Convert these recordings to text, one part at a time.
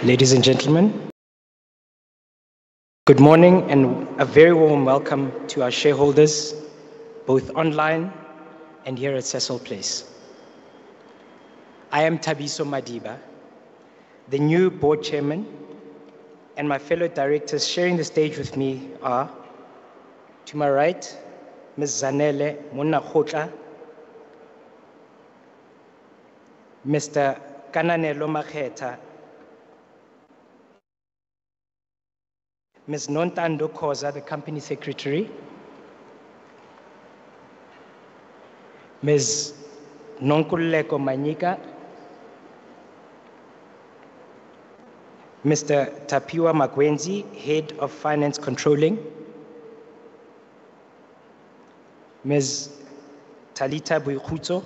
Ladies and gentlemen, good morning and a very warm welcome to our shareholders, both online and here at Sasol Place. I am Thabiso Madiba, the new board chairman, and my fellow directors sharing the stage with me are, to my right, Ms. Zanele Monakgotla, Mr. Kananelo Makgetha, Ms. Nontando Khoza, the company secretary, Ms. Nonkululeko Manyika, Mr. Tapiwa Magwenzi, Head of Finance Controlling, Ms. Talita Buikhuto,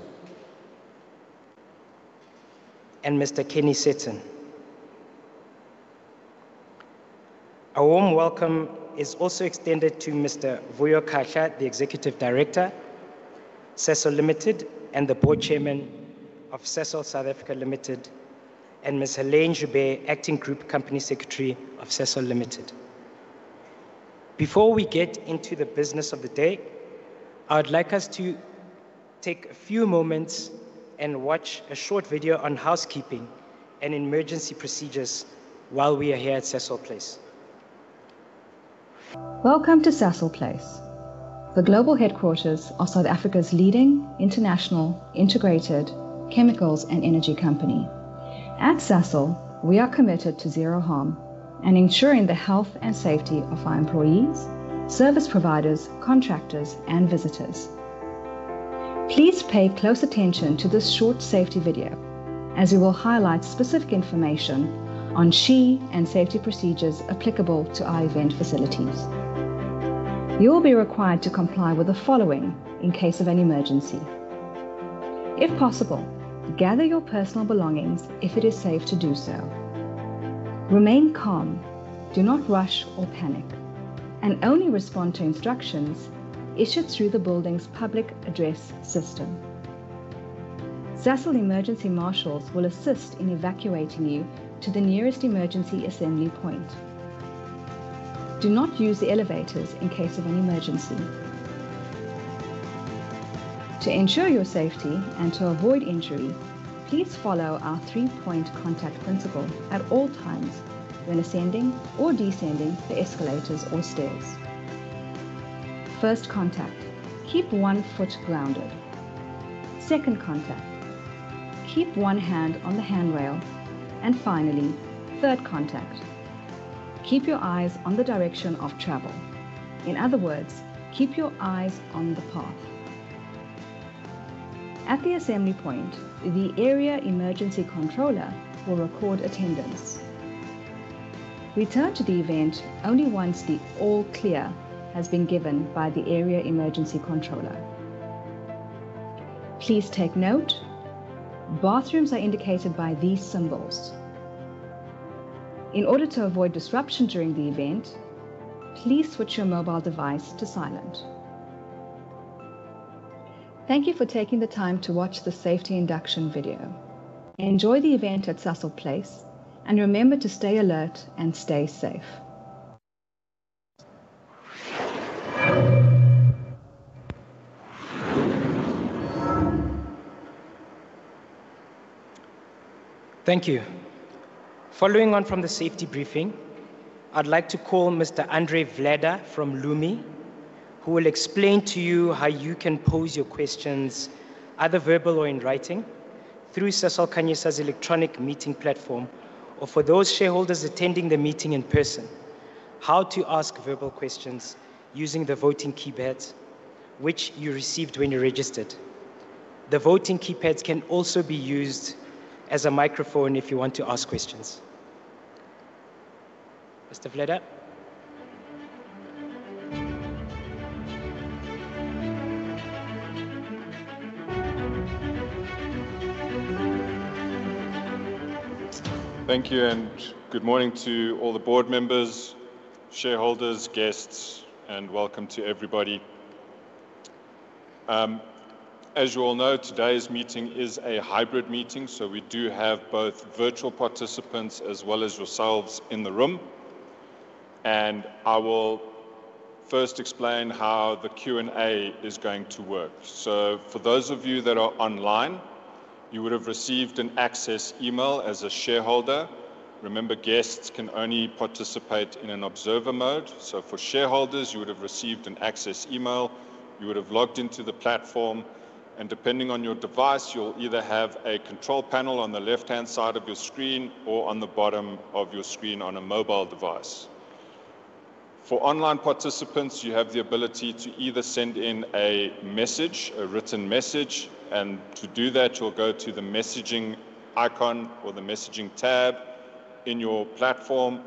and Mr. Kenny Seton. A warm welcome is also extended to Mr. Vuyo Khahla, the Executive Director, Sasol Limited, and the Board Chairman of Sasol South Africa Limited, and Ms. Helene Joubert, Acting Group Company Secretary of Sasol Limited. Before we get into the business of the day, I would like us to take a few moments and watch a short video on housekeeping and emergency procedures while we are here at Sasol Place. Welcome to Sasol Place, the global headquarters of South Africa's leading international integrated chemicals and energy company. At Sasol, we are committed to zero harm and ensuring the health and safety of our employees, service providers, contractors, and visitors. Please pay close attention to this short safety video, as we will highlight specific information on SHE and safety procedures applicable to our event facilities. You will be required to comply with the following in case of an emergency. If possible, gather your personal belongings if it is safe to do so. Remain calm, do not rush or panic, and only respond to instructions issued through the building's public address system. Sasol emergency marshals will assist in evacuating you to the nearest emergency assembly point. Do not use the elevators in case of an emergency. To ensure your safety and to avoid injury, please follow our three-point contact principle at all times when ascending or descending the escalators or stairs. First contact, keep 1 foot grounded. Second contact, keep one hand on the handrail. And finally, third contact, keep your eyes on the direction of travel. In other words, keep your eyes on the path. At the assembly point, the area emergency controller will record attendance. Return to the event only once the all clear has been given by the area emergency controller. Please take note, bathrooms are indicated by these symbols. In order to avoid disruption during the event, please switch your mobile device to silent. Thank you for taking the time to watch the safety induction video. Enjoy the event at Sasol Place, and remember to stay alert and stay safe. Thank you. Following on from the safety briefing, I'd like to call Mr. Andre Vlada from Lumi, who will explain to you how you can pose your questions, either verbal or in writing, through Sasol Khanyisa's electronic meeting platform, or for those shareholders attending the meeting in person, how to ask verbal questions using the voting keypads, which you received when you registered. The voting keypads can also be used as a microphone if you want to ask questions. Mr. Vlada. Thank you, and good morning to all the board members, shareholders, guests, and welcome to everybody. As you all know, today's meeting is a hybrid meeting, so we do have both virtual participants as well as yourselves in the room. And I will first explain how the Q&A is going to work. So for those of you that are online, you would have received an access email as a shareholder. Remember, guests can only participate in an observer mode. So for shareholders, you would have received an access email. You would have logged into the platform, and depending on your device, you'll either have a control panel on the left-hand side of your screen or on the bottom of your screen on a mobile device. For online participants, you have the ability to either send in a message, a written message, and to do that, you'll go to the messaging icon or the messaging tab in your platform.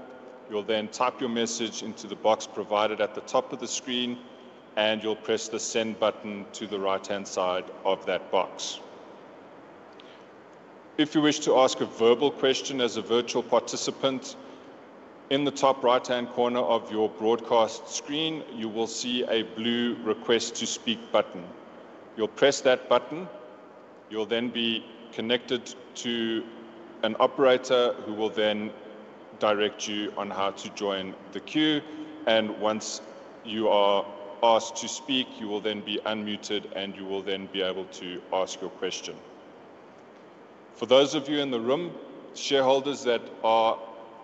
You'll then type your message into the box provided at the top of the screen, and you'll press the send button to the right-hand side of that box. If you wish to ask a verbal question as a virtual participant, in the top right-hand corner of your broadcast screen, you will see a blue request to speak button. You'll press that button. You'll then be connected to an operator who will then direct you on how to join the queue. And once you are asked to speak, you will then be unmuted and you will then be able to ask your question. For those of you in the room, shareholders that are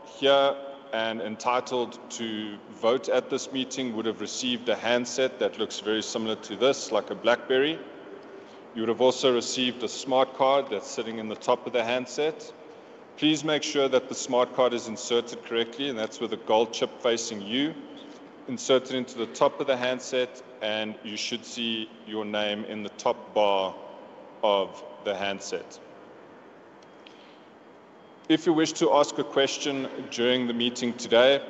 here and entitled to vote at this meeting would have received a handset that looks very similar to this, like a BlackBerry. You would have also received a smart card that's sitting in the top of the handset. Please make sure that the smart card is inserted correctly, and that's with a gold chip facing you. Insert it into the top of the handset, and you should see your name in the top bar of the handset. If you wish to ask a question during the meeting today,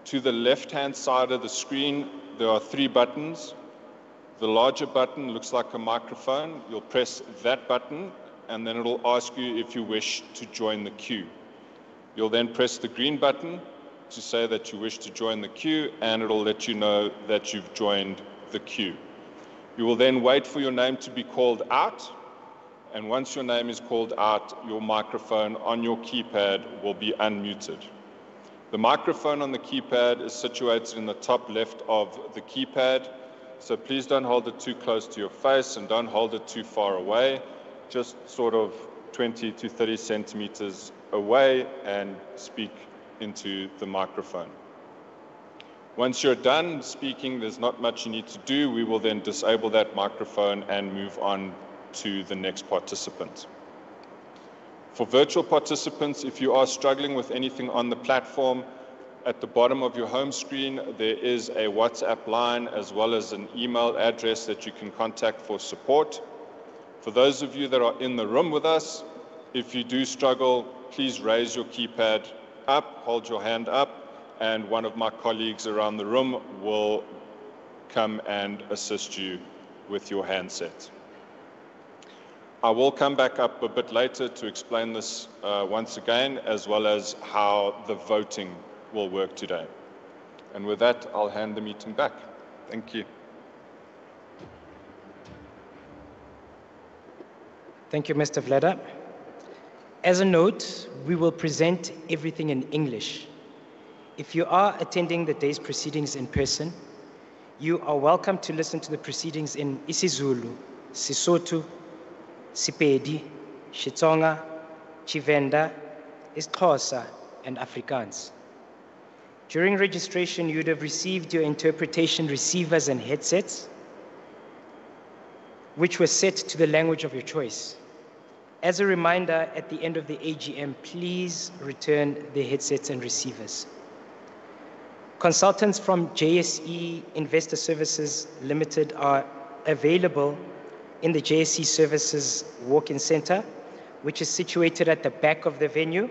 to the left-hand side of the screen, there are 3 buttons. The larger button looks like a microphone. You'll press that button, and then it'll ask you if you wish to join the queue. You'll then press the green button to say that you wish to join the queue, and it'll let you know that you've joined the queue. You will then wait for your name to be called out, and once your name is called out, your microphone on your keypad will be unmuted. The microphone on the keypad is situated in the top left of the keypad, so please don't hold it too close to your face and don't hold it too far away, just sort of 20 to 30 centimeters away and speak into the microphone. Once you're done speaking, there's not much you need to do. We will then disable that microphone and move on to the next participant. For virtual participants, if you are struggling with anything on the platform, at the bottom of your home screen, there is a WhatsApp line as well as an email address that you can contact for support. For those of you that are in the room with us, if you do struggle, please raise your keypad up, hold your hand up, and one of my colleagues around the room will come and assist you with your handset. I will come back up a bit later to explain this once again, as well as how the voting will work today. And with that, I'll hand the meeting back. Thank you. Thank you, Mr. Vleda. As a note, we will present everything in English. If you are attending the day's proceedings in person, you are welcome to listen to the proceedings in isiZulu, Sesotho, Sepedi, Xitsonga, Tshivenda, isiXhosa, and Afrikaans. During registration, you would have received your interpretation receivers and headsets, which were set to the language of your choice. As a reminder, at the end of the AGM, please return the headsets and receivers. Consultants from JSE Investor Services Limited are available in the JSE Services Walk-in Center, which is situated at the back of the venue,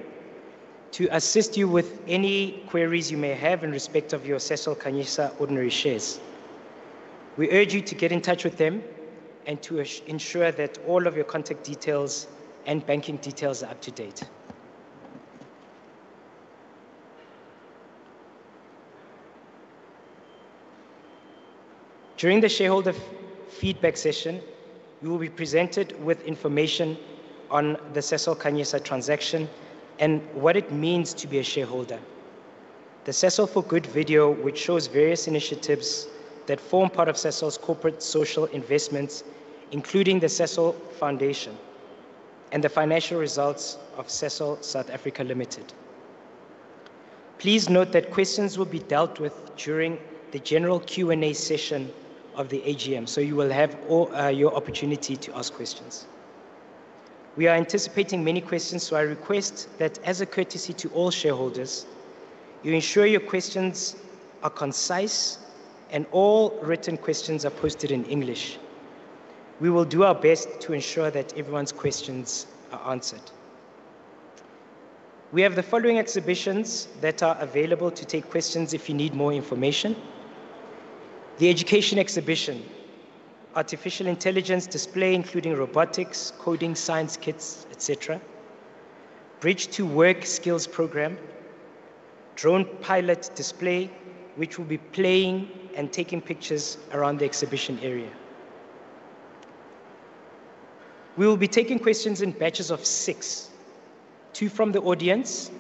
to assist you with any queries you may have in respect of your Sasol Khanyisa ordinary shares. We urge you to get in touch with them and to ensure that all of your contact details and banking details are up to date. During the shareholder feedback session, You will be presented with information on the Sasol Khanyisa transaction and what it means to be a shareholder. The Sasol for Good video, which shows various initiatives that form part of Sasol's corporate social investments, including the Sasol Foundation and the financial results of Sasol South Africa Limited. Please note that questions will be dealt with during the general Q&A session of the AGM, so you will have your opportunity to ask questions. We are anticipating many questions, so I request that as a courtesy to all shareholders, you ensure your questions are concise and all written questions are posted in English. We will do our best to ensure that everyone's questions are answered. We have the following exhibitions that are available to take questions if you need more information. The education exhibition, artificial intelligence display including robotics, coding, science kits, etc. Bridge to Work skills program, drone pilot display, which will be playing and taking pictures around the exhibition area. We will be taking questions in batches of 6, 2 from the audience,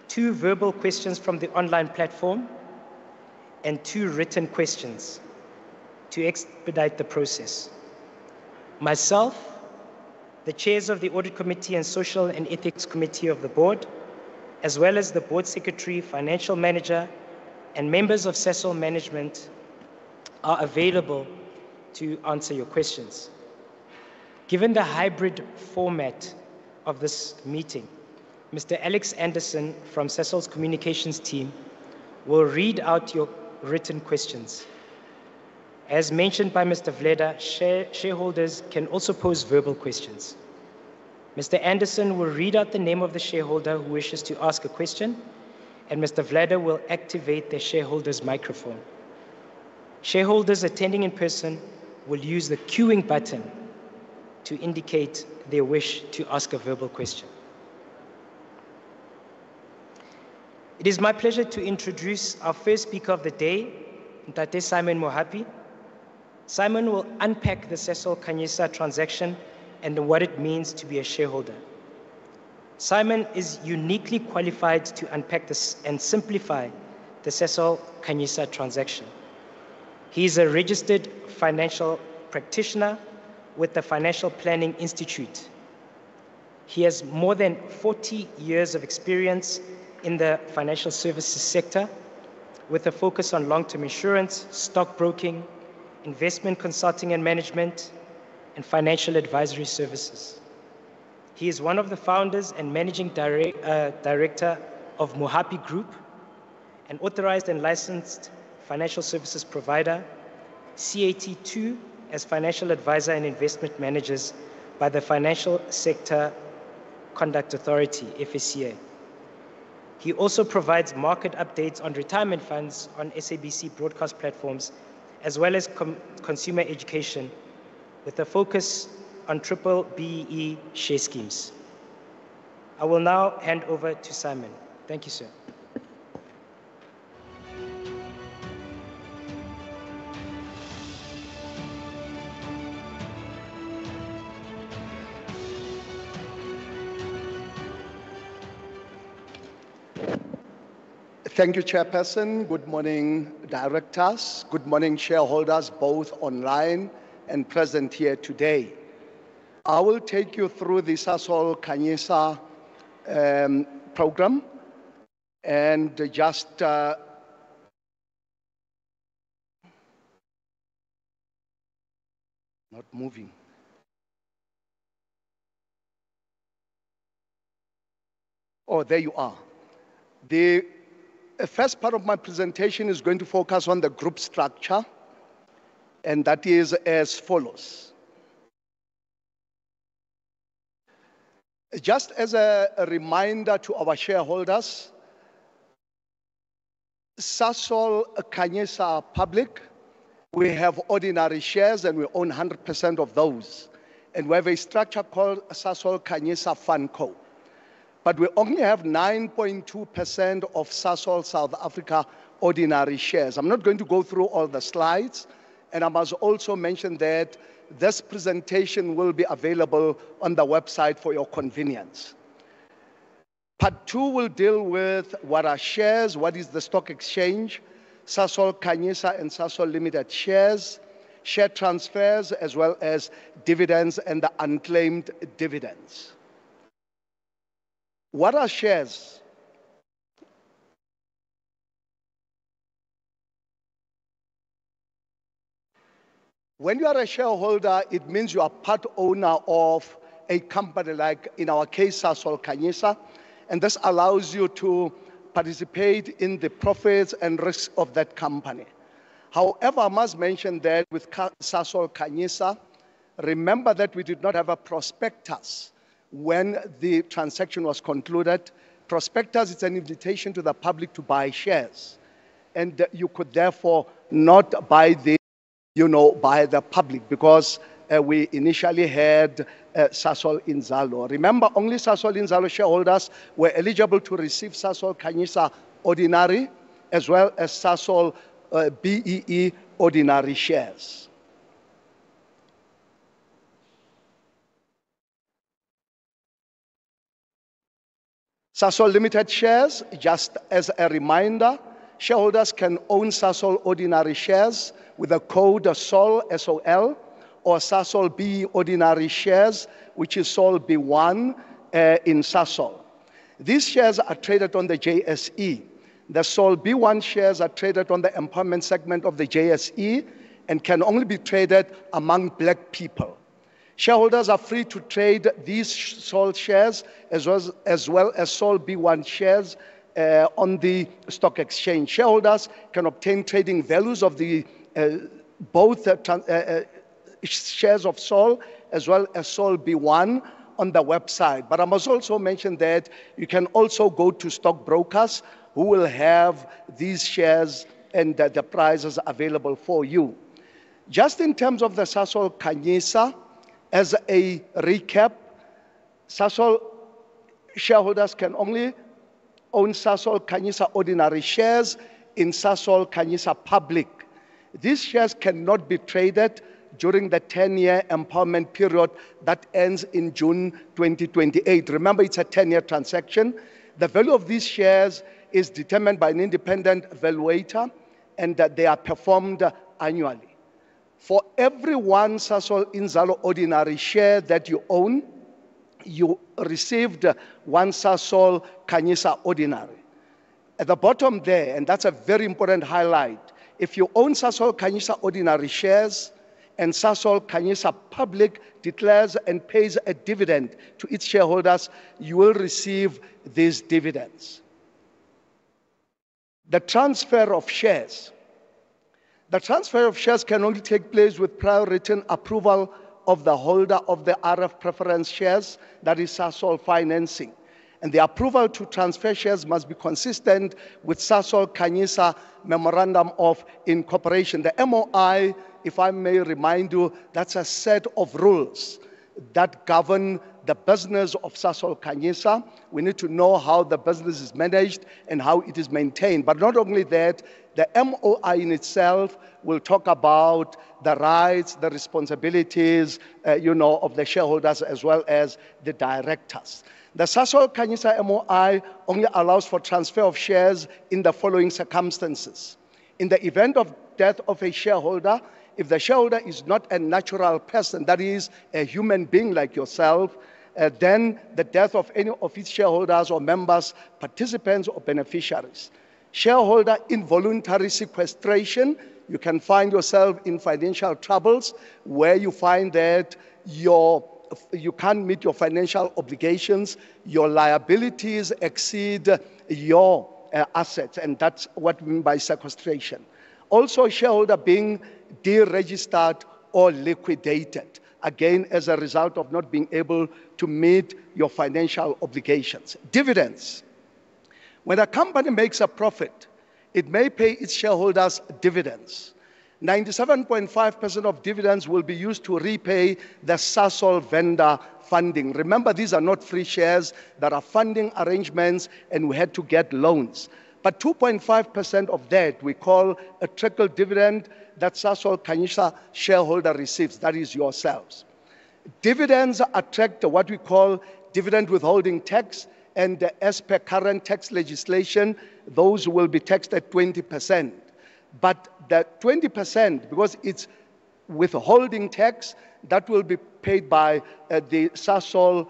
2 verbal questions from the online platform, and 2 written questions to expedite the process. Myself, the chairs of the Audit Committee and Social and Ethics Committee of the Board, as well as the Board Secretary, Financial Manager, and members of Sasol management are available to answer your questions. Given the hybrid format of this meeting, Mr. Alex Anderson from Sasol's communications team will read out your written questions. As mentioned by Mr. Vleda, shareholders can also pose verbal questions. Mr. Anderson will read out the name of the shareholder who wishes to ask a question, and Mr. Vleda will activate the shareholder's microphone. Shareholders attending in person will use the queuing button to indicate their wish to ask a verbal question. It is my pleasure to introduce our first speaker of the day, Ntate Simon Mohapi. Simon will unpack the Sasol Khanyisa transaction and what it means to be a shareholder. Simon is uniquely qualified to unpack this and simplify the Sasol Khanyisa transaction. He is a registered financial practitioner with the Financial Planning Institute. He has more than 40 years of experience in the financial services sector with a focus on long-term insurance, stockbroking, investment consulting and management, and financial advisory services. He is one of the founders and managing director of Mohapi Group, an authorized and licensed financial services provider, CAT2 as financial advisor and investment managers by the Financial Sector Conduct Authority, FSCA. He also provides market updates on retirement funds on SABC broadcast platforms, as well as consumer education with a focus on triple BEE share schemes. I will now hand over to Simon. Thank you, sir. Thank you, Chairperson. Good morning, directors. Good morning, shareholders, both online and present here today. I will take you through the Sasol Khanyisa program and just not moving. Oh, there you are. The first part of my presentation is going to focus on the group structure, and that is as follows. Just as a reminder to our shareholders, Sasol Khanyisa Public, we have ordinary shares and we own 100% of those. And we have a structure called Sasol Khanyisa Fund Co. But we only have 9.2% of Sasol South Africa ordinary shares. I'm not going to go through all the slides. And I must also mention that this presentation will be available on the website for your convenience. Part 2 will deal with what are shares, what is the stock exchange, Sasol Khanyisa and Sasol Limited shares, share transfers, as well as dividends and the unclaimed dividends. What are shares? When you are a shareholder, it means you are part owner of a company, like in our case, Sasol Khanyisa, and this allows you to participate in the profits and risks of that company. However, I must mention that with Sasol Khanyisa, remember that we did not have a prospectus when the transaction was concluded. Prospectus is an invitation to the public to buy shares, and you could therefore not buy the by the public, because we initially had Sasol Inzalo. Remember, only Sasol Inzalo shareholders were eligible to receive Sasol Khanyisa ordinary, as well as Sasol BEE ordinary shares. Sasol Limited shares, just as a reminder, shareholders can own Sasol ordinary shares with the code SOL, S-O-L, or Sasol B ordinary shares, which is SOL B1 in Sasol. These shares are traded on the JSE. The SOL B1 shares are traded on the empowerment segment of the JSE and can only be traded among black people. Shareholders are free to trade these SOL shares as well as SOL B1 shares on the stock exchange. Shareholders can obtain trading values of the both shares of SOL as well as SOL B1 on the website. But I must also mention that you can also go to stockbrokers who will have these shares and the prices available for you. Just in terms of the Sasol Khanyisa, as a recap, Sasol shareholders can only own Sasol Khanyisa ordinary shares in Sasol Khanyisa Public. These shares cannot be traded during the 10-year empowerment period that ends in June 2028. Remember, it's a 10-year transaction. The value of these shares is determined by an independent evaluator, and that they are performed annually. For every one Sasol Inzalo ordinary share that you own, you received one Sasol Khanyisa ordinary. At the bottom there, and that's a very important highlight, if you own Sasol Khanyisa ordinary shares and Sasol Khanyisa Public declares and pays a dividend to its shareholders, you will receive these dividends. The transfer of shares. The transfer of shares can only take place with prior written approval of the holder of the RF preference shares, that is Sasol financing. And the approval to transfer shares must be consistent with Sasol Khanyisa Memorandum of Incorporation. The MOI, if I may remind you, that's a set of rules that govern the business of Sasol Khanyisa. We need to know how the business is managed and how it is maintained. But not only that, the MOI in itself will talk about the rights, the responsibilities, of the shareholders as well as the directors. The Sasol Khanyisa MOI only allows for transfer of shares in the following circumstances. In the event of death of a shareholder, if the shareholder is not a natural person, that is a human being like yourself, then the death of any of its shareholders or members, participants or beneficiaries. Shareholder involuntary sequestration, you can find yourself in financial troubles where you find that you can't meet your financial obligations, your liabilities exceed your assets, and that's what we mean by sequestration. Also, shareholder being deregistered or liquidated, again as a result of not being able to meet your financial obligations. Dividends. When a company makes a profit, it may pay its shareholders dividends. 97.5% of dividends will be used to repay the Sasol vendor funding. Remember, these are not free shares. There are funding arrangements, and we had to get loans. But 2.5% of that we call a trickle dividend that Sasol Khanyisa shareholder receives, that is yourselves. Dividends attract what we call dividend withholding tax, and as per current tax legislation, those will be taxed at 20%. But that 20%, because it's withholding tax, that will be paid by the Sasol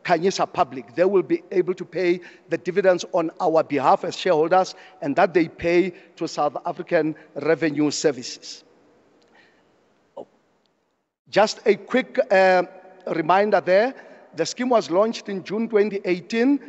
Khanyisa public. They will be able to pay the dividends on our behalf as shareholders, and that they pay to South African Revenue Services. Just a quick reminder there, the scheme was launched in June 2018.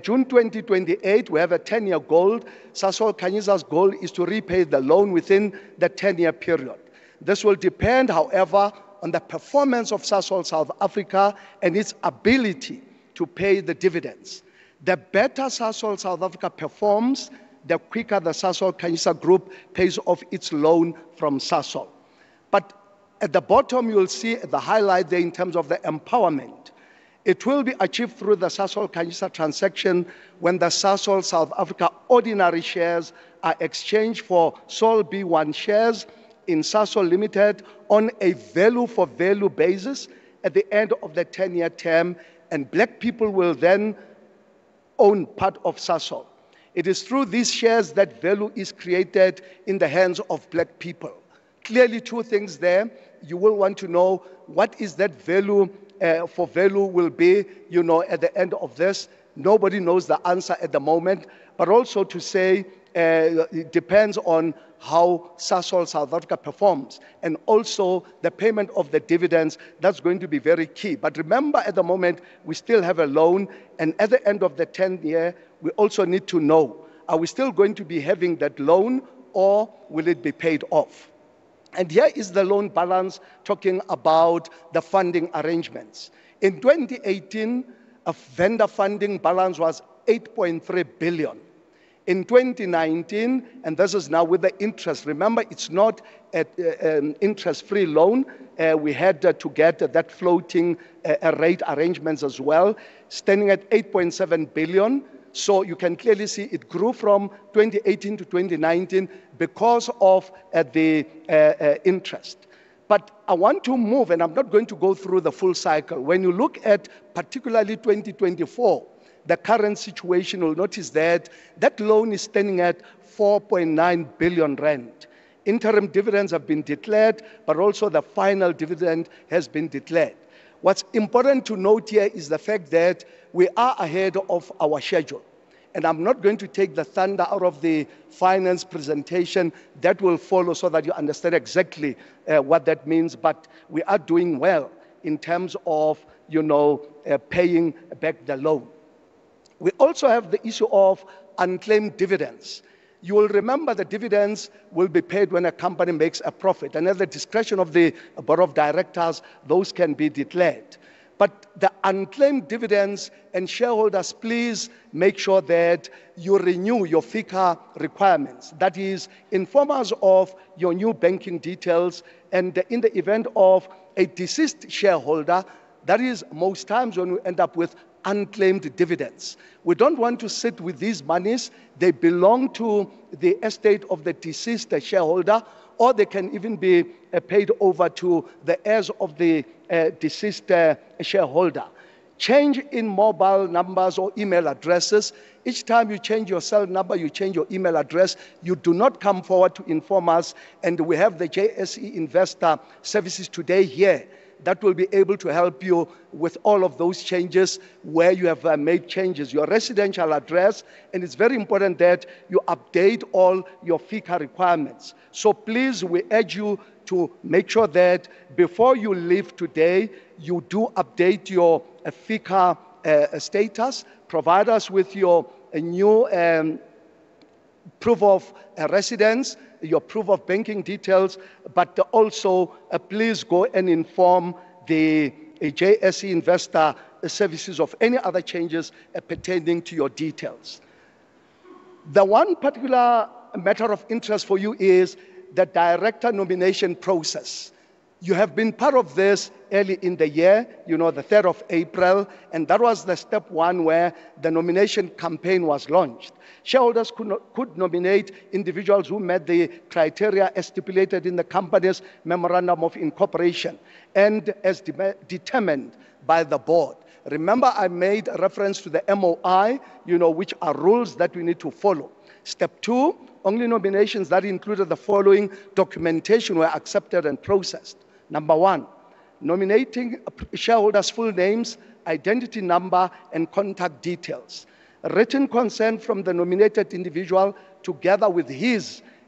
June 2028, we have a 10-year goal. Sasol Khanyisa's goal is to repay the loan within the 10-year period. This will depend, however, on the performance of Sasol South Africa and its ability to pay the dividends. The better Sasol South Africa performs, the quicker the Sasol Khanyisa Group pays off its loan from Sasol. But at the bottom, you'll see the highlight there in terms of the empowerment. It will be achieved through the Sasol Khanyisa transaction when the Sasol South Africa ordinary shares are exchanged for Sol B1 shares in Sasol Limited on a value-for-value basis at the end of the 10-year term, and black people will then own part of Sasol. It is through these shares that value is created in the hands of black people. Clearly, two things there. You will want to know what is that value for value will be, at the end of this. Nobody knows the answer at the moment, but also to say it depends on how Sasol South Africa performs, and also the payment of the dividends. That's going to be very key. But remember, at the moment, we still have a loan, and at the end of the 10th year, we also need to know, are we still going to be having that loan, or will it be paid off? And here is the loan balance talking about the funding arrangements. In 2018, a vendor funding balance was 8.3 billion. In 2019, and this is now with the interest, remember it's not an interest-free loan, we had to get that floating rate arrangements as well, standing at 8.7 billion. So you can clearly see it grew from 2018 to 2019 because of the interest. But I want to move, and I'm not going to go through the full cycle. When you look at particularly 2024, the current situation, you'll notice that that loan is standing at 4.9 billion rand. Interim dividends have been declared, but also the final dividend has been declared. What's important to note here is the fact that we are ahead of our schedule. And I'm not going to take the thunder out of the finance presentation that will follow so that you understand exactly what that means. But we are doing well in terms of, paying back the loan. We also have the issue of unclaimed dividends. You will remember the dividends will be paid when a company makes a profit. And at the discretion of the board of directors, those can be declared. But the unclaimed dividends, and shareholders, please make sure that you renew your FICA requirements. That is, inform us of your new banking details. And in the event of a deceased shareholder, that is most times when we end up with unclaimed dividends. We don't want to sit with these monies. They belong to the estate of the deceased shareholder, or they can even be paid over to the heirs of the deceased shareholder. Change in mobile numbers or email addresses. Each time you change your cell number, you change your email address, you do not come forward to inform us. And we have the JSE Investor Services today here that will be able to help you with all of those changes where you have made changes, your residential address, and it's very important that you update all your FICA requirements. So please, we urge you to make sure that before you leave today, you do update your FICA status, provide us with your new proof of residence, your proof of banking details, but also please go and inform the JSE Investor Services of any other changes pertaining to your details. The one particular matter of interest for you is the director nomination process. You have been part of this early in the year, the 3rd of April, and that was the step one where the nomination campaign was launched. Shareholders could nominate individuals who met the criteria as stipulated in the company's memorandum of incorporation and as determined by the board. Remember, I made reference to the MOI, which are rules that we need to follow. Step two, only nominations that included the following documentation were accepted and processed. Number one, nominating shareholders' full names, identity number, and contact details. Written consent from the nominated individual together with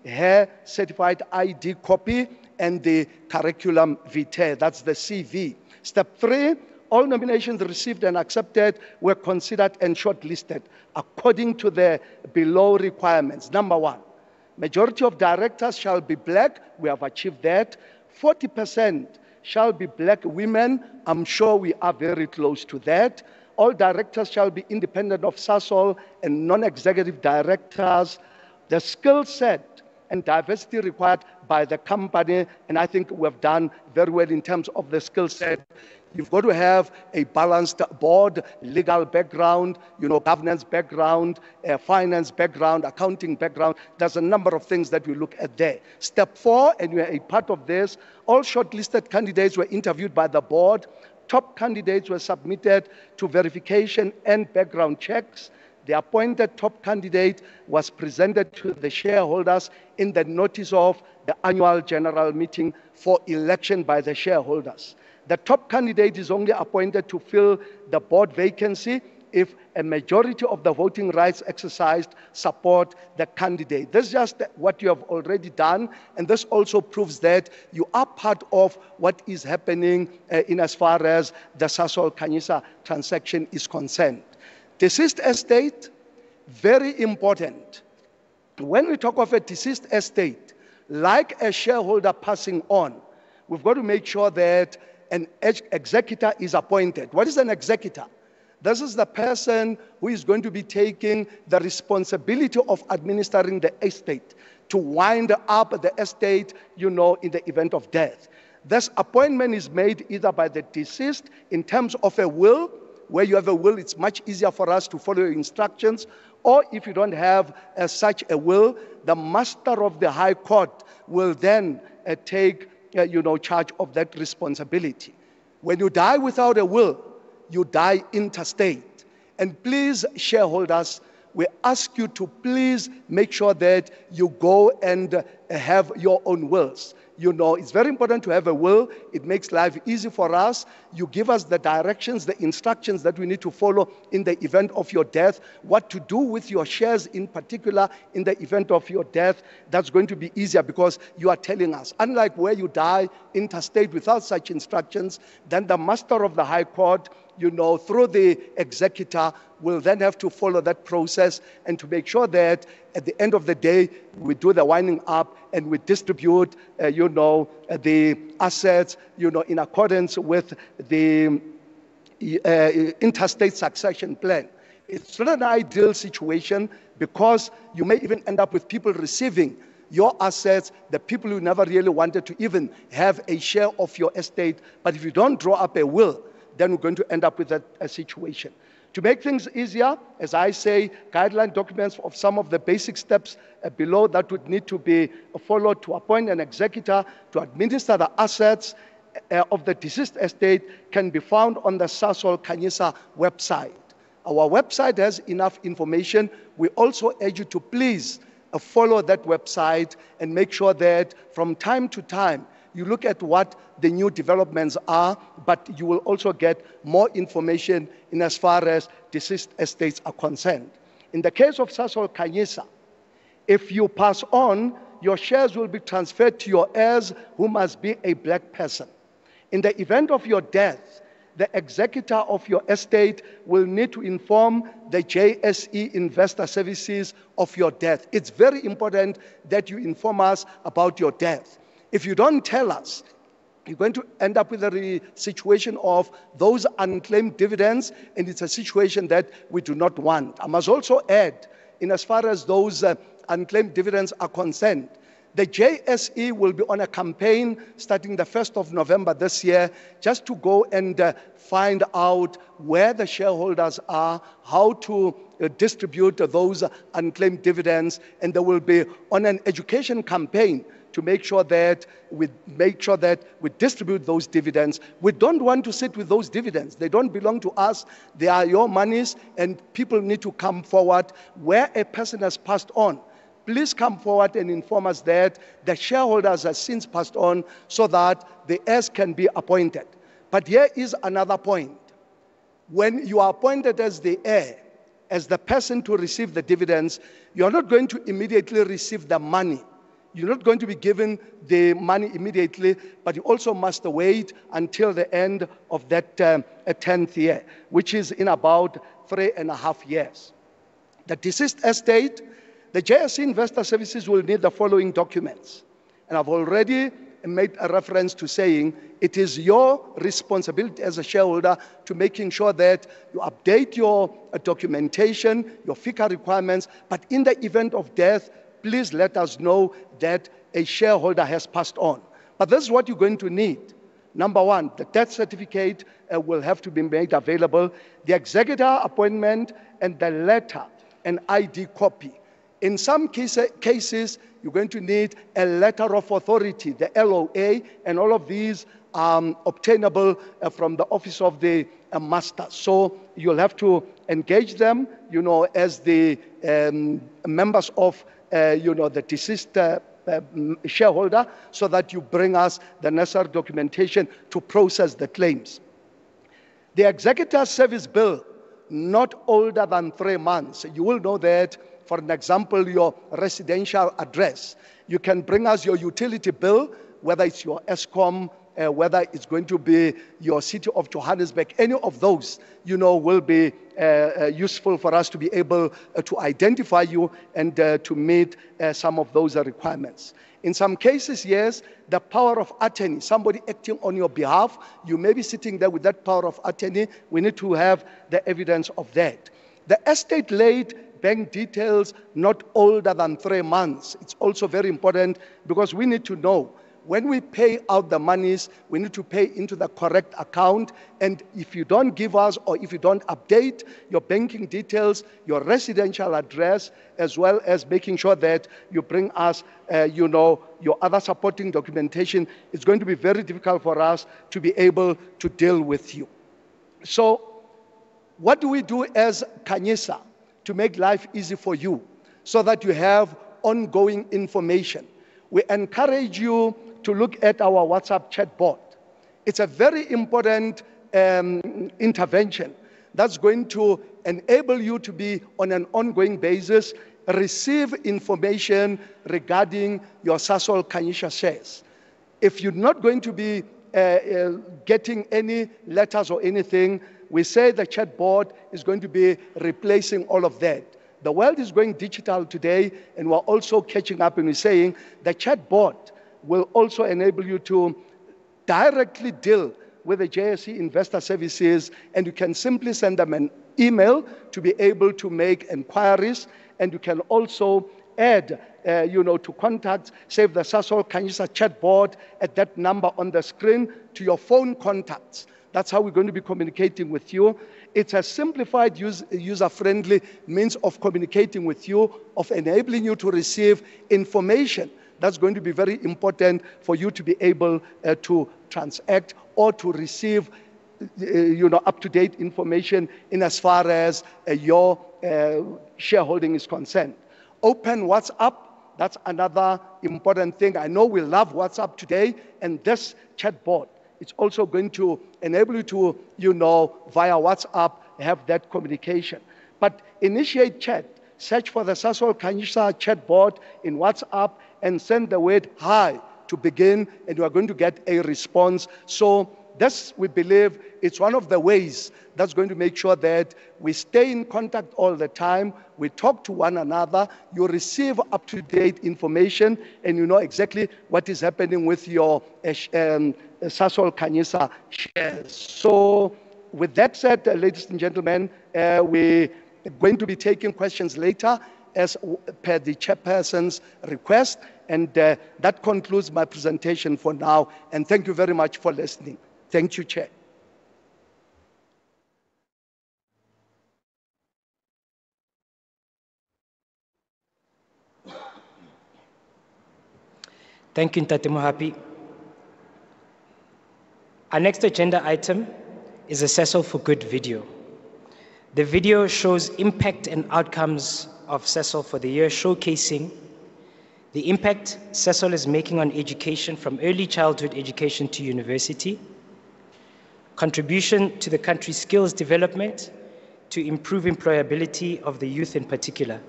her certified ID copy and the curriculum vitae, that's the CV. Step three, all nominations received and accepted were considered and shortlisted according to the below requirements. Number one, majority of directors shall be black. We have achieved that. 40% shall be black women. I'm sure we are very close to that. All directors shall be independent of Sasol and non-executive directors. The skill set and diversity required by the company, and I think we've done very well in terms of the skill set. You've got to have a balanced board, legal background, governance background, finance background, accounting background. There's a number of things that we look at there. Step four, and we're a part of this, all shortlisted candidates were interviewed by the board. Top candidates were submitted to verification and background checks. The appointed top candidate was presented to the shareholders in the notice of the annual general meeting for election by the shareholders. The top candidate is only appointed to fill the board vacancy if a majority of the voting rights exercised support the candidate. This is just what you have already done, and this also proves that you are part of what is happening in as far as the Sasol Khanyisa transaction is concerned. Deceased estate, very important. When we talk of a deceased estate, like a shareholder passing on, we've got to make sure that an executor is appointed. What is an executor? This is the person who is going to be taking the responsibility of administering the estate, to wind up the estate, in the event of death. This appointment is made either by the deceased in terms of a will. Where you have a will, it's much easier for us to follow your instructions. Or if you don't have such a will, the master of the High Court will then take charge of that responsibility. When you die without a will, you die intestate. And please, shareholders, we ask you to please make sure that you go and have your own wills. It's very important to have a will. It makes life easy for us. You give us the directions, the instructions that we need to follow in the event of your death, what to do with your shares in particular in the event of your death. That's going to be easier because you are telling us. Unlike where you die intestate without such instructions, then the master of the High Court, through the executor, will then have to follow that process and to make sure that at the end of the day, we do the winding up and we distribute, the assets, in accordance with the interstate succession plan. It's not an ideal situation because you may even end up with people receiving your assets, the people who never really wanted to even have a share of your estate. But if you don't draw up a will, then we're going to end up with a situation. To make things easier, as I say, guideline documents of some of the basic steps below that would need to be followed to appoint an executor to administer the assets of the deceased estate can be found on the Sasol Khanyisa website. Our website has enough information. We also urge you to please follow that website and make sure that from time to time you look at what the new developments are, but you will also get more information in as far as deceased estates are concerned. In the case of Sasol Khanyisa, if you pass on, your shares will be transferred to your heirs, who must be a black person. In the event of your death, the executor of your estate will need to inform the JSE Investor Services of your death. It's very important that you inform us about your death. If you don't tell us, you're going to end up with a situation of those unclaimed dividends, and it's a situation that we do not want. I must also add, in as far as those unclaimed dividends are concerned, The JSE will be on a campaign starting the 1st of November this year, just to go and find out where the shareholders are, how to distribute those unclaimed dividends, and they will be on an education campaign to make sure that we distribute those dividends. We don't want to sit with those dividends. They don't belong to us. They are your monies, and people need to come forward where a person has passed on. Please come forward and inform us that the shareholders have since passed on so that the heirs can be appointed. But here is another point. When you are appointed as the heir, as the person to receive the dividends, you are not going to immediately receive the money. You're not going to be given the money immediately, but you also must wait until the end of that 10th year, which is in about 3.5 years. The deceased estate, the JSE Investor Services will need the following documents. And I've already made a reference to saying it is your responsibility as a shareholder to making sure that you update your documentation, your FICA requirements, but in the event of death, please let us know that a shareholder has passed on. But this is what you're going to need. Number one, the death certificate will have to be made available, the executor appointment, and the letter, an ID copy. In some cases, you're going to need a letter of authority, the LOA, and all of these are obtainable from the office of the master. So you'll have to engage them, as the members of, the deceased shareholder, so that you bring us the necessary documentation to process the claims. The executor service bill, not older than 3 months. You will know that. For an example, your residential address. You can bring us your utility bill, whether it's your ESCOM, whether it's going to be your City of Johannesburg. Any of those, will be useful for us to be able to identify you and to meet some of those requirements. In some cases, yes, the power of attorney, somebody acting on your behalf, you may be sitting there with that power of attorney. We need to have the evidence of that. The estate laid bank details not older than 3 months. It's also very important because we need to know when we pay out the monies, we need to pay into the correct account. And if you don't give us or if you don't update your banking details, your residential address, as well as making sure that you bring us, your other supporting documentation, it's going to be very difficult for us to be able to deal with you. So what do we do as Khanyisa to make life easy for you so that you have ongoing information? We encourage you to look at our WhatsApp chat board. It's a very important intervention that's going to enable you to be on an ongoing basis, receive information regarding your Sasol Khanyisa shares. If you're not going to be getting any letters or anything, we say the chat board is going to be replacing all of that. The world is going digital today, and we're also catching up, and we're saying the chat board will also enable you to directly deal with the JSE Investor Services, and you can simply send them an email to be able to make inquiries, and you can also add, to contact, save the Sasol Khanyisa chat board at that number on the screen to your phone contacts. That's how we're going to be communicating with you. It's a simplified, user-friendly means of communicating with you, of enabling you to receive information. That's going to be very important for you to be able to transact or to receive, up-to-date information in as far as your shareholding is concerned. Open WhatsApp. That's another important thing. I know we love WhatsApp today, and this chat board, it's also going to enable you to, via WhatsApp, have that communication. But initiate chat. Search for the Sasol Khanyisa chat board in WhatsApp and send the word hi to begin, and you are going to get a response. So this, we believe, it's one of the ways that's going to make sure that we stay in contact all the time, we talk to one another, you receive up-to-date information, and you know exactly what is happening with your Sasol Khanyisa shares. So with that said, ladies and gentlemen, we're going to be taking questions later, as per the chairperson's request. And that concludes my presentation for now. And thank you very much for listening. Thank you, Chair. Thank you, Ntate Mohapi. Our next agenda item is a Sasol for Good video. The video shows impact and outcomes of Sasol for the year, showcasing the impact Sasol is making on education from early childhood education to university, contribution to the country's skills development to improve employability of the youth in particular,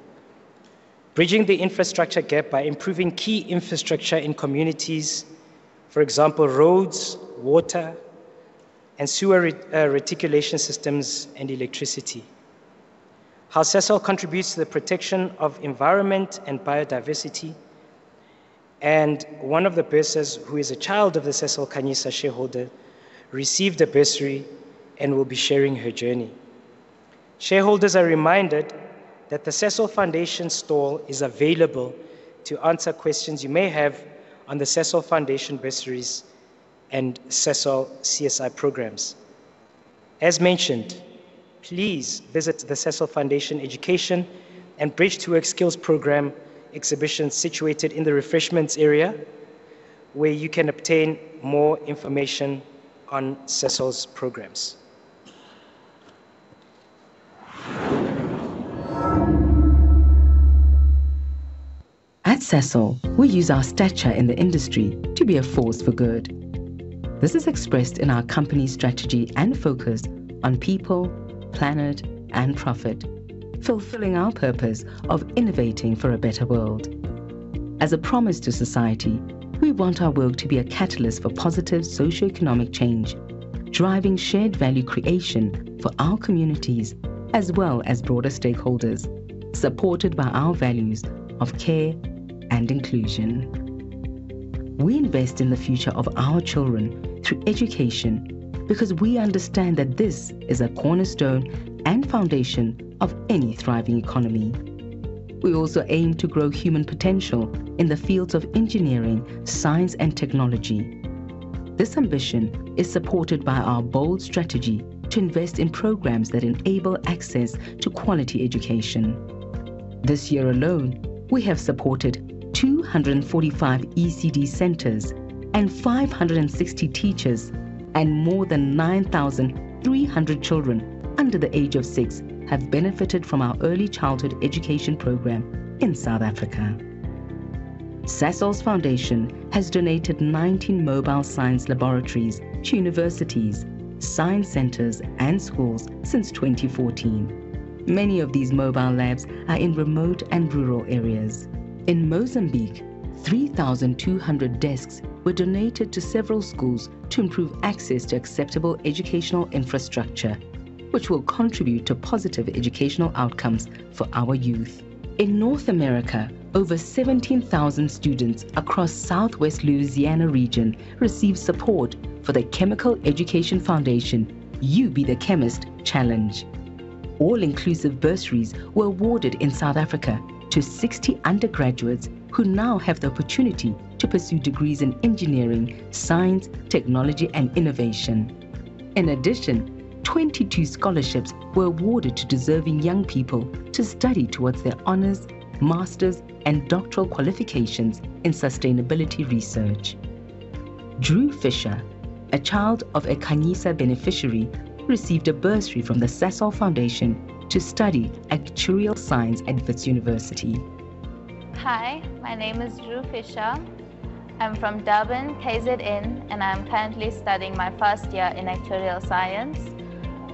bridging the infrastructure gap by improving key infrastructure in communities, for example, roads, water, and sewer reticulation systems and electricity. How Sasol contributes to the protection of environment and biodiversity. And one of the bursars, who is a child of the Sasol Khanyisa shareholder, received a bursary and will be sharing her journey. Shareholders are reminded that the Sasol Foundation stall is available to answer questions you may have on the Sasol Foundation bursaries and Sasol CSI programs. As mentioned, please visit the Sasol Foundation Education and Bridge to Work Skills Program exhibition situated in the refreshments area, where you can obtain more information on Sasol's programs. At Sasol, we use our stature in the industry to be a force for good. This is expressed in our company's strategy and focus on people, planet, and profit, fulfilling our purpose of innovating for a better world. As a promise to society, we want our work to be a catalyst for positive socio-economic change, driving shared value creation for our communities as well as broader stakeholders, supported by our values of care and inclusion. We invest in the future of our children through education because we understand that this is a cornerstone and foundation of any thriving economy. We also aim to grow human potential in the fields of engineering, science, and technology. This ambition is supported by our bold strategy to invest in programs that enable access to quality education. This year alone, we have supported 245 ECD centers and 560 teachers, and more than 9,300 children under the age of 6 have benefited from our early childhood education program in South Africa. Sasol's foundation has donated 19 mobile science laboratories to universities, science centers, and schools since 2014. Many of these mobile labs are in remote and rural areas. In Mozambique, 3,200 desks were donated to several schools to improve access to acceptable educational infrastructure, which will contribute to positive educational outcomes for our youth. In North America, over 17,000 students across Southwest Louisiana region received support for the Chemical Education Foundation You Be the Chemist Challenge. All-inclusive bursaries were awarded in South Africa to 60 undergraduates who now have the opportunity to pursue degrees in engineering, science, technology, and innovation. In addition, 22 scholarships were awarded to deserving young people to study towards their honors, masters, and doctoral qualifications in sustainability research. Drew Fisher, a child of a Khanyisa beneficiary, received a bursary from the Sasol Foundation to study actuarial science at Wits University. Hi, my name is Drew Fisher. I'm from Durban, KZN, and I'm currently studying my first year in actuarial science.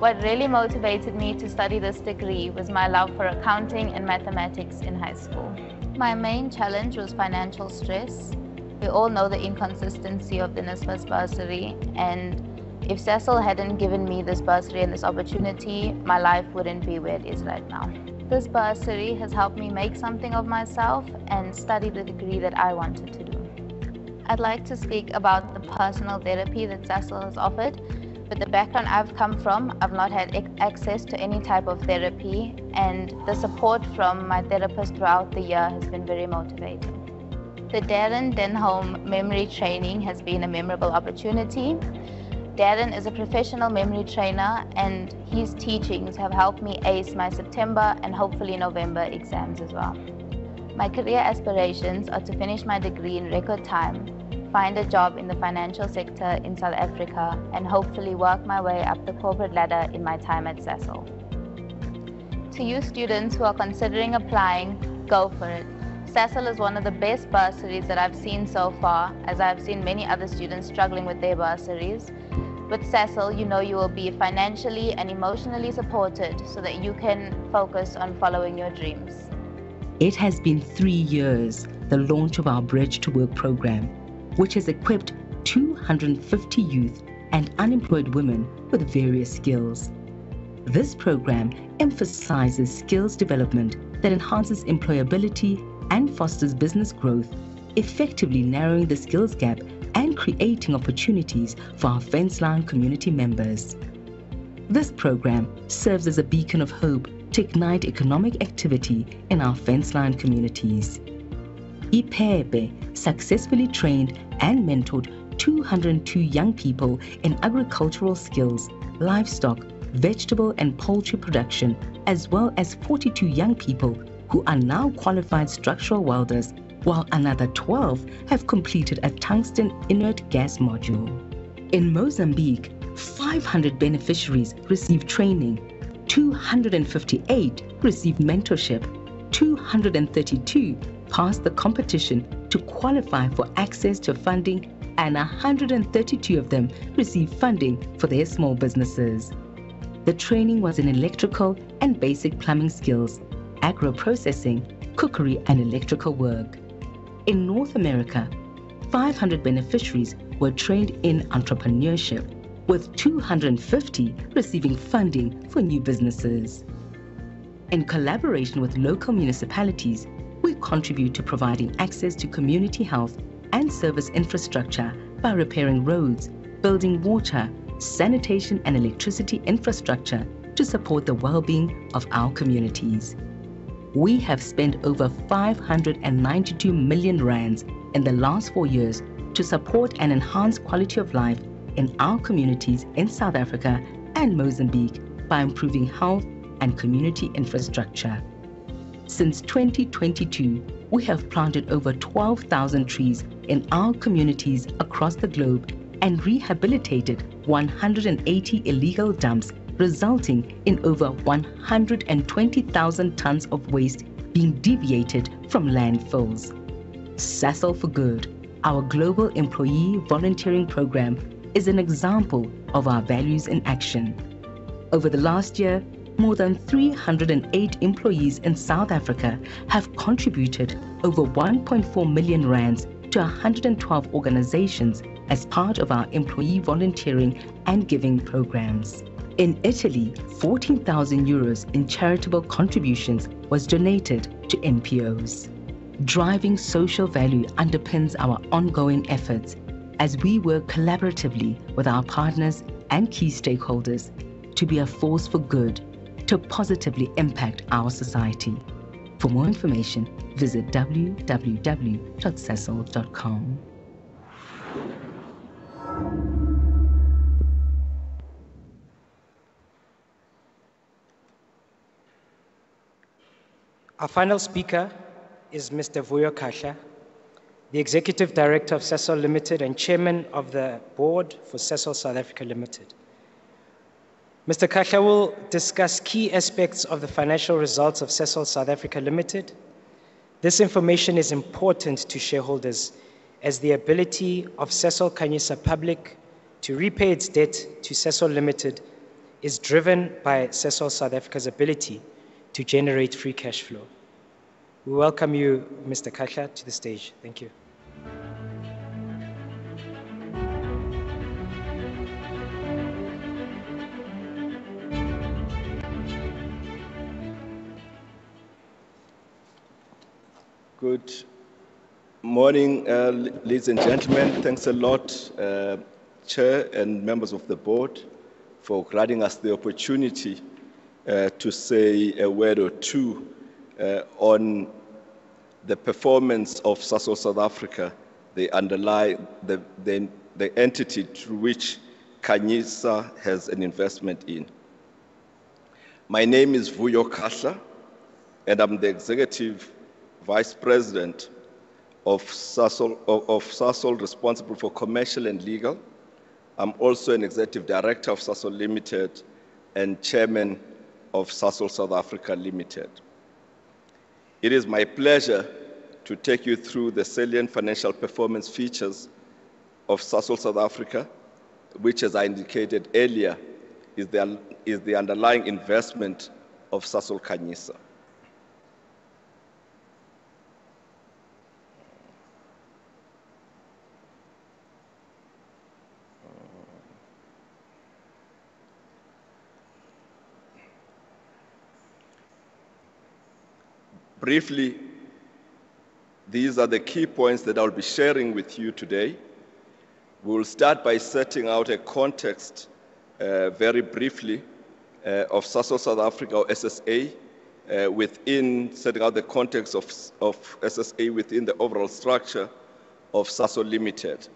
What really motivated me to study this degree was my love for accounting and mathematics in high school. My main challenge was financial stress. We all know the inconsistency of the NSFAS bursary, and if Sasol hadn't given me this bursary and this opportunity, my life wouldn't be where it is right now. This bursary has helped me make something of myself and study the degree that I wanted to do. I'd like to speak about the personal therapy that Sasol has offered, With the background I've come from, I've not had access to any type of therapy, and the support from my therapist throughout the year has been very motivating. The Darren Denholm Memory Training has been a memorable opportunity. Darren is a professional memory trainer, and his teachings have helped me ace my September and hopefully November exams as well. My career aspirations are to finish my degree in record time, find a job in the financial sector in South Africa, and hopefully work my way up the corporate ladder in my time at Sasol. To you students who are considering applying, go for it. Sasol is one of the best bursaries that I've seen so far, as I've seen many other students struggling with their bursaries. With Sasol, you know you will be financially and emotionally supported so that you can focus on following your dreams. It has been 3 years, the launch of our Bridge to Work program, which has equipped 250 youth and unemployed women with various skills. This program emphasizes skills development that enhances employability and fosters business growth, effectively narrowing the skills gap and creating opportunities for our fence-line community members. This program serves as a beacon of hope to ignite economic activity in our fence-line communities. IPEPE successfully trained and mentored 202 young people in agricultural skills, livestock, vegetable and poultry production, as well as 42 young people who are now qualified structural welders, while another 12 have completed a tungsten inert gas module. In Mozambique, 500 beneficiaries received training, 258 received mentorship, 232 passed the competition to qualify for access to funding, and 132 of them received funding for their small businesses. The training was in electrical and basic plumbing skills, agro-processing, cookery and electrical work. In North America, 500 beneficiaries were trained in entrepreneurship, with 250 receiving funding for new businesses. In collaboration with local municipalities, we contribute to providing access to community health and service infrastructure by repairing roads, building water, sanitation and electricity infrastructure to support the well-being of our communities. We have spent over 592 million rands in the last 4 years to support and enhance quality of life in our communities in South Africa and Mozambique by improving health and community infrastructure. Since 2022, we have planted over 12,000 trees in our communities across the globe and rehabilitated 180 illegal dumps, resulting in over 120,000 tons of waste being deviated from landfills. Sasol for Good, our global employee volunteering program, is an example of our values in action. Over the last year, more than 308 employees in South Africa have contributed over 1.4 million rands to 112 organizations as part of our employee volunteering and giving programs. In Italy, 14,000 euros in charitable contributions was donated to NPOs. Driving social value underpins our ongoing efforts as we work collaboratively with our partners and key stakeholders to be a force for good, to positively impact our society. For more information, visit www.sasol.com. Our final speaker is Mr. Vuyo Khahla, the Executive Director of Sasol Limited and Chairman of the Board for Sasol South Africa Limited. Mr. Khahla will discuss key aspects of the financial results of Sasol South Africa Limited. This information is important to shareholders as the ability of Sasol Khanyisa Public to repay its debt to Sasol Limited is driven by Sasol South Africa's ability to generate free cash flow. We welcome you, Mr. Khahla, to the stage. Thank you. Good morning, ladies and gentlemen. Thanks a lot, Chair and members of the board, for granting us the opportunity to say a word or two on the performance of Sasol South Africa, the entity through which Khanyisa has an investment in. My name is Vuyo Khahla, and I'm the Executive Vice President of Sasol responsible for commercial and legal. I'm also an Executive Director of Sasol Limited and Chairman of Sasol South Africa Limited. It is my pleasure to take you through the salient financial performance features of Sasol South Africa, which, as I indicated earlier, is the underlying investment of Sasol Khanyisa. Briefly, these are the key points that I'll be sharing with you today. We will start by setting out a context very briefly of Sasol South Africa, or SSA, setting out the context of SSA within the overall structure of Sasol Limited.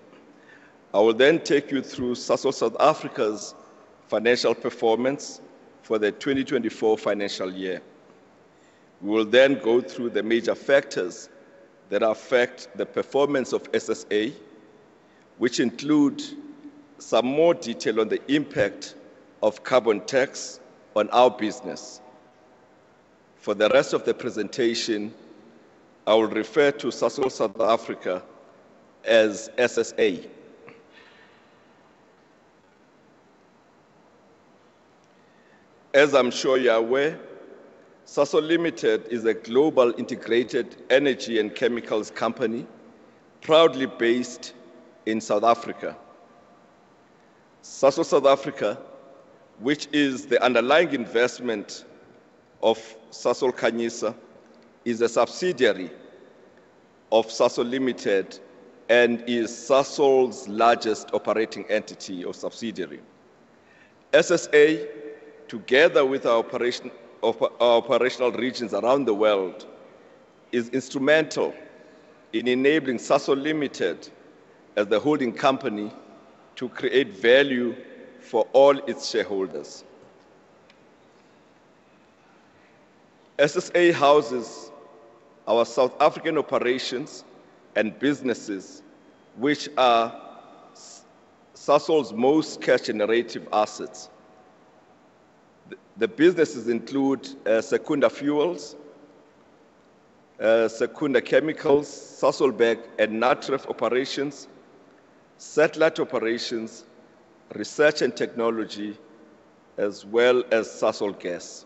I will then take you through Sasol South Africa's financial performance for the 2024 financial year. We will then go through the major factors that affect the performance of SSA, which include some more detail on the impact of carbon tax on our business. For the rest of the presentation, I will refer to Sasol South Africa as SSA. As I'm sure you're aware, Sasol Limited is a global integrated energy and chemicals company, proudly based in South Africa. Sasol South Africa, which is the underlying investment of Sasol Khanyisa, is a subsidiary of Sasol Limited and is Sasol's largest operating entity or subsidiary. SSA, together with our operational regions around the world, is instrumental in enabling Sasol Limited as the holding company to create value for all its shareholders. SSA houses our South African operations and businesses, which are Sasol's most cash-generative assets. The businesses include Secunda Fuels, Secunda Chemicals, Sasolburg and Natref operations, satellite operations, research and technology, as well as Sasol Gas.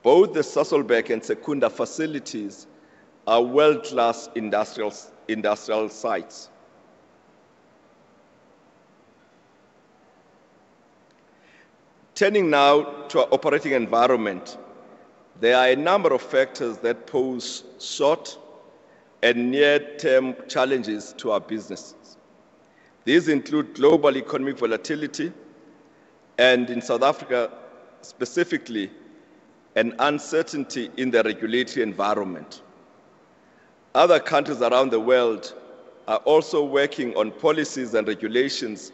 Both the Sasolburg and Secunda facilities are world-class industrial sites. Turning now to our operating environment, there are a number of factors that pose short and near-term challenges to our businesses. These include global economic volatility and, in South Africa specifically, an uncertainty in the regulatory environment. Other countries around the world are also working on policies and regulations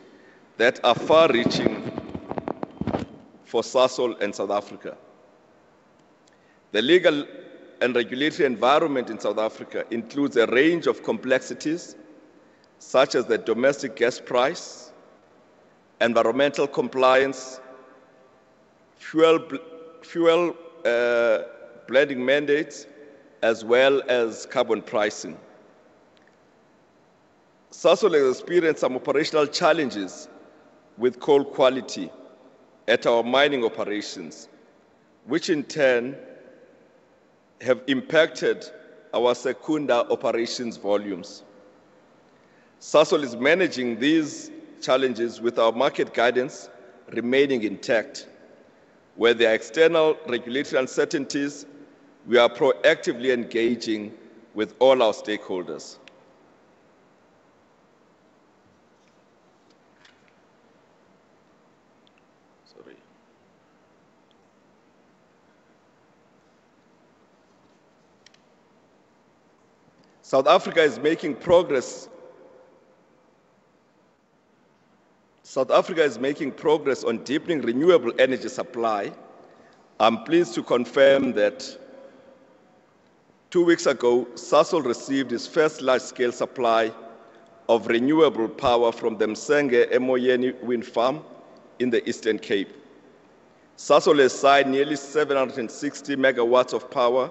that are far-reaching for Sasol and South Africa. The legal and regulatory environment in South Africa includes a range of complexities, such as the domestic gas price, environmental compliance, fuel blending mandates, as well as carbon pricing. Sasol has experienced some operational challenges with coal quality at our mining operations, which in turn have impacted our Secunda operations volumes. Sasol is managing these challenges with our market guidance remaining intact. Where there are external regulatory uncertainties, we are proactively engaging with all our stakeholders. Sorry. South Africa is making progress. South Africa is making progress on deepening renewable energy supply. I'm pleased to confirm that 2 weeks ago, Sasol received its first large-scale supply of renewable power from the Msenge Emoyeni wind farm in the Eastern Cape. Sasol has signed nearly 760 megawatts of power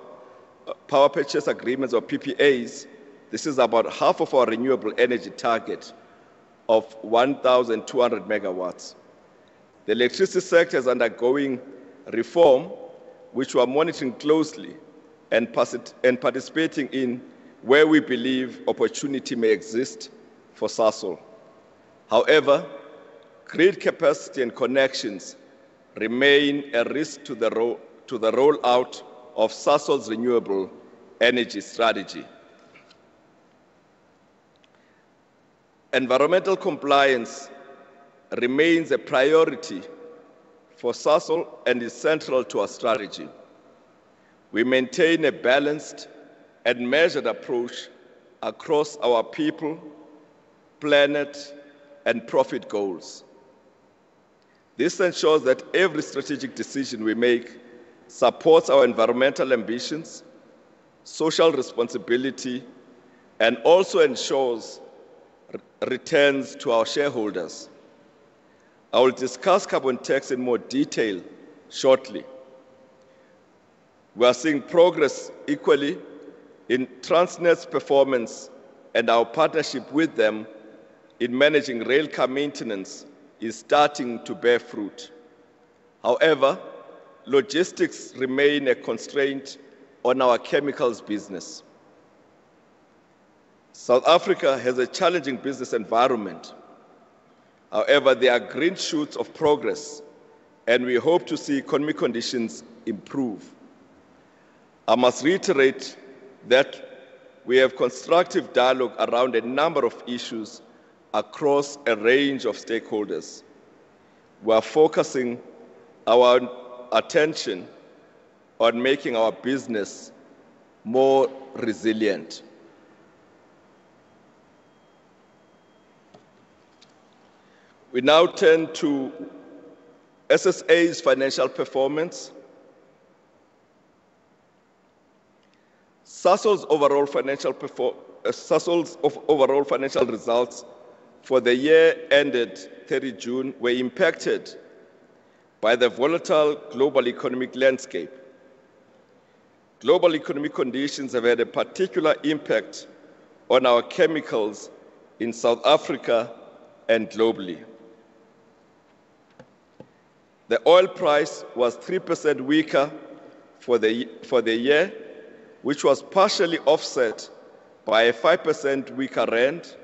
purchase agreements or PPAs. This is about half of our renewable energy target of 1,200 megawatts. The electricity sector is undergoing reform, which we are monitoring closely and participating in where we believe opportunity may exist for Sasol. However, grid capacity and connections remain a risk to the rollout of Sasol's renewable energy strategy. Environmental compliance remains a priority for Sasol and is central to our strategy. We maintain a balanced and measured approach across our people, planet, and profit goals. This ensures that every strategic decision we make supports our environmental ambitions, social responsibility, and also ensures returns to our shareholders. I will discuss carbon tax in more detail shortly. We are seeing progress equally in Transnet's performance, and our partnership with them in managing rail car maintenance is starting to bear fruit. However, logistics remain a constraint on our chemicals business. South Africa has a challenging business environment. However, there are green shoots of progress, and we hope to see economic conditions improve. I must reiterate that we have constructive dialogue around a number of issues across a range of stakeholders. We are focusing our attention on making our business more resilient. We now turn to SSA's financial performance. Sasol's overall financial results for the year ended 30 June were impacted by the volatile global economic landscape. Global economic conditions have had a particular impact on our chemicals in South Africa and globally. The oil price was 3% weaker for the year, which was partially offset by a 5% weaker rand.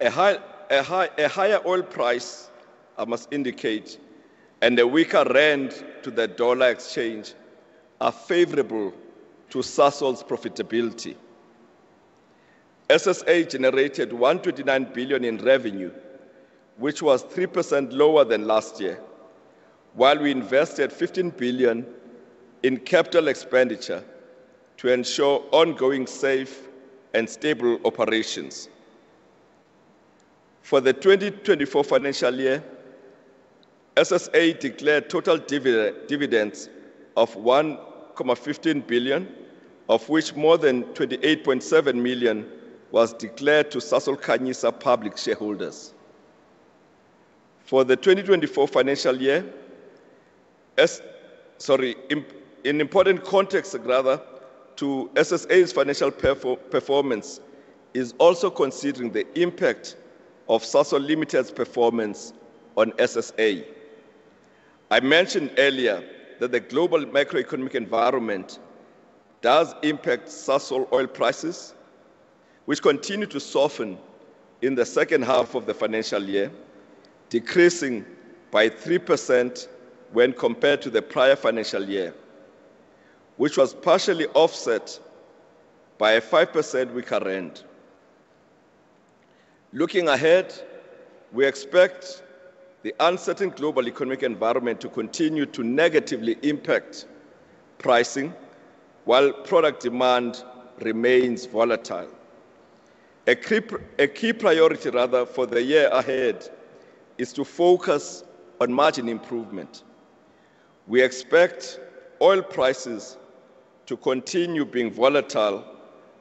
A higher oil price, I must indicate, and a weaker rand to the dollar exchange are favorable to Sasol's profitability. SSA generated 129 billion in revenue, which was 3% lower than last year, while we invested 15 billion in capital expenditure to ensure ongoing safe and stable operations. For the 2024 financial year, SSA declared total dividends of 1.15 billion, of which more than 28.7 million was declared to Sasol Khanyisa public shareholders. For the 2024 financial year, in important context to SSA's financial performance is also considering the impact of Sasol Limited's performance on SSA. I mentioned earlier that the global macroeconomic environment does impact Sasol oil prices, which continue to soften in the second half of the financial year, decreasing by 3% when compared to the prior financial year, which was partially offset by a 5% weaker rand. Looking ahead, we expect the uncertain global economic environment to continue to negatively impact pricing while product demand remains volatile. A key priority, for the year ahead is to focus on margin improvement. We expect oil prices to continue being volatile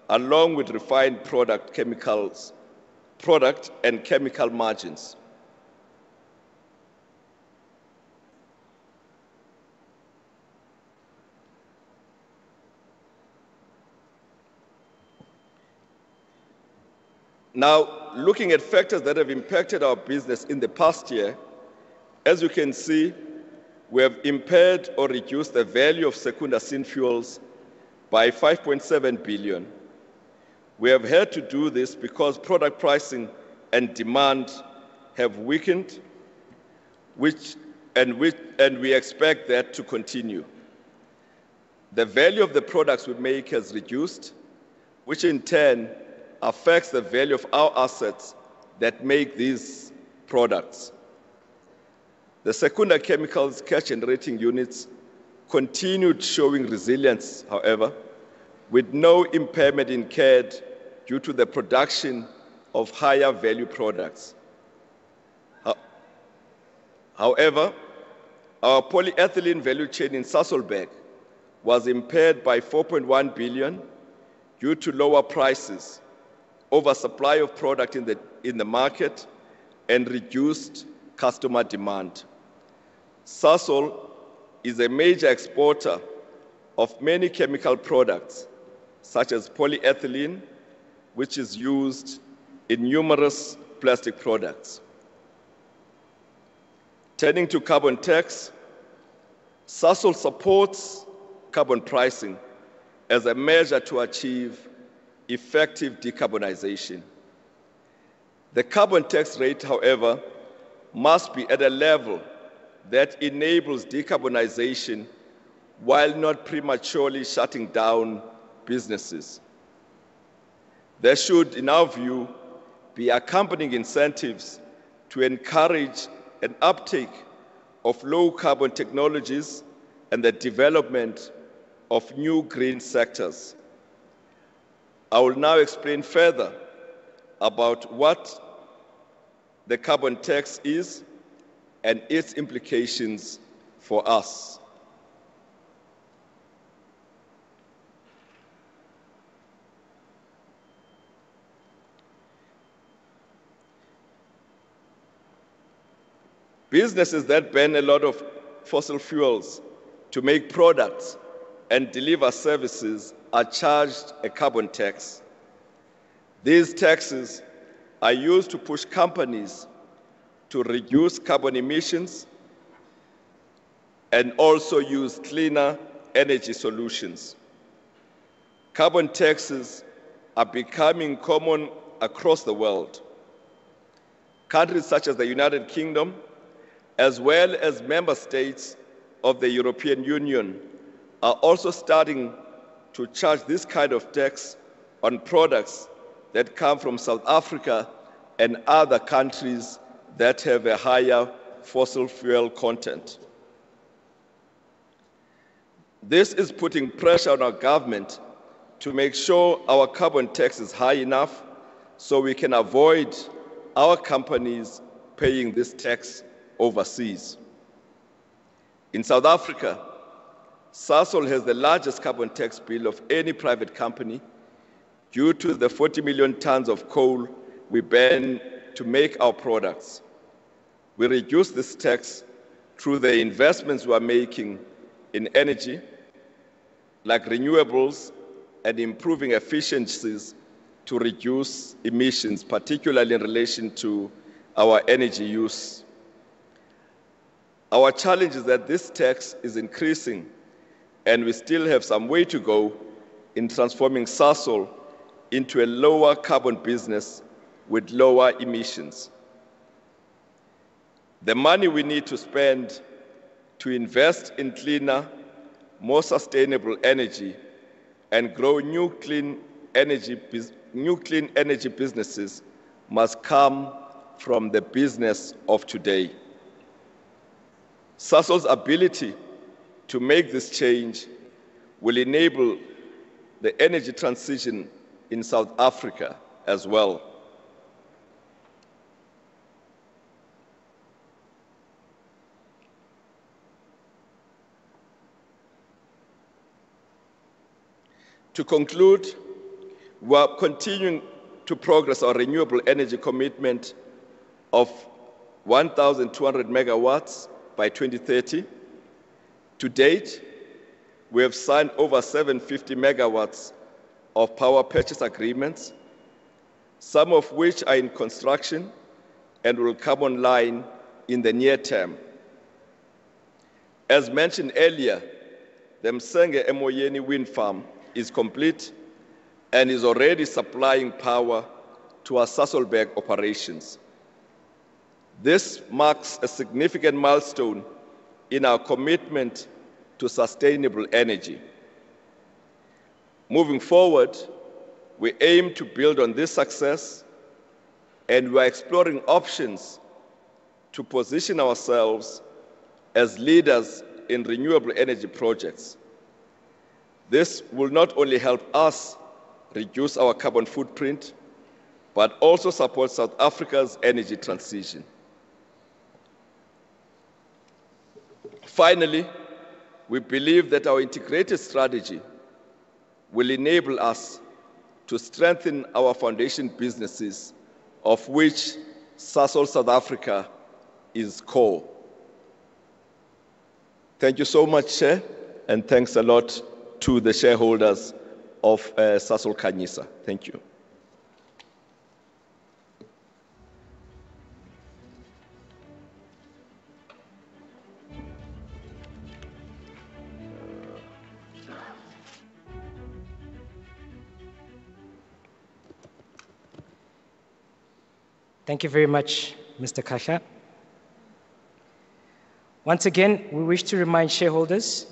along with refined product and chemical margins. Now, looking at factors that have impacted our business in the past year, as you can see, we have impaired or reduced the value of secondary synfuels by 5.7 billion. We have had to do this because product pricing and demand have weakened, and we expect that to continue. The value of the products we make has reduced, which in turn affects the value of our assets that make these products. The secondary chemicals cash generating units continued showing resilience, however, with no impairment incurred due to the production of higher value products. However, our polyethylene value chain in Sasol was impaired by 4.1 billion due to lower prices, oversupply of product in the market, and reduced customer demand. Sasol is a major exporter of many chemical products, such as polyethylene, which is used in numerous plastic products. Turning to carbon tax, Sasol supports carbon pricing as a measure to achieve effective decarbonization. The carbon tax rate, however, must be at a level that enables decarbonization while not prematurely shutting down businesses. There should, in our view, be accompanying incentives to encourage an uptake of low-carbon technologies and the development of new green sectors. I will now explain further about what the carbon tax is and its implications for us. Businesses that burn a lot of fossil fuels to make products and deliver services are charged a carbon tax. These taxes are used to push companies to reduce carbon emissions and also use cleaner energy solutions. Carbon taxes are becoming common across the world. Countries such as the United Kingdom, as well as member states of the European Union, are also starting to charge this kind of tax on products that come from South Africa and other countries that have a higher fossil fuel content. This is putting pressure on our government to make sure our carbon tax is high enough so we can avoid our companies paying this tax overseas. In South Africa, Sasol has the largest carbon tax bill of any private company due to the 40 million tons of coal we burn to make our products. We reduce this tax through the investments we are making in energy, like renewables, and improving efficiencies to reduce emissions, particularly in relation to our energy use. Our challenge is that this tax is increasing, and we still have some way to go in transforming Sasol into a lower carbon business with lower emissions. The money we need to spend to invest in cleaner, more sustainable energy and grow new clean energy businesses must come from the business of today. Sasol's ability to make this change will enable the energy transition in South Africa as well. To conclude, we are continuing to progress our renewable energy commitment of 1,200 megawatts by 2030. To date, we have signed over 750 megawatts of power purchase agreements, some of which are in construction and will come online in the near term. As mentioned earlier, the Msenge Emoyeni wind farm is complete and is already supplying power to our Sasolburg operations. This marks a significant milestone in our commitment to sustainable energy. Moving forward, we aim to build on this success, and we are exploring options to position ourselves as leaders in renewable energy projects. This will not only help us reduce our carbon footprint, but also support South Africa's energy transition. Finally, we believe that our integrated strategy will enable us to strengthen our foundation businesses, of which Sasol South Africa is core. Thank you so much, Chair, and thanks a lot to the shareholders of Sasol Khanyisa. Thank you. Thank you very much, Mr. Khahla. Once again, we wish to remind shareholders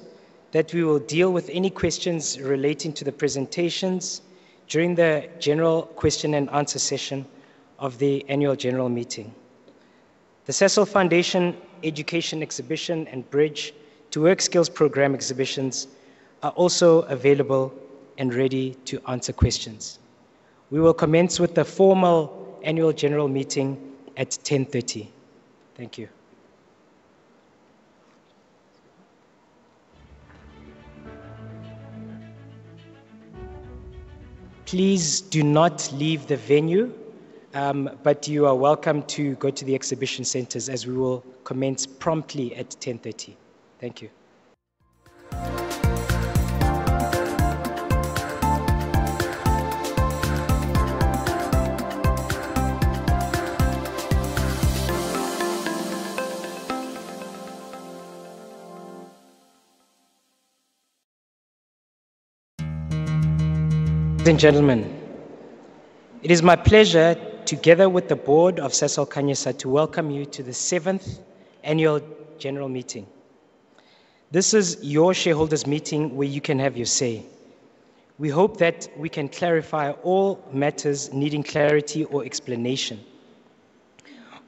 that we will deal with any questions relating to the presentations during the general question and answer session of the annual general meeting. The Sasol Foundation Education Exhibition and Bridge to Work Skills Program exhibitions are also available and ready to answer questions. We will commence with the formal annual general meeting at 10:30. Thank you. Please do not leave the venue, but you are welcome to go to the exhibition centers as we will commence promptly at 10:30. Thank you. Ladies and gentlemen, it is my pleasure, together with the board of Sasol Khanyisa, to welcome you to the 7th annual general meeting. This is your shareholders' meeting where you can have your say. We hope that we can clarify all matters needing clarity or explanation.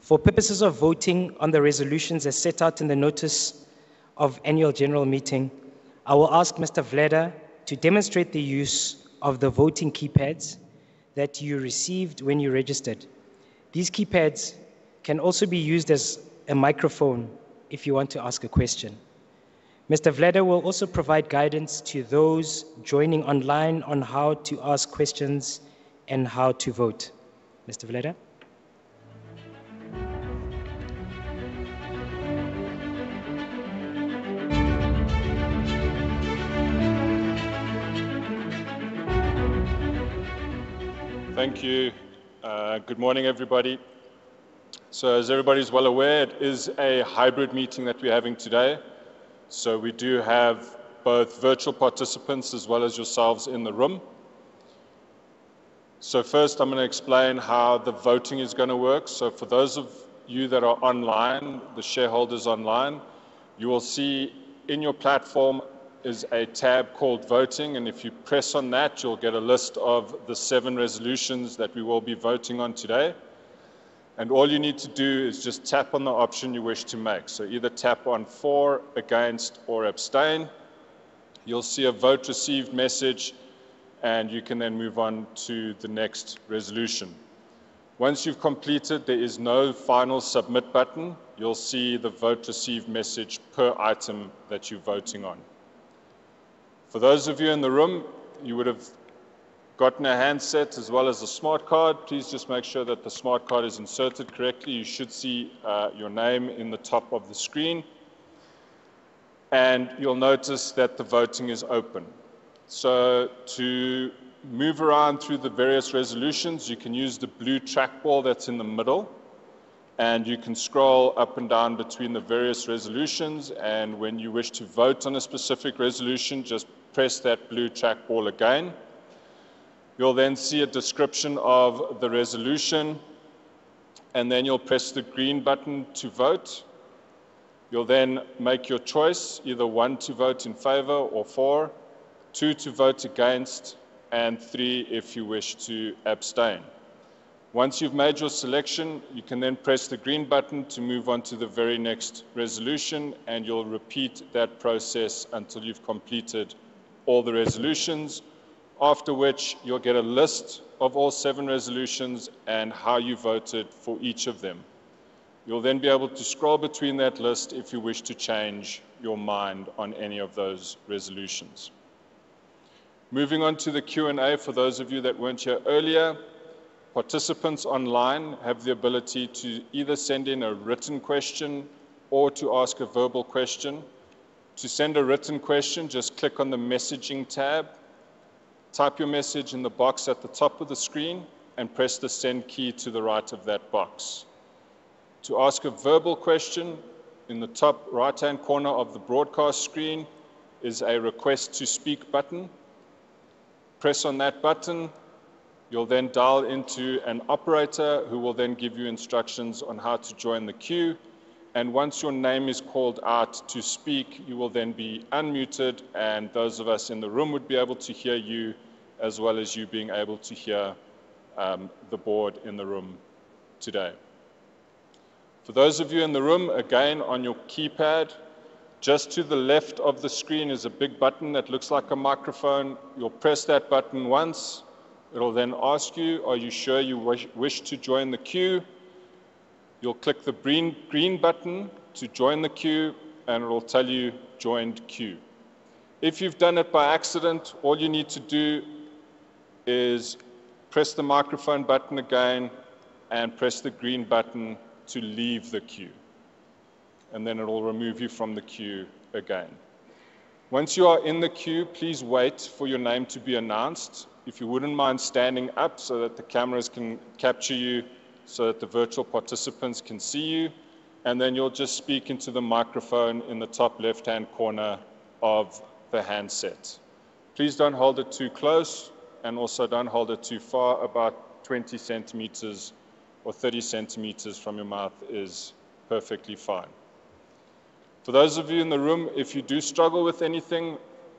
For purposes of voting on the resolutions as set out in the notice of annual general meeting, I will ask Mr. Vleda to demonstrate the use of the voting keypads that you received when you registered. These keypads can also be used as a microphone if you want to ask a question. Mr. Vleda will also provide guidance to those joining online on how to ask questions and how to vote. Mr. Vleda? Thank you. Good morning, everybody. So as everybody's well aware, it is a hybrid meeting that we're having today. So we do have both virtual participants as well as yourselves in the room. So first, I'm going to explain how the voting is going to work. So for those of you that are online, the shareholders online, you will see in your platform is a tab called Voting, and if you press on that, you'll get a list of the 7 resolutions that we will be voting on today. And all you need to do is just tap on the option you wish to make. So either tap on for, against, or abstain. You'll see a vote received message, and you can then move on to the next resolution. Once you've completed, there is no final submit button. You'll see the vote received message per item that you're voting on. For those of you in the room, you would have gotten a handset as well as a smart card. Please just make sure that the smart card is inserted correctly. You should see your name in the top of the screen. And you'll notice that the voting is open. So to move around through the various resolutions, you can use the blue trackball that's in the middle, and you can scroll up and down between the various resolutions, and when you wish to vote on a specific resolution, just press that blue trackball again. You'll then see a description of the resolution, and then you'll press the green button to vote. You'll then make your choice, either 1 to vote in favor or for, 2 to vote against, and 3 if you wish to abstain. Once you've made your selection, you can then press the green button to move on to the very next resolution, and you'll repeat that process until you've completed all the resolutions, after which you'll get a list of all 7 resolutions and how you voted for each of them. You'll then be able to scroll between that list if you wish to change your mind on any of those resolutions. Moving on to the Q&A, for those of you that weren't here earlier, participants online have the ability to either send in a written question or to ask a verbal question. To send a written question, just click on the messaging tab, type your message in the box at the top of the screen, and press the send key to the right of that box. To ask a verbal question, in the top right-hand corner of the broadcast screen is a request to speak button. Press on that button. You'll then dial into an operator who will then give you instructions on how to join the queue. And once your name is called out to speak, you will then be unmuted, and those of us in the room would be able to hear you, as well as you being able to hear the board in the room today. For those of you in the room, again, on your keypad, just to the left of the screen is a big button that looks like a microphone. You'll press that button once. It'll then ask you, are you sure you wish to join the queue? You'll click the green button to join the queue, and it'll tell you joined queue. If you've done it by accident, all you need to do is press the microphone button again and press the green button to leave the queue. And then it'll remove you from the queue again. Once you are in the queue, please wait for your name to be announced. If you wouldn't mind standing up so that the cameras can capture you, so that the virtual participants can see you, and then you'll just speak into the microphone in the top left-hand corner of the handset. Please don't hold it too close, and also don't hold it too far. About 20 centimeters or 30 centimeters from your mouth is perfectly fine. For those of you in the room, if you do struggle with anything,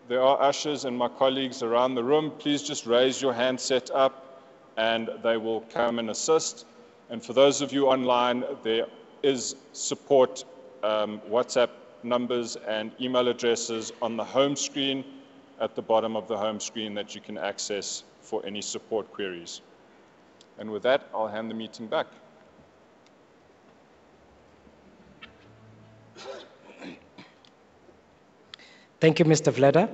there are ushers and my colleagues around the room. Please just raise your handset up and they will come and assist. And for those of you online, there is support WhatsApp numbers and email addresses on the home screen, at the bottom of the home screen, that you can access for any support queries. And with that, I'll hand the meeting back. Thank you, Mr. Vleda.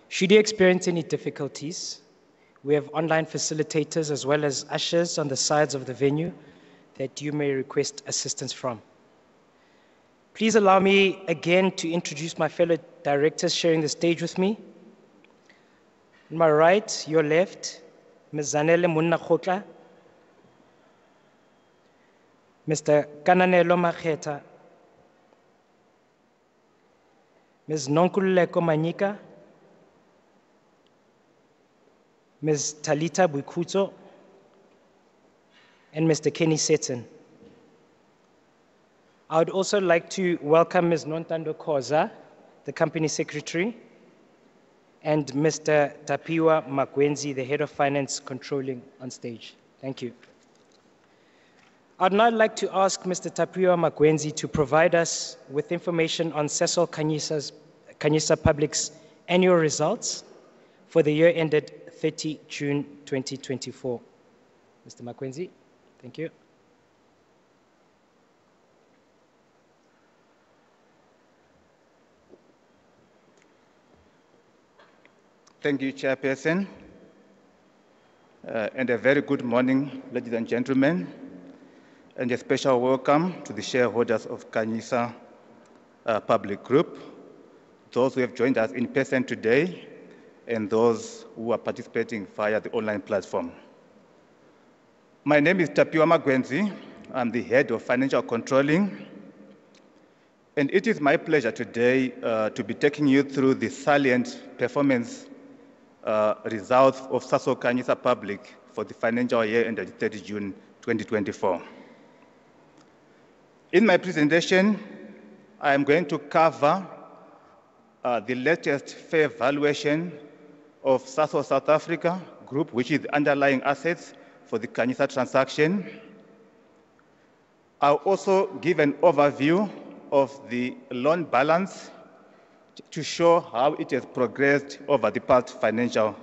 Should you experience any difficulties, we have online facilitators as well as ushers on the sides of the venue that you may request assistance from. Please allow me again to introduce my fellow directors sharing the stage with me. On my right, your left, Ms. Zanele Munnakhotla, Mr. Kananelo Makheta, Ms. Nonkululeko Manyika, Ms. Talita Buikuto, and Mr. Kenny Seton. I would also like to welcome Ms. Nontando Khoza, the Company Secretary, and Mr. Tapiwa Makwenzi, the Head of Finance Controlling, on stage. Thank you. I'd now like to ask Mr. Tapiwa Magwenzi to provide us with information on Sasol Khanyisa Public's annual results for the year ended 30 June 2024. Mr. Magwenzi, thank you. Thank you, Chairperson. And a very good morning, ladies and gentlemen, and a special welcome to the shareholders of Khanyisa Public Group, those who have joined us in person today, and those who are participating via the online platform. My name is Tapiwa Magwenzi. I'm the head of financial controlling, and it is my pleasure today to be taking you through the salient performance results of Sasol Khanyisa Public for the financial year ended 30 June 2024. In my presentation, I am going to cover the latest fair valuation of Sasol South Africa Group, which is the underlying assets for the Khanyisa transaction. I'll also give an overview of the loan balance to show how it has progressed over the past financial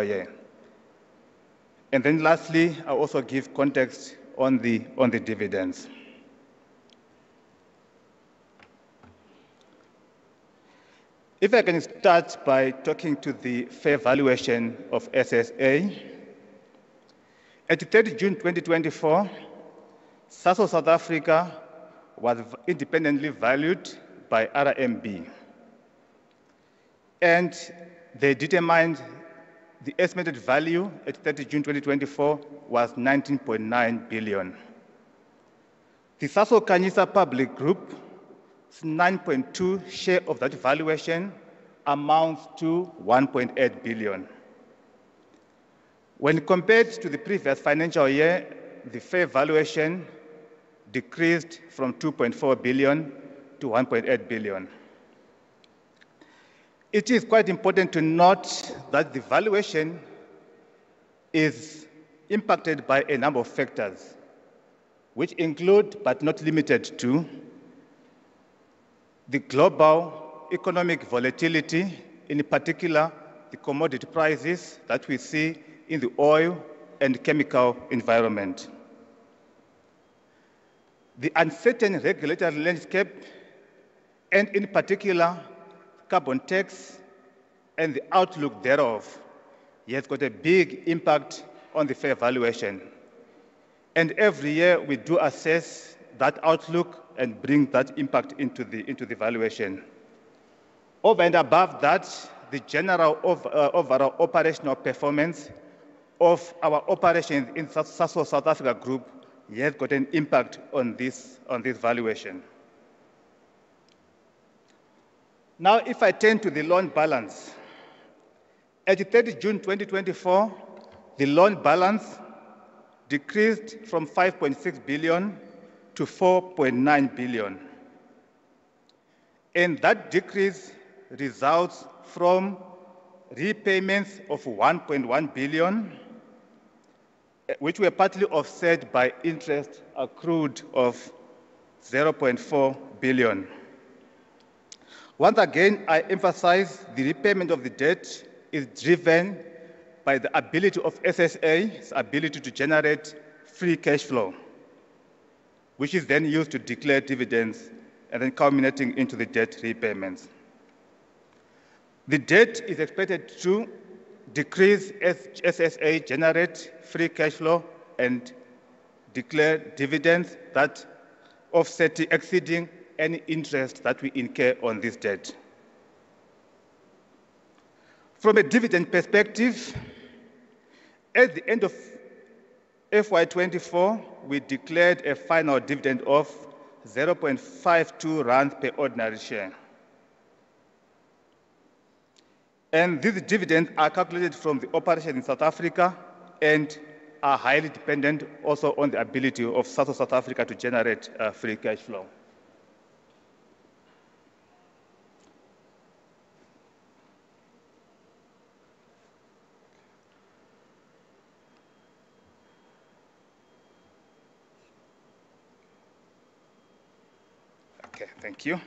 year. And then lastly, I'll also give context on the dividends. If I can start by talking to the fair valuation of SSA. At 30 June 2024, Sasol South Africa was independently valued by RMB. And they determined the estimated value at 30 June 2024 was 19.9 billion. The Sasol Khanyisa Public Group's 9.2 share of that valuation amounts to 1.8 billion. When compared to the previous financial year, the fair valuation decreased from 2.4 billion to 1.8 billion. It is quite important to note that the valuation is impacted by a number of factors, which include, but not limited to, the global economic volatility, in particular, the commodity prices that we see in the oil and chemical environment. The uncertain regulatory landscape, and in particular, carbon tax and the outlook thereof, has got a big impact on the fair valuation. And every year we do assess that outlook and bring that impact into the valuation. Over and above that, the general overall operational performance of our operations in Sasol South Africa Group has got an impact on this valuation. Now, if I turn to the loan balance, at 30 June 2024, the loan balance decreased from 5.6 billion to 4.9 billion. And that decrease results from repayments of 1.1 billion, which were partly offset by interest accrued of 0.4 billion. Once again, I emphasize the repayment of the debt is driven by the ability of SSA's ability to generate free cash flow, which is then used to declare dividends and then culminating into the debt repayments. The debt is expected to decrease as SSA generate free cash flow and declare dividends that offset exceeding any interest that we incur on this debt. From a dividend perspective, at the end of FY24, we declared a final dividend of 0.52 rand per ordinary share. And these dividends are calculated from the operation in South Africa and are highly dependent also on the ability of Sasol South Africa to generate free cash flow. Okay, thank you.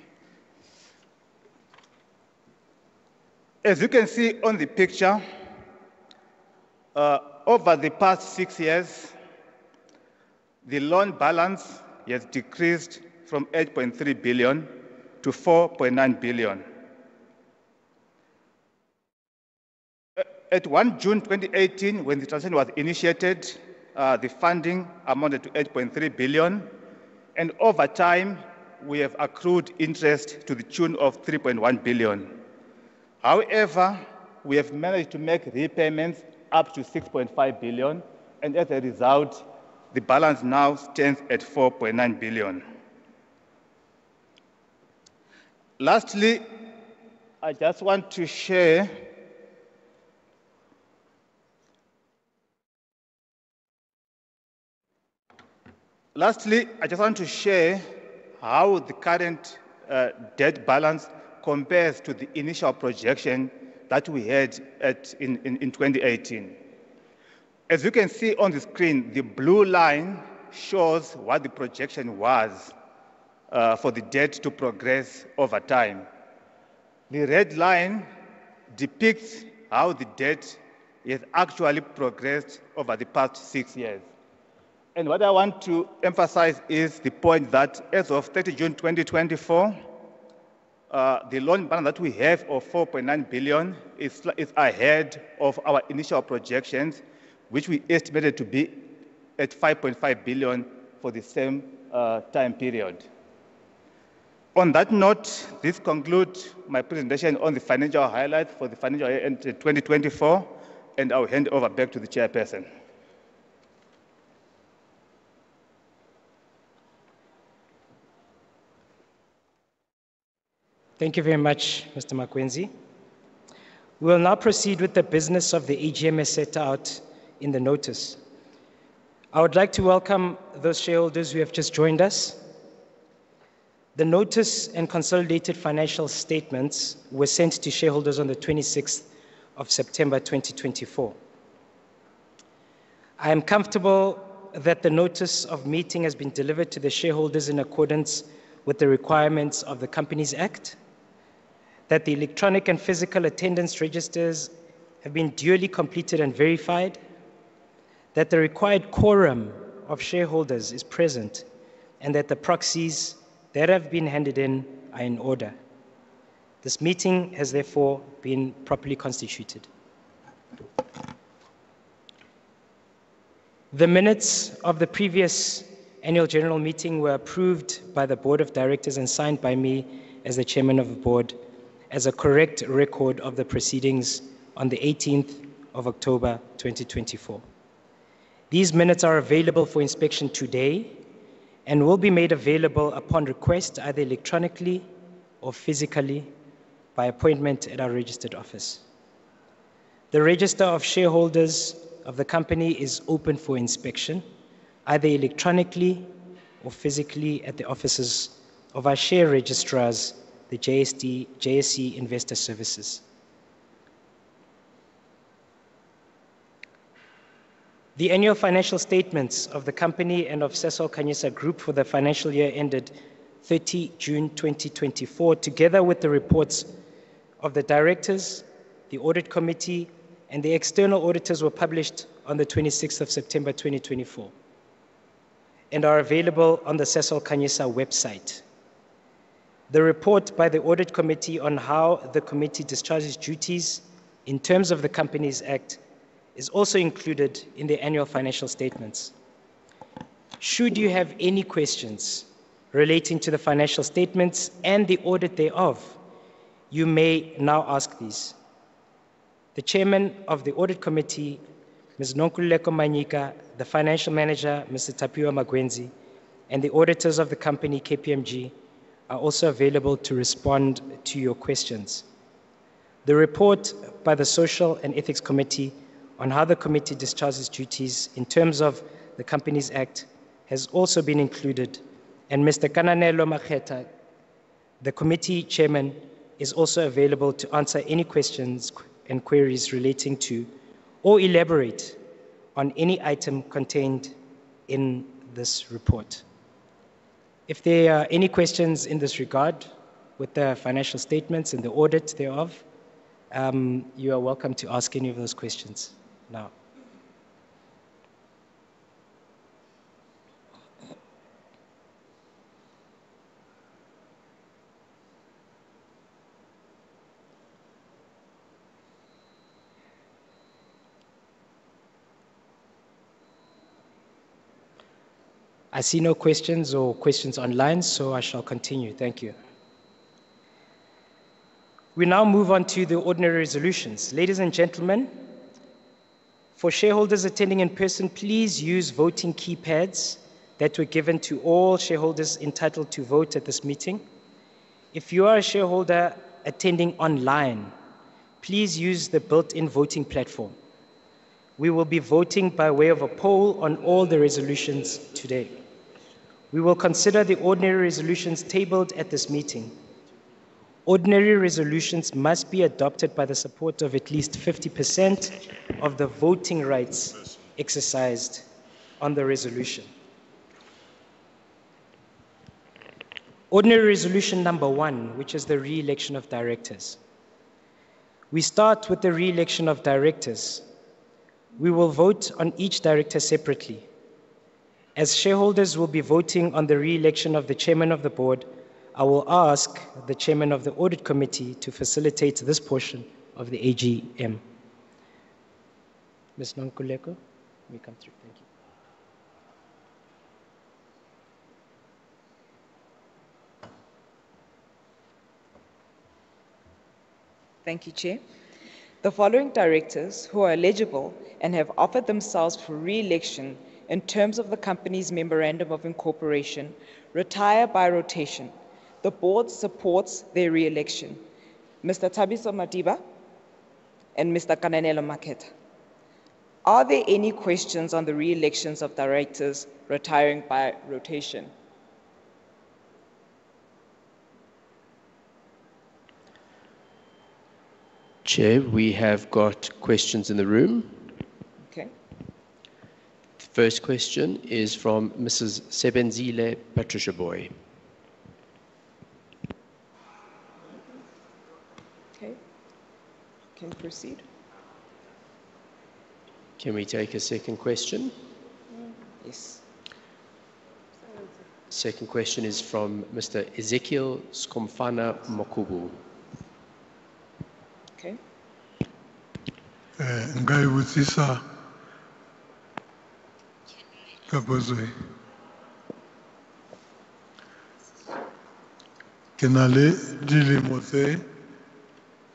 As you can see on the picture, over the past 6 years, the loan balance has decreased from 8.3 billion to 4.9 billion. At 1 June 2018, when the transaction was initiated, the funding amounted to 8.3 billion, and over time, we have accrued interest to the tune of 3.1 billion. However, we have managed to make repayments up to 6.5 billion, and as a result, the balance now stands at 4.9 billion. Lastly, I just want to share how the current debt balance compares to the initial projection that we had in 2018. As you can see on the screen, the blue line shows what the projection was for the debt to progress over time. The red line depicts how the debt has actually progressed over the past 6 years. And what I want to emphasize is the point that as of 30 June 2024, the loan balance that we have of 4.9 billion is ahead of our initial projections, which we estimated to be at 5.5 billion for the same time period. On that note, this concludes my presentation on the financial highlights for the financial year 2024, and I'll hand over back to the chairperson. Thank you very much, Mr. Makwenzi. We will now proceed with the business of the AGM as set out in the notice. I would like to welcome those shareholders who have just joined us. The notice and consolidated financial statements were sent to shareholders on the 26th of September 2024. I am comfortable that the notice of meeting has been delivered to the shareholders in accordance with the requirements of the Companies Act, that the electronic and physical attendance registers have been duly completed and verified, that the required quorum of shareholders is present, and that the proxies that have been handed in are in order. This meeting has therefore been properly constituted. The minutes of the previous annual general meeting were approved by the Board of Directors and signed by me as the Chairman of the Board as a correct record of the proceedings on the 18th of October 2024. These minutes are available for inspection today and will be made available upon request either electronically or physically by appointment at our registered office. The register of shareholders of the company is open for inspection, either electronically or physically at the offices of our share registrars, the JSE Investor Services. The annual financial statements of the company and of Sasol Khanyisa Group for the financial year ended 30 June 2024, together with the reports of the directors, the audit committee, and the external auditors were published on the 26th of September 2024 and are available on the Sasol Khanyisa website. The report by the audit committee on how the committee discharges duties in terms of the Companies Act is also included in the annual financial statements. Should you have any questions relating to the financial statements and the audit thereof, you may now ask these. The chairman of the audit committee, Ms. Nonkululeko Manyika, the financial manager, Mr. Tapiwa Magwenzi, and the auditors of the company, KPMG, are also available to respond to your questions. The report by the Social and Ethics Committee on how the committee discharges duties in terms of the Companies Act has also been included, and Mr. Kananelo Maketa, the committee chairman, is also available to answer any questions and queries relating to or elaborate on any item contained in this report. If there are any questions in this regard with the financial statements and the audit thereof, you are welcome to ask any of those questions now. I see no questions or questions online, so I shall continue. Thank you. We now move on to the ordinary resolutions. Ladies and gentlemen, for shareholders attending in person, please use voting keypads that were given to all shareholders entitled to vote at this meeting. If you are a shareholder attending online, please use the built-in voting platform. We will be voting by way of a poll on all the resolutions today. We will consider the ordinary resolutions tabled at this meeting. Ordinary resolutions must be adopted by the support of at least 50% of the voting rights exercised on the resolution. Ordinary resolution number 1, which is the re-election of directors. We start with the re-election of directors. We will vote on each director separately. As shareholders will be voting on the re-election of the chairman of the board, I will ask the chairman of the audit committee to facilitate this portion of the AGM. Ms. Nonkuleko, we come through. Thank you. Thank you, Chair. The following directors who are eligible and have offered themselves for re-election in terms of the company's memorandum of incorporation retire by rotation. The board supports their re-election. Mr. Thabiso Madiba and Mr. Kananelo Maketa. Are there any questions on the re-elections of directors retiring by rotation? Chair, we have got questions in the room. Okay. The first question is from Mrs. Sebenzile Patricia Boy. Okay. Can proceed. Can we take a second question? Yes. Second question is from Mr. Ezekiel Skomfana Mokubu. Okay. Ngai butsisa kapozwe ke na le dilemo tse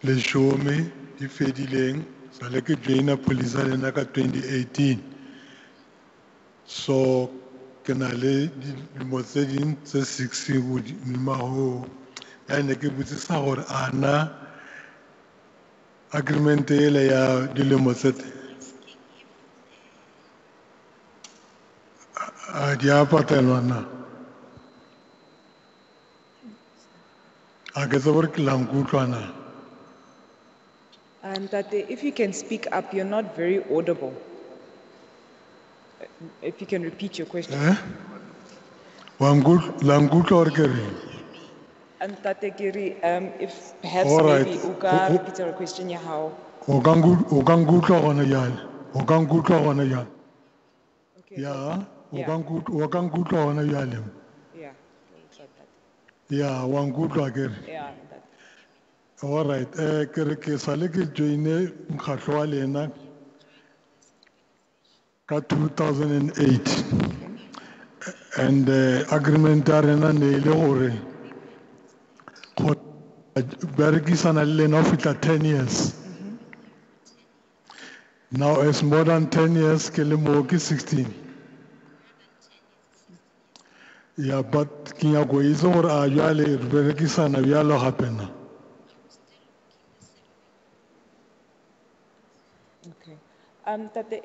10 di fedileng sale ke joina police lena ka 2018 so ke na le dilemo tse ding tse 6 godimo ho ya ne ke butsisa gore ana agreement ele ya dilemo tse di a patelwa na a ke tse gore ke langutlwa na. And that if you can speak up, you're not very audible. If you can repeat your question. Langutlwa or ke reng? And that if perhaps Alright. maybe uka repeat your question ya how. O ka ngutlwa gona jale o ka ngutlwa gona jale Okay. ya o Yeah. ka ngutlwa gona jale Yeah. Like that. ya wa ngutlwa ke re. Yeah. That. All right. Ke re ke sale ke joine mokgatlo wa lena ka 2008 and agreement ya rena ne ile gore go berekisana le lena ho fitla 10 years. Now it's more than 10 years ke le mo ke 16. Yeah, but ke ya go itse gore a jale re berekisana bjalo gape na. Okay.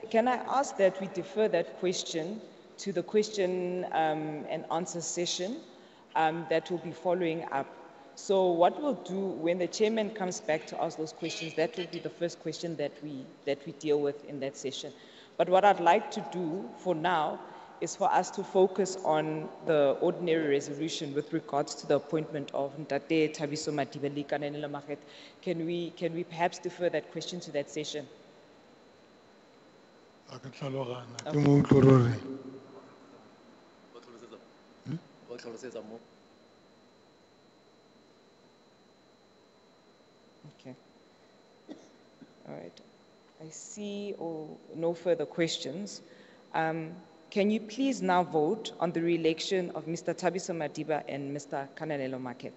Can I ask that we defer that question to the question and answer session that will be following up? So what we'll do when the chairman comes back to ask those questions, that will be the first question that we deal with in that session. But what I'd like to do for now is for us to focus on the ordinary resolution with regards to the appointment of Ntate Thabiso Madiba le Kananelo Makgetha. Can we perhaps defer that question to that session? Okay. All right. I see no further questions. Can you please now vote on the re-election of Mr. Thabiso Madiba and Mr. Kananelo Makgetha?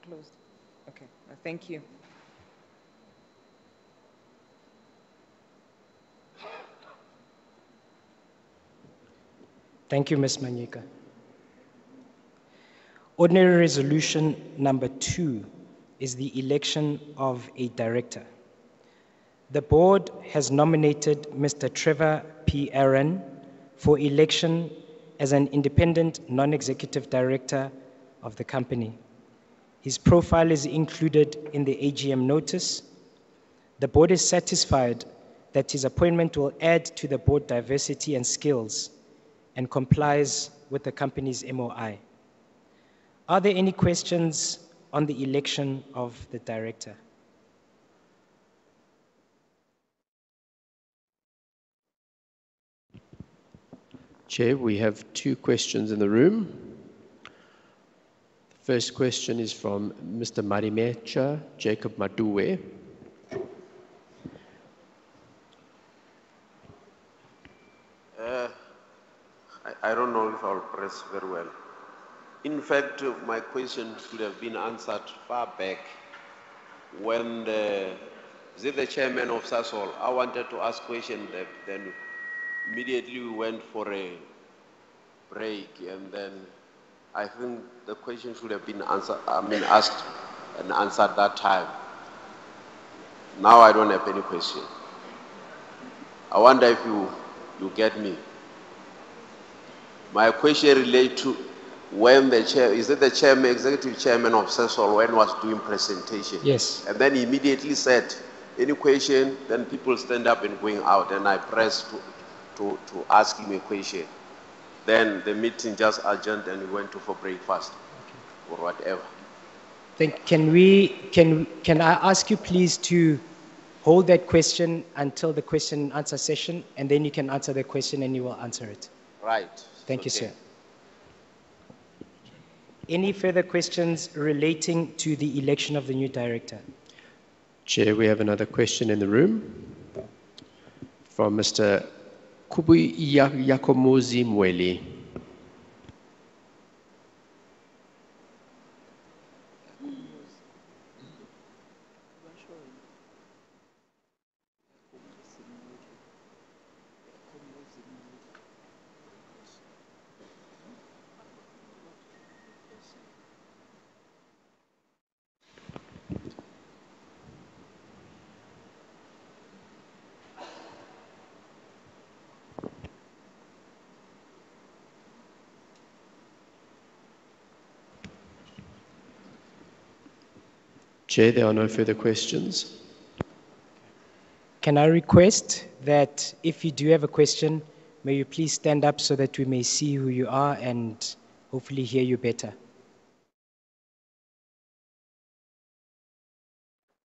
Closed. Okay, thank you. Thank you, Ms. Manyika. Ordinary resolution number 2 is the election of a director. The board has nominated Mr. Trevor P. Aaron for election as an independent non-executive director of the company. His profile is included in the AGM notice. The board is satisfied that his appointment will add to the board diversity and skills and complies with the company's MOI. Are there any questions on the election of the director? Chair, we have 2 questions in the room. The first question is from Mr. Marimecha Jacob Maduwe. I don't know if I'll press very well. In fact, my question should have been answered far back when the chairman of Sasol, I wanted to ask question, then immediately we went for a break, and then I think the question should have been asked and answered that time. Now I don't have any question. I wonder if you get me. My question relates to when the chair, is it the chairman, executive chairman of Sasol, when was doing presentation? Yes. And then he immediately said, any question, then people stand up and going out, and I pressed to ask him a question. Then the meeting just adjourned and we went for breakfast or whatever. Can I ask you please to hold that question until the question and answer session, and then you can answer the question and you will answer it. Right. Thank you, sir. Any further questions relating to the election of the new director? Chair, we have another question in the room from Mr. Kubu Yakomozi Mweli. Chair, there are no further questions. Can I request that if you do have a question, may you please stand up so that we may see who you are and hopefully hear you better.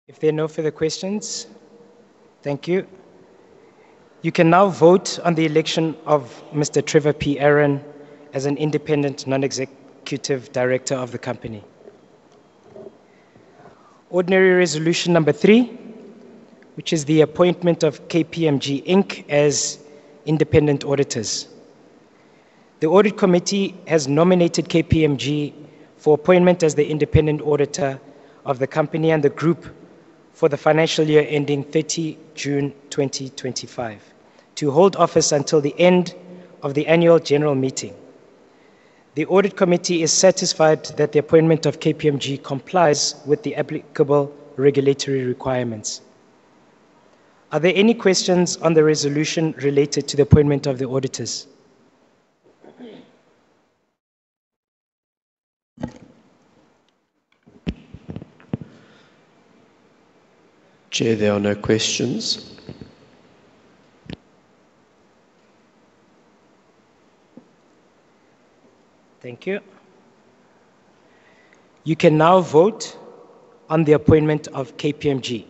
If there are no further questions, thank you. You can now vote on the election of Mr. Trevor P. Aaron as an independent non-executive director of the company. Ordinary resolution number 3, which is the appointment of KPMG Inc. as independent auditors. The audit committee has nominated KPMG for appointment as the independent auditor of the company and the group for the financial year ending 30 June 2025 to hold office until the end of the annual general meeting. The audit committee is satisfied that the appointment of KPMG complies with the applicable regulatory requirements. Are there any questions on the resolution related to the appointment of the auditors? Chair, there are no questions. Thank you. You can now vote on the appointment of KPMG.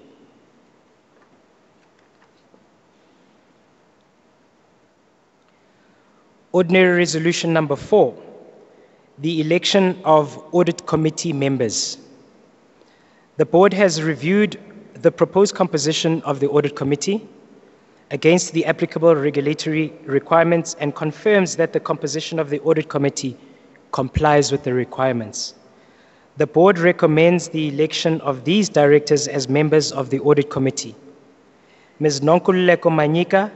Ordinary Resolution number 4, the election of Audit Committee members. The Board has reviewed the proposed composition of the Audit Committee against the applicable regulatory requirements and confirms that the composition of the Audit Committee complies with the requirements. The Board recommends the election of these directors as members of the Audit Committee: Ms. Nonkululeko Manyika,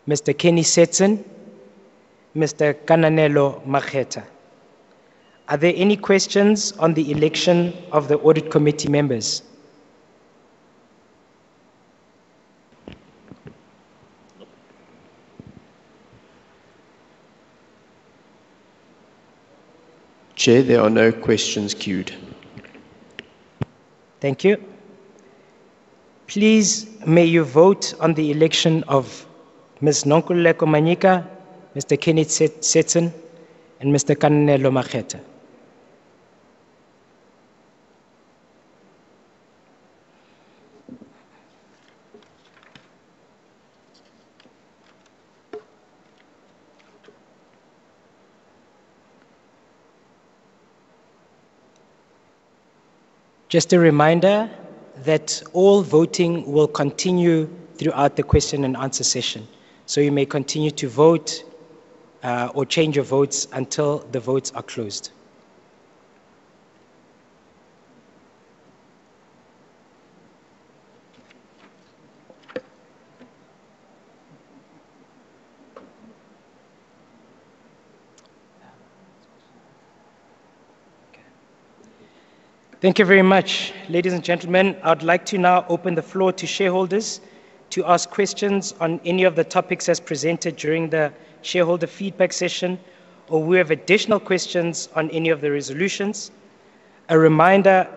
Mr. Kenny Setson, Mr. Kananelo Maketa. Are there any questions on the election of the Audit Committee members? Chair, there are no questions queued. Thank you. Please, may you vote on the election of Ms. Nonkululeko Manyika, Mr. Kenneth Setson, and Mr. Kananelo Maketa. Just a reminder that all voting will continue throughout the question and answer session. So you may continue to vote or change your votes until the votes are closed. Thank you very much, ladies and gentlemen. I'd like to now open the floor to shareholders to ask questions on any of the topics as presented during the shareholder feedback session, or who have additional questions on any of the resolutions. A reminder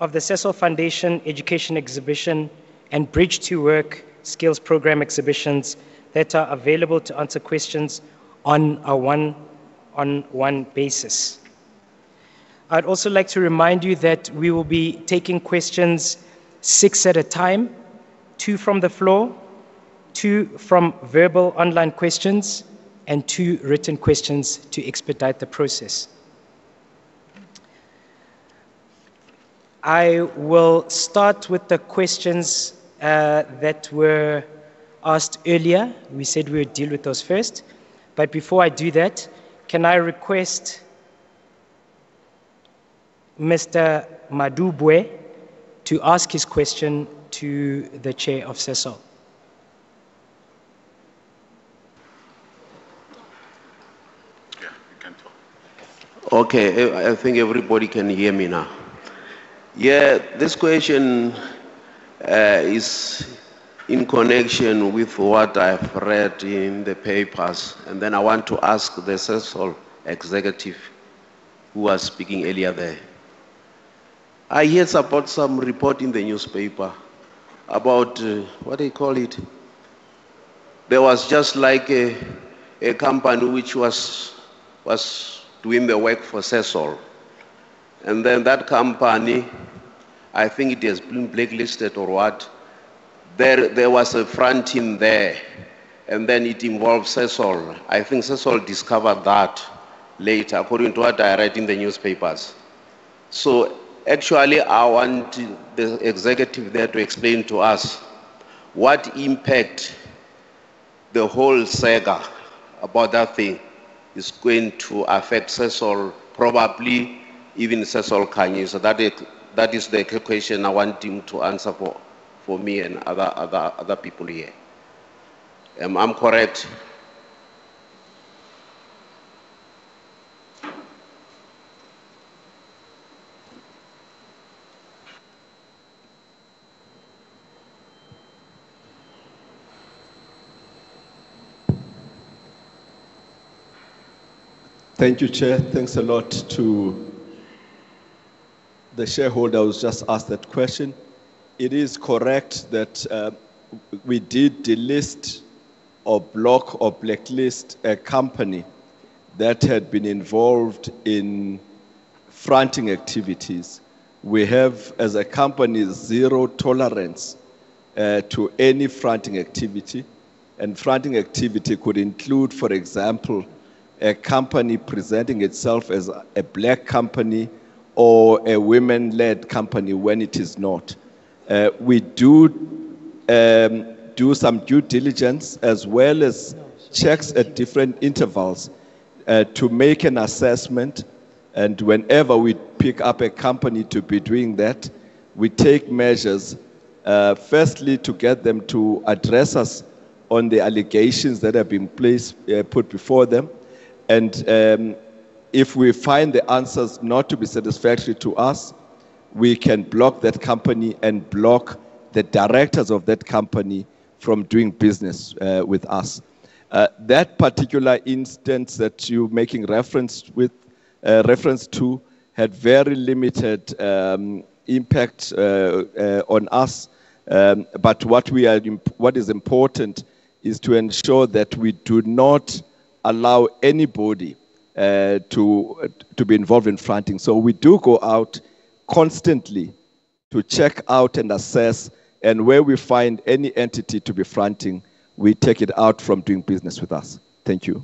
of the Sasol Foundation Education Exhibition and Bridge to Work Skills Program exhibitions that are available to answer questions on a one-on-one basis. I'd also like to remind you that we will be taking questions 6 at a time, 2 from the floor, 2 from verbal online questions, and 2 written questions to expedite the process. I will start with the questions that were asked earlier. We said we would deal with those first. But before I do that, can I request Mr. Madubwe to ask his question to the chair of Sasol. Yeah, you can talk. Okay, I think everybody can hear me now. Yeah, this question is in connection with what I've read in the papers, and then I want to ask the Sasol executive who was speaking earlier there. I heard about some report in the newspaper about, what do you call it? There was just like a company which was doing the work for Sasol. And then that company, I think it has been blacklisted or what, there was a front team there, and then it involved Sasol. I think Sasol discovered that later, according to what I read in the newspapers. So actually, I want the executive there to explain to us what impact the whole saga about that thing is going to affect Sasol, probably even Sasol Khanyisa. That is the question I want him to answer for me and other people here. I'm correct? Thank you, Chair. Thanks a lot to the shareholder who's just asked that question. It is correct that we did delist or block or blacklist a company that had been involved in fronting activities. We have, as a company, zero tolerance to any fronting activity. And fronting activity could include, for example, a company presenting itself as a black company or a women-led company when it is not. We do some due diligence as well as checks at different intervals to make an assessment. And whenever we pick up a company to be doing that, we take measures, firstly, to get them to address us on the allegations that have been put before them. And if we find the answers not to be satisfactory to us, we can block that company and block the directors of that company from doing business with us. That particular instance that you're making reference to had very limited impact on us. But what is important is to ensure that we do not allow anybody to be involved in fronting. So we do go out constantly to check out and assess, and where we find any entity to be fronting, we take it out from doing business with us. Thank you.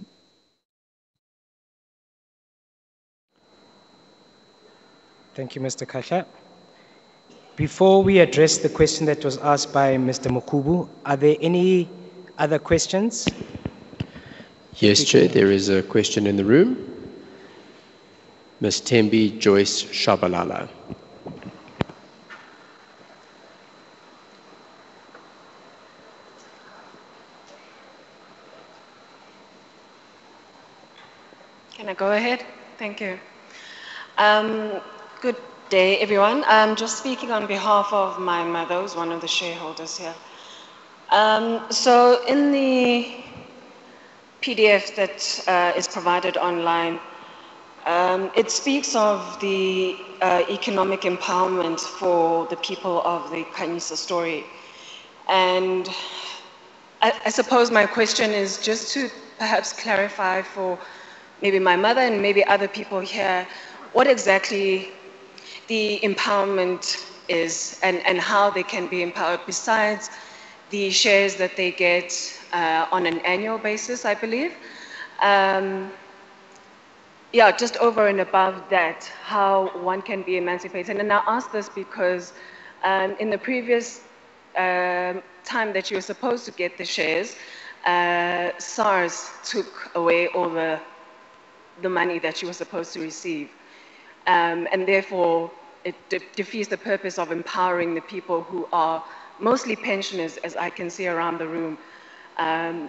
Thank you, Mr. Khanyisa. Before we address the question that was asked by Mr. Mukubu, are there any other questions? Yes, Chair, there is a question in the room. Ms. Tembi Joyce Shabalala. Can I go ahead? Thank you. Good day, everyone. I'm just speaking on behalf of my mother, who's one of the shareholders here. So in the PDF that is provided online, it speaks of the economic empowerment for the people of the Khanyisa story. And I suppose my question is just to perhaps clarify for maybe my mother and maybe other people here, what exactly the empowerment is and how they can be empowered besides the shares that they get on an annual basis, I believe. Yeah, just over and above that, how one can be emancipated. And I ask this because in the previous time that you were supposed to get the shares, SARS took away all the money that you were supposed to receive. And therefore, it defeats the purpose of empowering the people who are mostly pensioners, as I can see around the room. And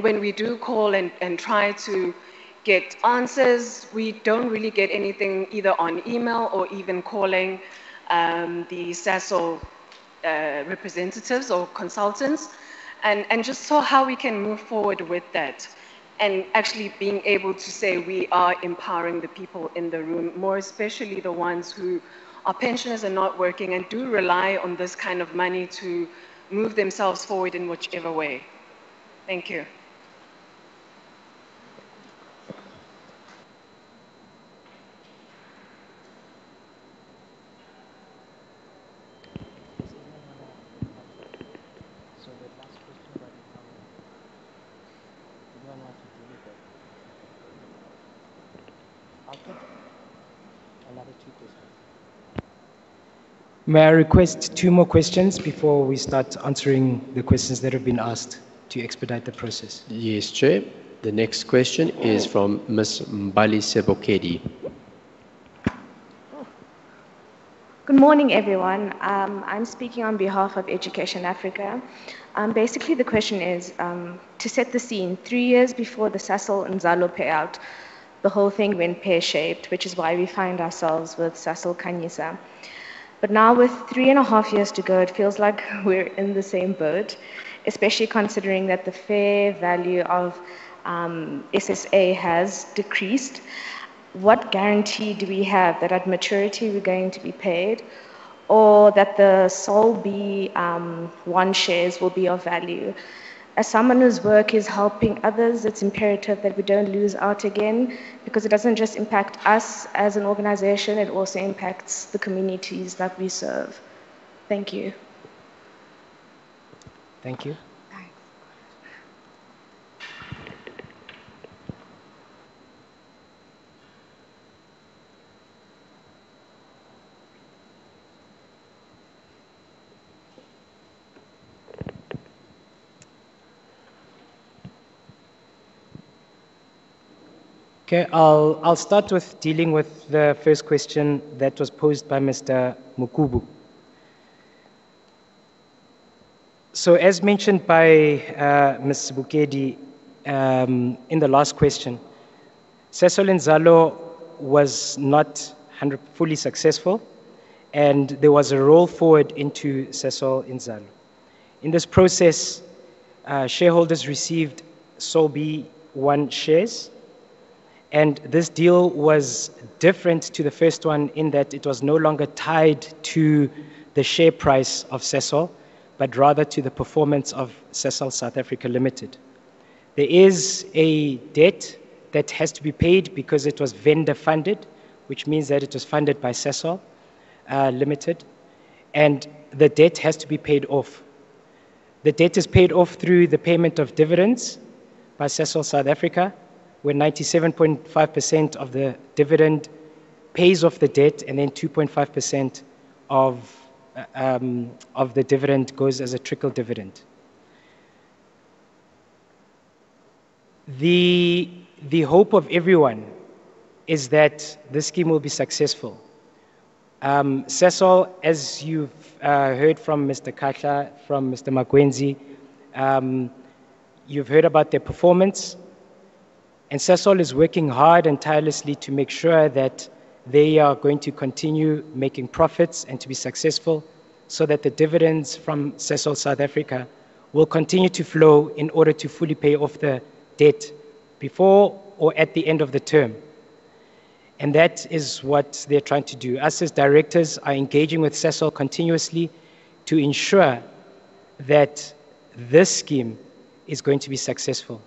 when we do call and try to get answers, we don't really get anything either on email or even calling the Sasol representatives or consultants, and just so how we can move forward with that. And actually being able to say we are empowering the people in the room, more especially the ones who are pensioners and not working and do rely on this kind of money to move themselves forward in whichever way. Thank you. May I request 2 more questions before we start answering the questions that have been asked to expedite the process? Yes, Chair. The next question is from Ms. Mbali Sebokedi. Good morning, everyone. I'm speaking on behalf of Education Africa. Basically, the question is, to set the scene, 3 years before the Sasol and Zalo payout, the whole thing went pear-shaped, which is why we find ourselves with Sasol Khanyisa. But now with 3.5 years to go, it feels like we're in the same boat. especially considering that the fair value of SSA has decreased. What guarantee do we have that at maturity we're going to be paid, or that the Sol B1 shares will be of value? As someone whose work is helping others, it's imperative that we don't lose out again, because it doesn't just impact us as an organization, it also impacts the communities that we serve. Thank you. Thank you. Okay, I'll start with dealing with the first question that was posed by Mr. Mukubu. So as mentioned by Ms. Bukedi in the last question, Sasol and Zalo was not fully successful, and there was a roll forward into Sasol and Zalo. In this process, shareholders received Sol B1 shares, and this deal was different to the first one in that it was no longer tied to the share price of Sasol, but rather to the performance of Sasol South Africa Limited. There is a debt that has to be paid because it was vendor funded, which means that it was funded by Sasol Limited, and the debt has to be paid off. The debt is paid off through the payment of dividends by Sasol South Africa, where 97.5% of the dividend pays off the debt, and then 2.5% of the dividend goes as a trickle dividend. The hope of everyone is that this scheme will be successful. Sasol, as you've heard from Mr. Katla, from Mr. Magwenzi, you've heard about their performance. And Sasol is working hard and tirelessly to make sure that they are going to continue making profits and to be successful, so that the dividends from Sasol South Africa will continue to flow in order to fully pay off the debt before or at the end of the term. And that is what they're trying to do. Us as directors are engaging with Sasol continuously to ensure that this scheme is going to be successful.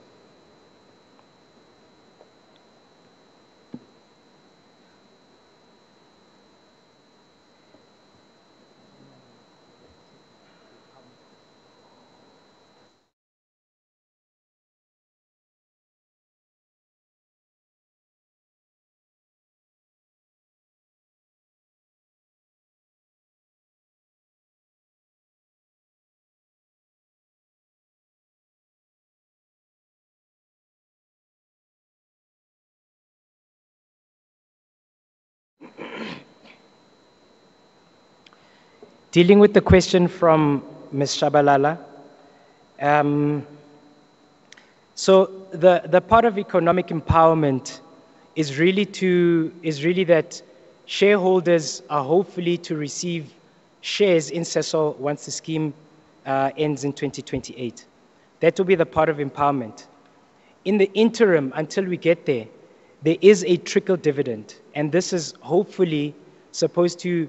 Dealing with the question from Ms. Shabalala, so the part of economic empowerment is really that shareholders are hopefully to receive shares in Sasol once the scheme ends in 2028. That will be the part of empowerment. In the interim, until we get there, there is a trickle dividend, and this is hopefully supposed to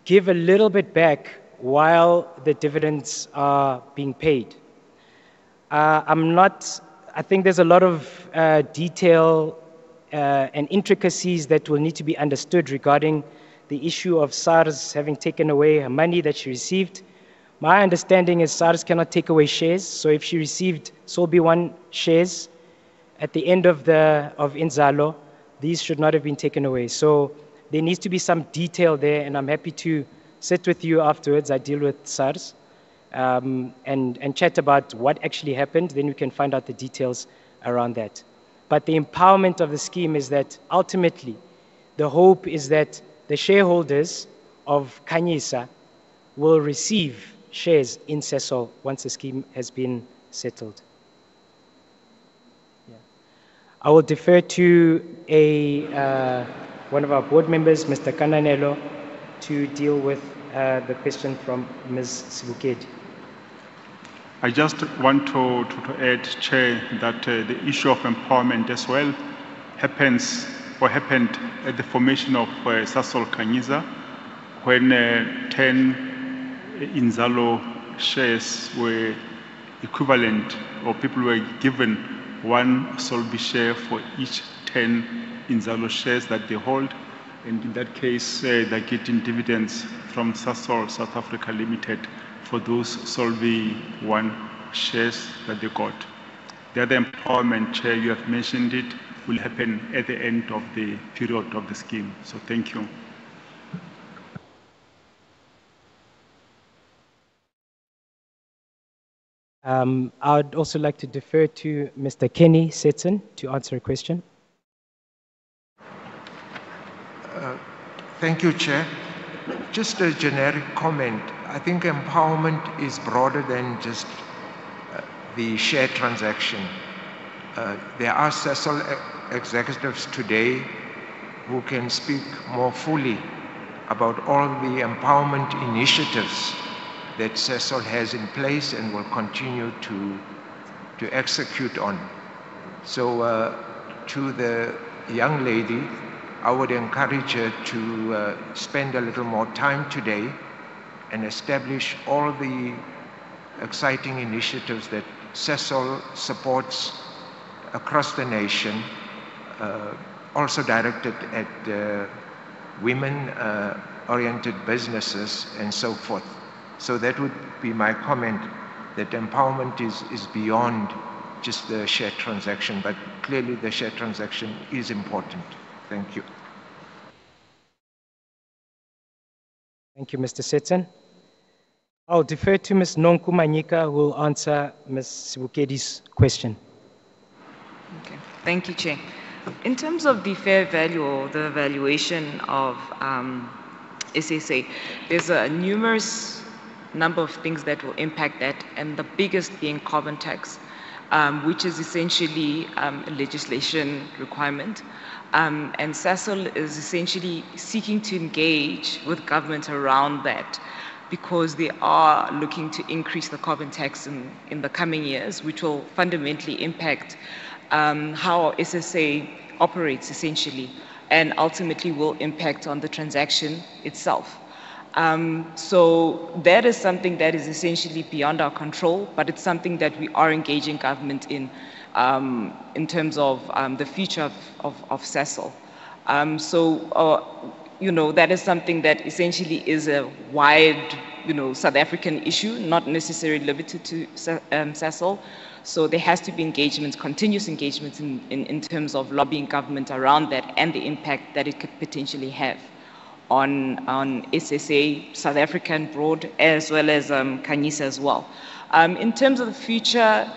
give a little bit back while the dividends are being paid. I think there's a lot of detail and intricacies that will need to be understood regarding the issue of SARS having taken away her money that she received. My understanding is SARS cannot take away shares, so if she received Sol B1 shares at the end of Inzalo, these should not have been taken away. So there needs to be some detail there, and I'm happy to sit with you afterwards. I deal with SARS and chat about what actually happened. Then we can find out the details around that. But the empowerment of the scheme is that ultimately the hope is that the shareholders of Khanyisa will receive shares in Sasol once the scheme has been settled. Yeah. I will defer to one of our board members, Mr. Kananelo, to deal with the question from Ms. Sibukedi. I just want to add, Chair, that the issue of empowerment as well happened at the formation of Sasol Khanyisa, when 10 Inzalo shares were equivalent, or people were given 1 Solbi share for each 10 Inzalo shares that they hold. And in that case, they're getting dividends from Sasol South Africa Limited for those Solbi 1 shares that they got. The other empowerment, Chair, you have mentioned it, will happen at the end of the period of the scheme. So thank you. I would also like to defer to Mr. Kenny Setson to answer a question. Thank you, Chair. Just a generic comment. I think empowerment is broader than just the share transaction. There are Sasol executives today who can speak more fully about all the empowerment initiatives that Sasol has in place and will continue to execute on. So to the young lady, I would encourage her to spend a little more time today and establish all the exciting initiatives that Sasol supports across the nation, also directed at women-oriented businesses and so forth. So that would be my comment, that empowerment is beyond just the share transaction, but clearly the share transaction is important. Thank you. Thank you, Mr. Setson. I'll defer to Ms. Nonku Manyika, who will answer Ms. Sibukedi's question. Okay. Thank you, Chair. In terms of the fair value or the valuation of SSA, there's a numerous number of things that will impact that, and the biggest being carbon tax, which is essentially a legislation requirement. And Sasol is essentially seeking to engage with government around that, because they are looking to increase the carbon tax in the coming years, which will fundamentally impact how SSA operates essentially, and ultimately will impact on the transaction itself. So that is something that is essentially beyond our control, but it's something that we are engaging government in terms of the future of Sasol. That is something that essentially is a wide, South African issue, not necessarily limited to Sasol. So there has to be engagements, continuous engagements in terms of lobbying government around that and the impact that it could potentially have on SSA, South African broad, as well as Khanyisa as well. In terms of the future,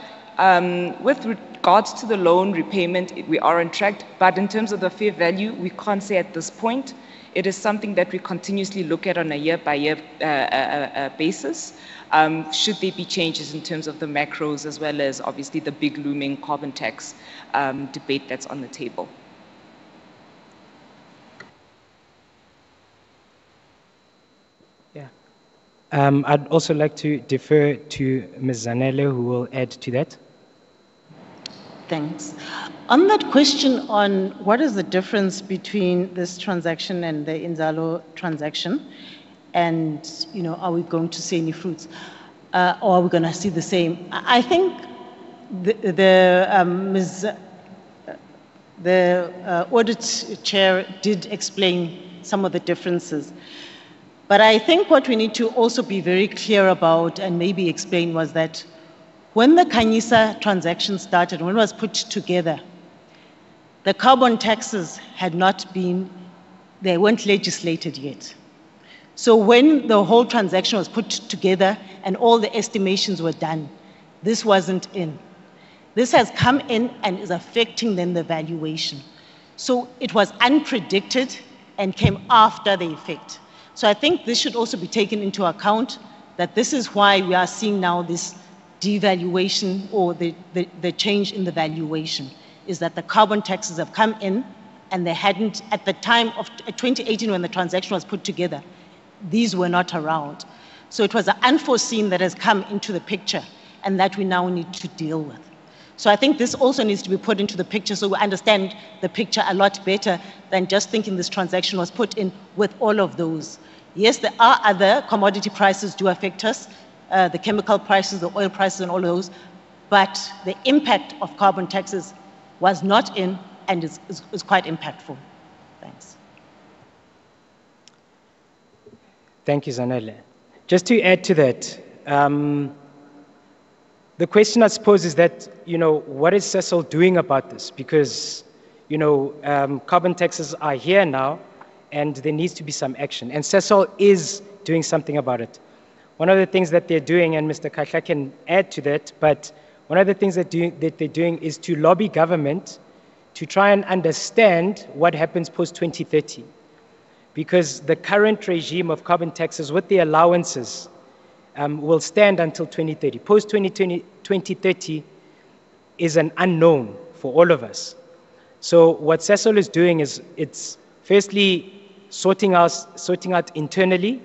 with regards to the loan repayment, we are on track, but in terms of the fair value, we can't say at this point. It is something that we continuously look at on a year-by-year basis. Should there be changes in terms of the macros, as well as obviously the big looming carbon tax debate that's on the table. Yeah. I'd also like to defer to Ms. Zanele, who will add to that. Thanks. On that question on what is the difference between this transaction and the Inzalo transaction, and are we going to see any fruits, or are we going to see the same? I think the audit chair did explain some of the differences. But I think what we need to also be very clear about and maybe explain was that when the Khanyisa transaction started, when it was put together, the carbon taxes had not been, they weren't legislated yet. So when the whole transaction was put together and all the estimations were done, this wasn't in. This has come in and is affecting then the valuation. So it was unpredicted and came after the effect. So I think this should also be taken into account, that this is why we are seeing now this devaluation or the change in the valuation, is that the carbon taxes have come in and they hadn't, at the time of 2018 when the transaction was put together, these were not around. So it was an unforeseen that has come into the picture. and that we now need to deal with. So I think this also needs to be put into the picture so we understand the picture a lot better than just thinking this transaction was put in with all of those. Yes, there are other commodity prices do affect us, the chemical prices, the oil prices and all of those, but the impact of carbon taxes was not in and is quite impactful. Thanks. Thank you, Zanele. Just to add to that, the question I suppose is that, what is Sasol doing about this? Because, carbon taxes are here now and there needs to be some action. And Sasol is doing something about it. One of the things that they're doing, and Mr. Khanyisa can add to that, but one of the things that they're doing is to lobby government to try and understand what happens post-2030. Because the current regime of carbon taxes with the allowances will stand until 2030. Post-2030 is an unknown for all of us. So what Sasol is doing is it's firstly sorting out internally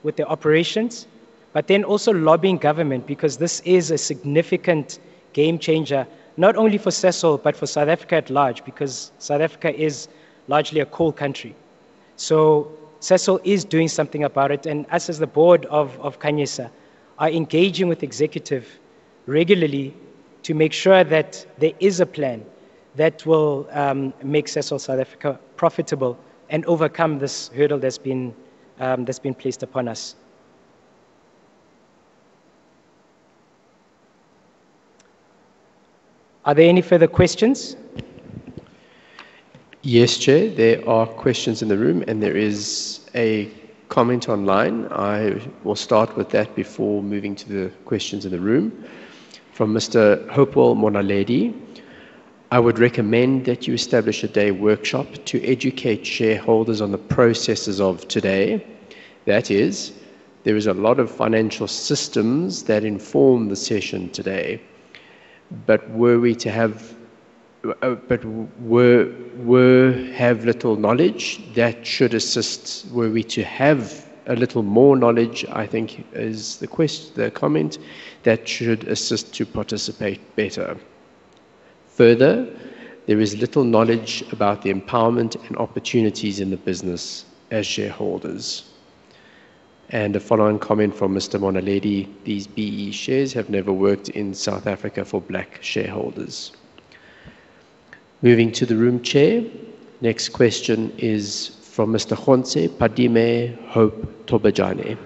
with the operations, but then also lobbying government, because this is a significant game changer, not only for Sasol, but for South Africa at large, because South Africa is largely a coal country. So Sasol is doing something about it, and us as the board of Khanyisa are engaging with executive regularly to make sure that there is a plan that will make Sasol South Africa profitable and overcome this hurdle that's been placed upon us. Are there any further questions? Yes, Chair, there are questions in the room and there is a comment online. I will start with that before moving to the questions in the room. From Mr. Hopewell Monaledi, I would recommend that you establish a day workshop to educate shareholders on the processes of today. That is, there is a lot of financial systems that inform the session today. But were we to have have little knowledge, that should assist. Were we to have a little more knowledge, I think is the comment, that should assist to participate better. Further, there is little knowledge about the empowerment and opportunities in the business as shareholders. And a following comment from Mr. Monaledi, these BE shares have never worked in South Africa for black shareholders. Moving to the room, Chair. Next question is from Mr. Khonse Padime Hope Tobajane.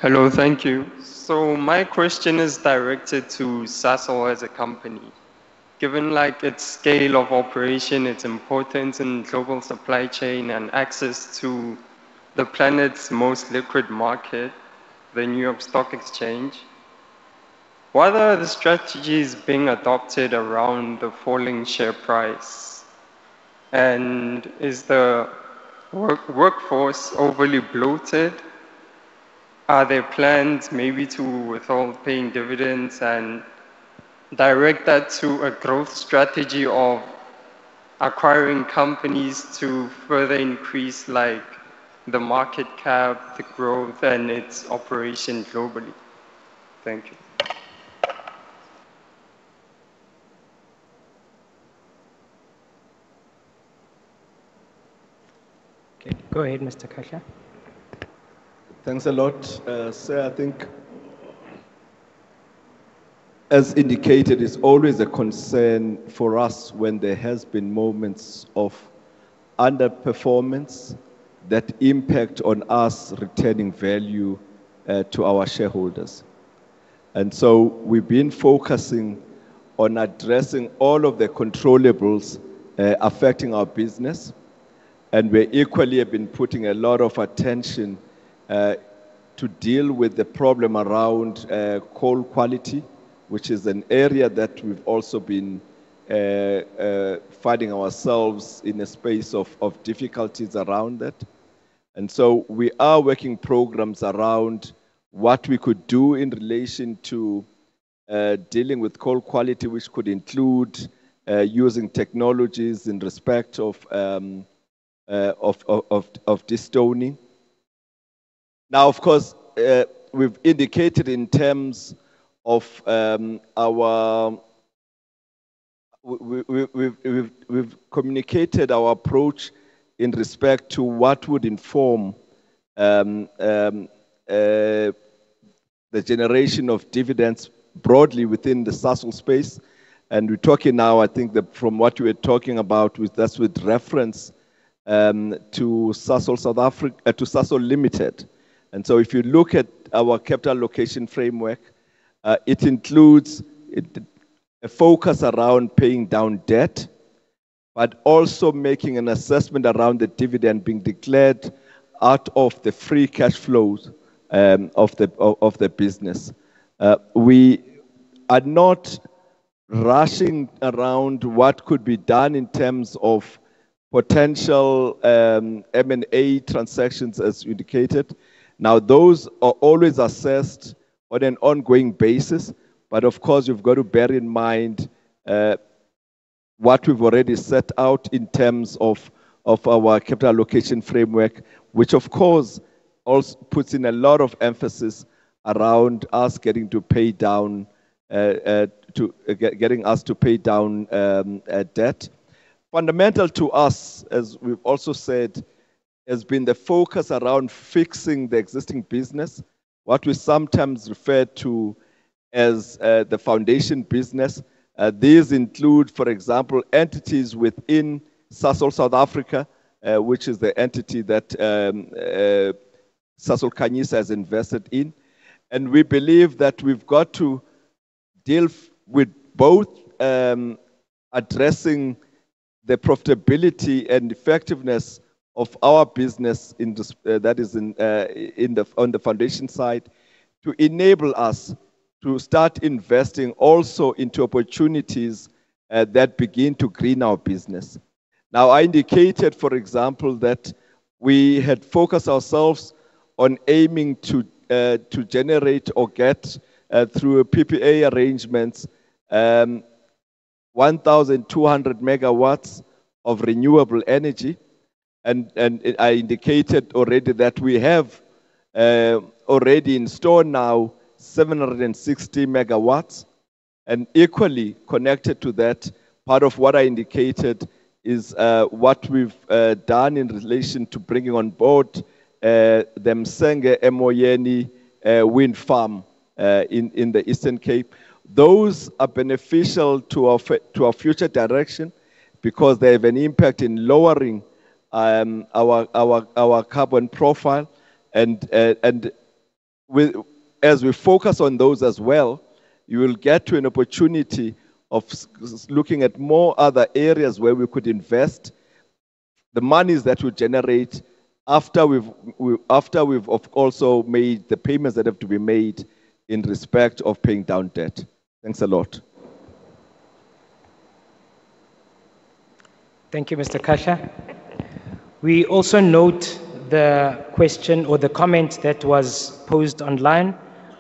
Hello, thank you. So my question is directed to Sasol as a company. Given its scale of operation, its importance in global supply chain and access to the planet's most liquid market, the New York Stock Exchange, what are the strategies being adopted around the falling share price? And is the workforce overly bloated? Are there plans maybe to withhold paying dividends and direct that to a growth strategy of acquiring companies to further increase the market cap, the growth, and its operation globally? Thank you. Okay, go ahead, Mr. Khanyisa. Thanks a lot. Sir, I think, as indicated, it's always a concern for us when there has been moments of underperformance that impact on us returning value to our shareholders. And so we've been focusing on addressing all of the controllables affecting our business. And we equally have been putting a lot of attention to deal with the problem around coal quality, which is an area that we've also been finding ourselves in a space of difficulties around that. And so we are working programs around what we could do in relation to dealing with coal quality, which could include using technologies in respect of destoning. Now, of course, we've indicated in terms of we've communicated our approach in respect to what would inform the generation of dividends broadly within the Sasol space. And we're talking now, I think, that from what you were talking about, that's with reference to Sasol South Africa, to Sasol Limited. And so if you look at our capital allocation framework, it includes a focus around paying down debt, but also making an assessment around the dividend being declared out of the free cash flows of the business. We are not rushing around what could be done in terms of potential M&A transactions as indicated. Now, those are always assessed on an ongoing basis, but of course, you've got to bear in mind what we've already set out in terms of our capital allocation framework, which of course also puts in a lot of emphasis around us getting to pay down, getting us to pay down debt. Fundamental to us, as we've also said, has been the focus around fixing the existing business, what we sometimes refer to as the foundation business. These include, for example, entities within Sasol South Africa, which is the entity that Sasol Khanyisa has invested in. And we believe that we've got to deal with both addressing the profitability and effectiveness of our business in this, that is on the foundation side, to enable us to start investing also into opportunities that begin to green our business. Now, I indicated, for example, that we had focused ourselves on aiming to generate or get through PPA arrangements 1,200 megawatts of renewable energy. And I indicated already that we have already in store now 760 megawatts. And equally connected to that, part of what I indicated is what we've done in relation to bringing on board the Msenge Emoyeni wind farm in the Eastern Cape. Those are beneficial to our future direction because they have an impact in lowering our carbon profile, and as we focus on those as well, you will get to an opportunity of looking at more other areas where we could invest the monies that we generate after we've also made the payments that have to be made in respect of paying down debt. Thanks a lot. Thank you, Mr. Kasha. We also note the question or the comment that was posed online.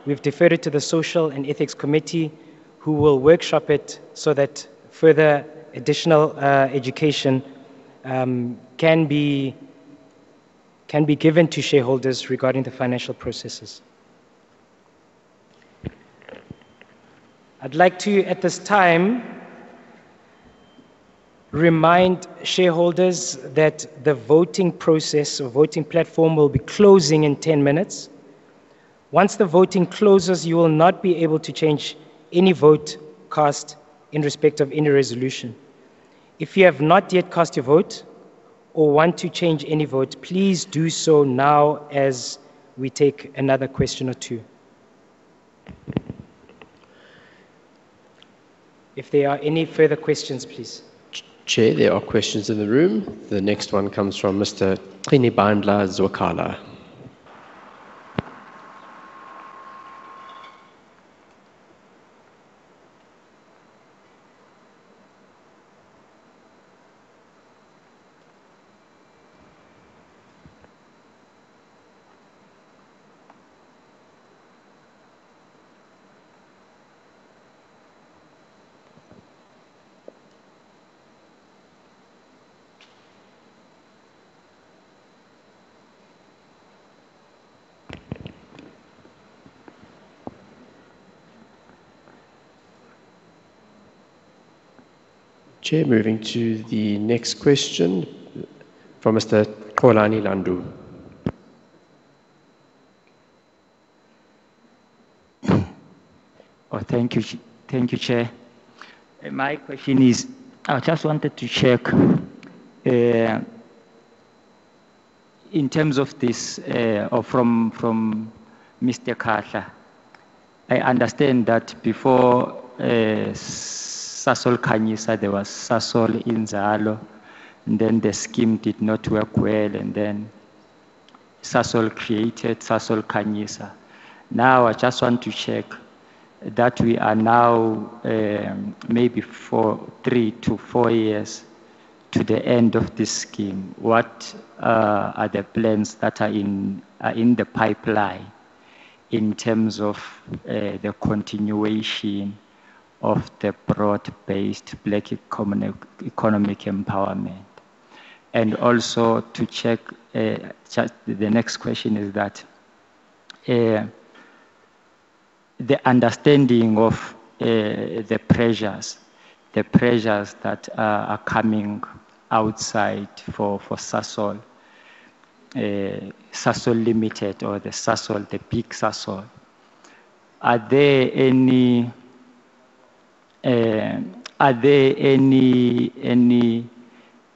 We've deferred it to the Social and Ethics Committee, who will workshop it so that further additional education can be given to shareholders regarding the financial processes. I'd like to, at this time, remind shareholders that the voting process or voting platform will be closing in 10 minutes. Once the voting closes, you will not be able to change any vote cast in respect of any resolution. If you have not yet cast your vote or want to change any vote, please do so now as we take another question or two. If there are any further questions, please. Chair, there are questions in the room. The next one comes from Mr. Qinibandla Zwakala. Chair, moving to the next question from Mr. Kolani Landu. Oh, thank you, Chair. My question is, I just wanted to check in terms of this, or from Mr. Khahla. I understand that before Sasol Khanyisa, there was Sasol Inzalo, and then the scheme did not work well, and then Sasol created Sasol Khanyisa. Now I just want to check that we are now maybe 3 to 4 years to the end of this scheme. What are the plans that are in the pipeline in terms of the continuation of the broad-based black economic empowerment? And also to check, just the next question is that the understanding of the pressures that are coming outside for Sasol, Sasol Limited or the Sasol, the big Sasol. Are there any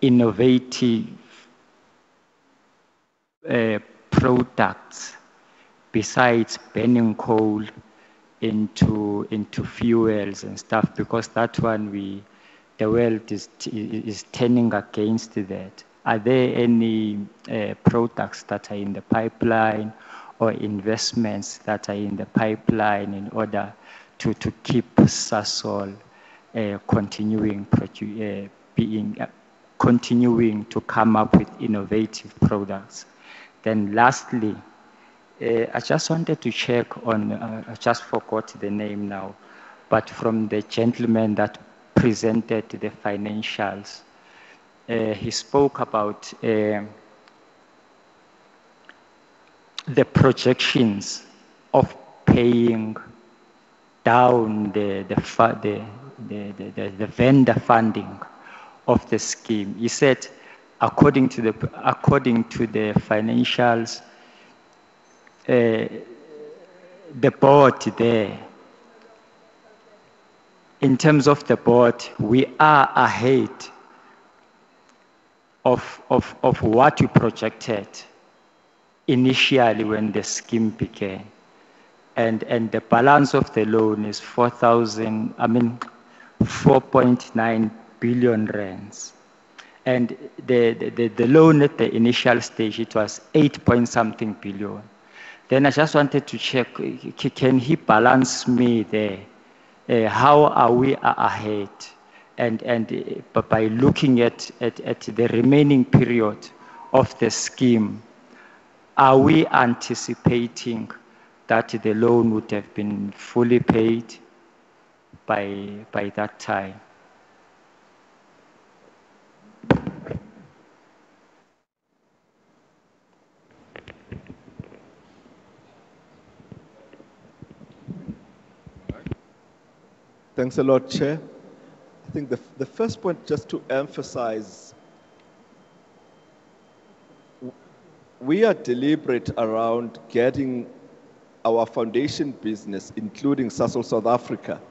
innovative products besides burning coal into fuels and stuff? Because that one the world is turning against that. Are there any products that are in the pipeline or investments that are in the pipeline in order to keep Sasol continuing to come up with innovative products? Then lastly, I just wanted to check on, I just forgot the name now, but from the gentleman that presented the financials, he spoke about the projections of paying down the vendor funding of the scheme. He said, according to the financials, the board there, in terms of the board, we are ahead of what we projected initially when the scheme began. And the balance of the loan is 4.9 billion rands. And the loan at the initial stage, it was 8-point-something billion. Then I just wanted to check, can he balance me there? How are we ahead? And by looking at the remaining period of the scheme, are we anticipating that the loan would have been fully paid by that time? Thanks a lot, Chair. I think the first point, just to emphasize, we are deliberate around getting our foundation business, including Sasol South Africa,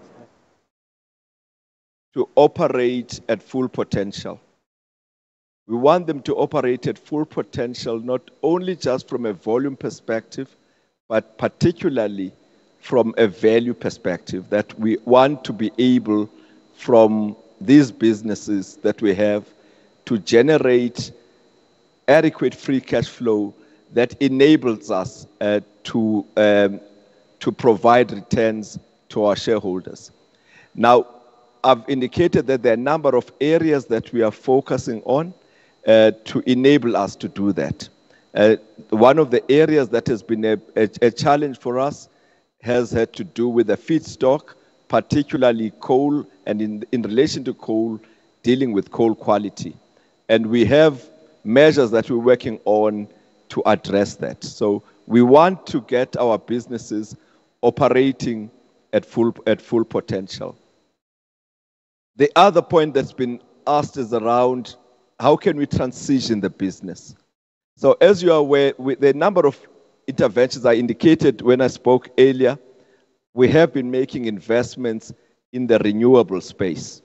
to operate at full potential. We want them to operate at full potential, not only just from a volume perspective, but particularly from a value perspective, that we want to be able, from these businesses that we have, to generate adequate free cash flow that enables us to provide returns to our shareholders. Now, I've indicated that there are a number of areas that we are focusing on to enable us to do that. One of the areas that has been a challenge for us has had to do with the feedstock, particularly coal, and in relation to coal, dealing with coal quality. And we have measures that we're working on to address that. So we want to get our businesses operating at full potential. The other point that's been asked is around how can we transition the business? So as you are aware, the number of interventions I indicated when I spoke earlier, we have been making investments in the renewable space.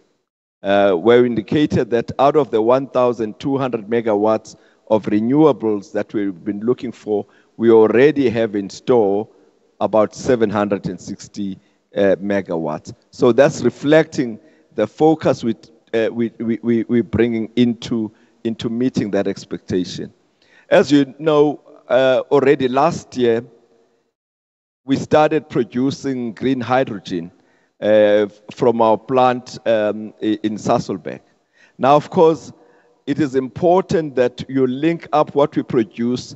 Where we indicated that out of the 1,200 megawatts of renewables that we've been looking for, we already have in store about 760 megawatts. So that's reflecting the focus we're bringing into meeting that expectation. As you know, already last year, we started producing green hydrogen from our plant in Sasol. Now, of course, it is important that you link up what we produce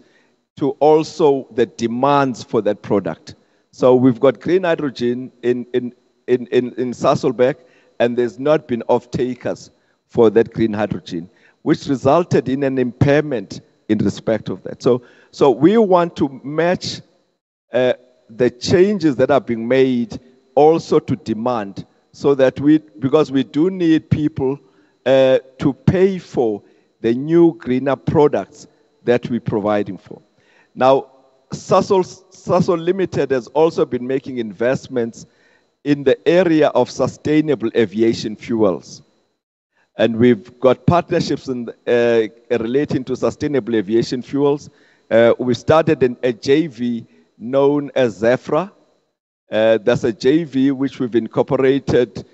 to also the demands for that product. So we've got green hydrogen in Sasol, and there's not been off-takers for that green hydrogen, which resulted in an impairment in respect of that. So we want to match the changes that are being made also to demand, so that because we do need people to pay for the new greener products that we're providing for. Now, Sasol Limited has also been making investments in the area of sustainable aviation fuels. And we've got partnerships relating to sustainable aviation fuels. We started a JV known as Zephyr. That's a JV which we've incorporated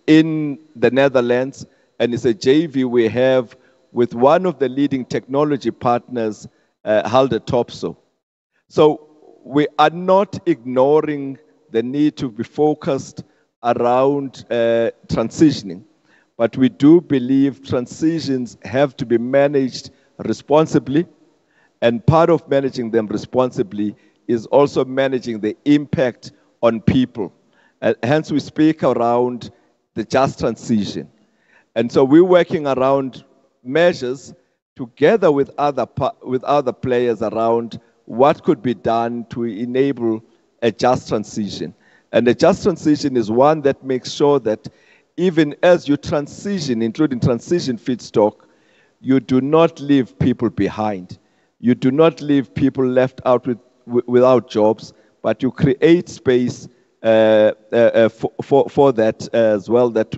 in the Netherlands, and it's a JV we have with one of the leading technology partners, Halde Topso. So we are not ignoring the need to be focused around transitioning, but we do believe transitions have to be managed responsibly, and part of managing them responsibly is also managing the impact on people. Hence, we speak around the just transition. And so we're working around measures together with other players around what could be done to enable a just transition. And a just transition is one that makes sure that even as you transition, including transition feedstock, you do not leave people behind. You do not leave people left out without jobs, but you create space for that as well, that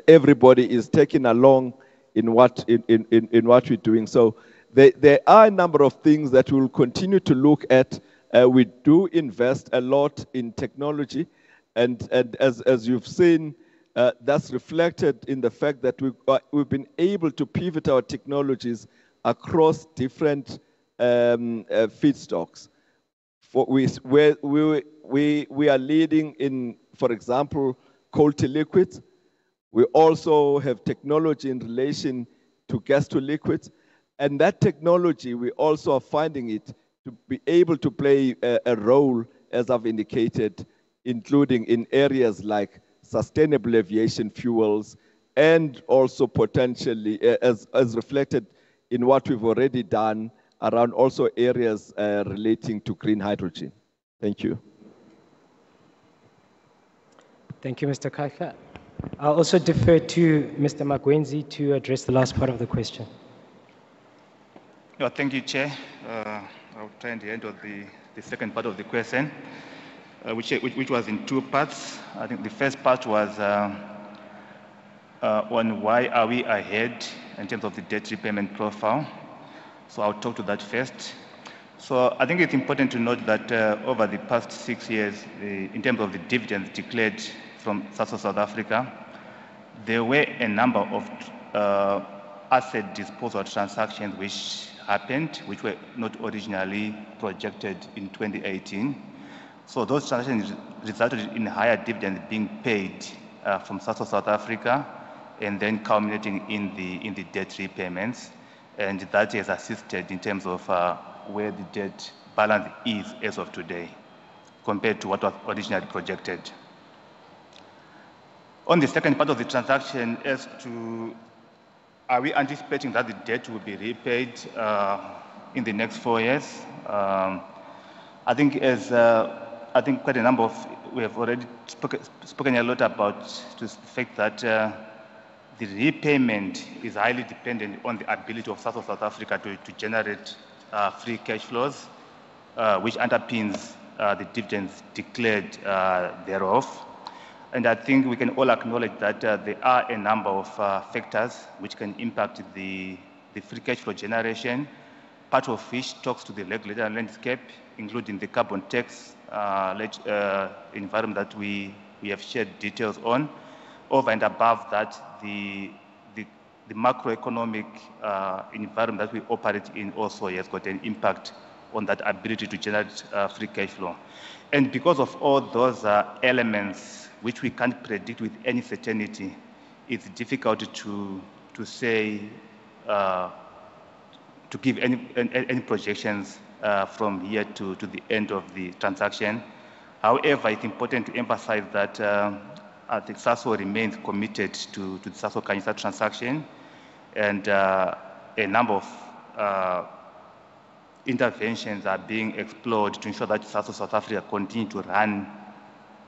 everybody is taken along in what we're doing. So there are a number of things that we'll continue to look at. We do invest a lot in technology, and as you've seen, that's reflected in the fact that we've been able to pivot our technologies across different feedstocks. We are leading in, for example, coal to liquids. We also have technology in relation to gas to liquids. And that technology, we also are finding it to be able to play a role, as I've indicated, including in areas like sustainable aviation fuels, and also potentially, as reflected in what we've already done around also areas relating to green hydrogen. Thank you. Thank you, Mr. Khanyisa. I'll also defer to Mr. Magwenzi to address the last part of the question. Yeah, thank you, Chair. I'll try and handle the second part of the question, which was in two parts. I think the first part was on why are we ahead in terms of the debt repayment profile. So I'll talk to that first. So I think it's important to note that over the past 6 years, in terms of the dividends declared from Sasol South Africa, there were a number of asset disposal transactions which happened, which were not originally projected in 2018. So those transactions resulted in higher dividends being paid from Sasol South Africa, and then culminating in the debt repayments. And that has assisted in terms of where the debt balance is as of today, compared to what was originally projected. On the second part of the transaction, as to are we anticipating that the debt will be repaid in the next 4 years? I think quite a number of, we have already spoken a lot about the fact that the repayment is highly dependent on the ability of South Africa to generate free cash flows, which underpins the dividends declared thereof. And I think we can all acknowledge that there are a number of factors which can impact the free cash flow generation, part of which talks to the regulatory landscape, including the carbon tax environment that we have shared details on. Over and above that, the macroeconomic environment that we operate in also has got an impact on that ability to generate free cash flow. And because of all those elements which we can't predict with any certainty, it's difficult to say, to give any projections from here to the end of the transaction. However, it's important to emphasize that I think Sasol remains committed to the Sasol Khanyisa transaction, and a number of interventions are being explored to ensure that Sasol South Africa continue to run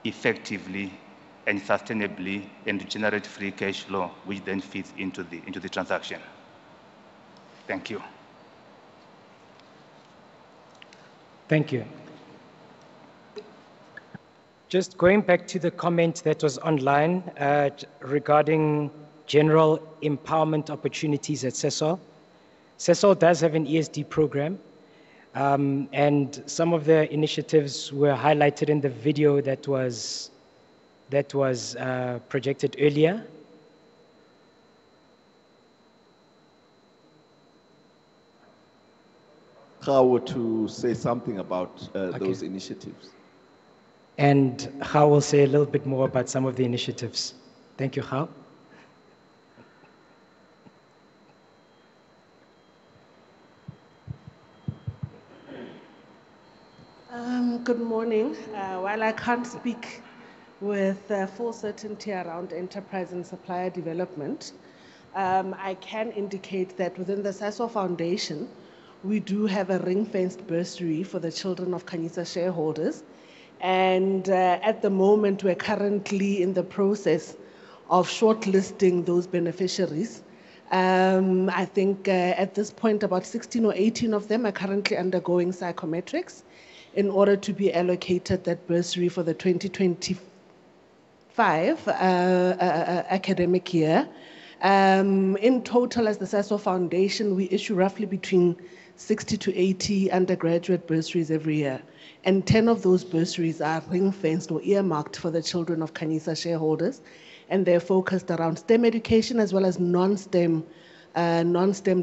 effectively and sustainably and to generate free cash flow, which then feeds into the transaction. Thank you. Thank you. Just going back to the comment that was online regarding general empowerment opportunities at Sasol. Sasol does have an ESD program, and some of the initiatives were highlighted in the video that was projected earlier. How to say something about those initiatives? And Khao will say a little bit more about some of the initiatives. Thank you, Khao. Good morning. While I can't speak with full certainty around enterprise and supplier development, I can indicate that within the Sasol Foundation, we do have a ring-fenced bursary for the children of Khanyisa shareholders. And at the moment, we're currently in the process of shortlisting those beneficiaries. I think at this point, about 16 or 18 of them are currently undergoing psychometrics in order to be allocated that bursary for the 2025 academic year. In total, as the Sasol Foundation, we issue roughly between 60 to 80 undergraduate bursaries every year. And 10 of those bursaries are ring-fenced or earmarked for the children of Khanyisa shareholders. And they're focused around STEM education as well as non-STEM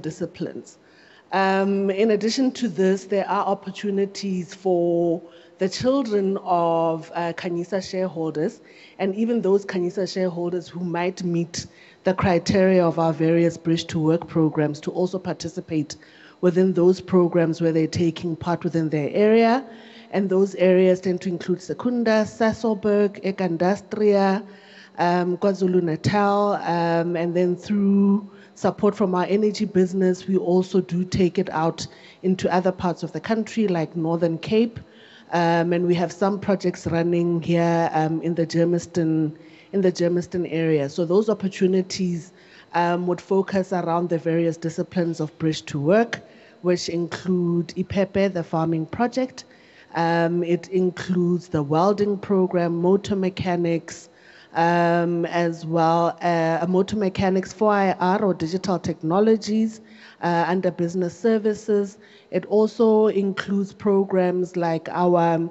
disciplines. In addition to this, there are opportunities for the children of Khanyisa shareholders and even those Khanyisa shareholders who might meet the criteria of our various Bridge to Work programs to also participate within those programs where they're taking part within their area. And those areas tend to include Secunda, Sasolburg, Ekandastria, KwaZulu-Natal, and then through support from our energy business, we also do take it out into other parts of the country like Northern Cape. And we have some projects running here in the Germiston area. So those opportunities would focus around the various disciplines of Bridge to Work, which include IPEPE, the farming project. It includes the welding program, motor mechanics, as well motor mechanics 4IR or digital technologies under business services. It also includes programs like our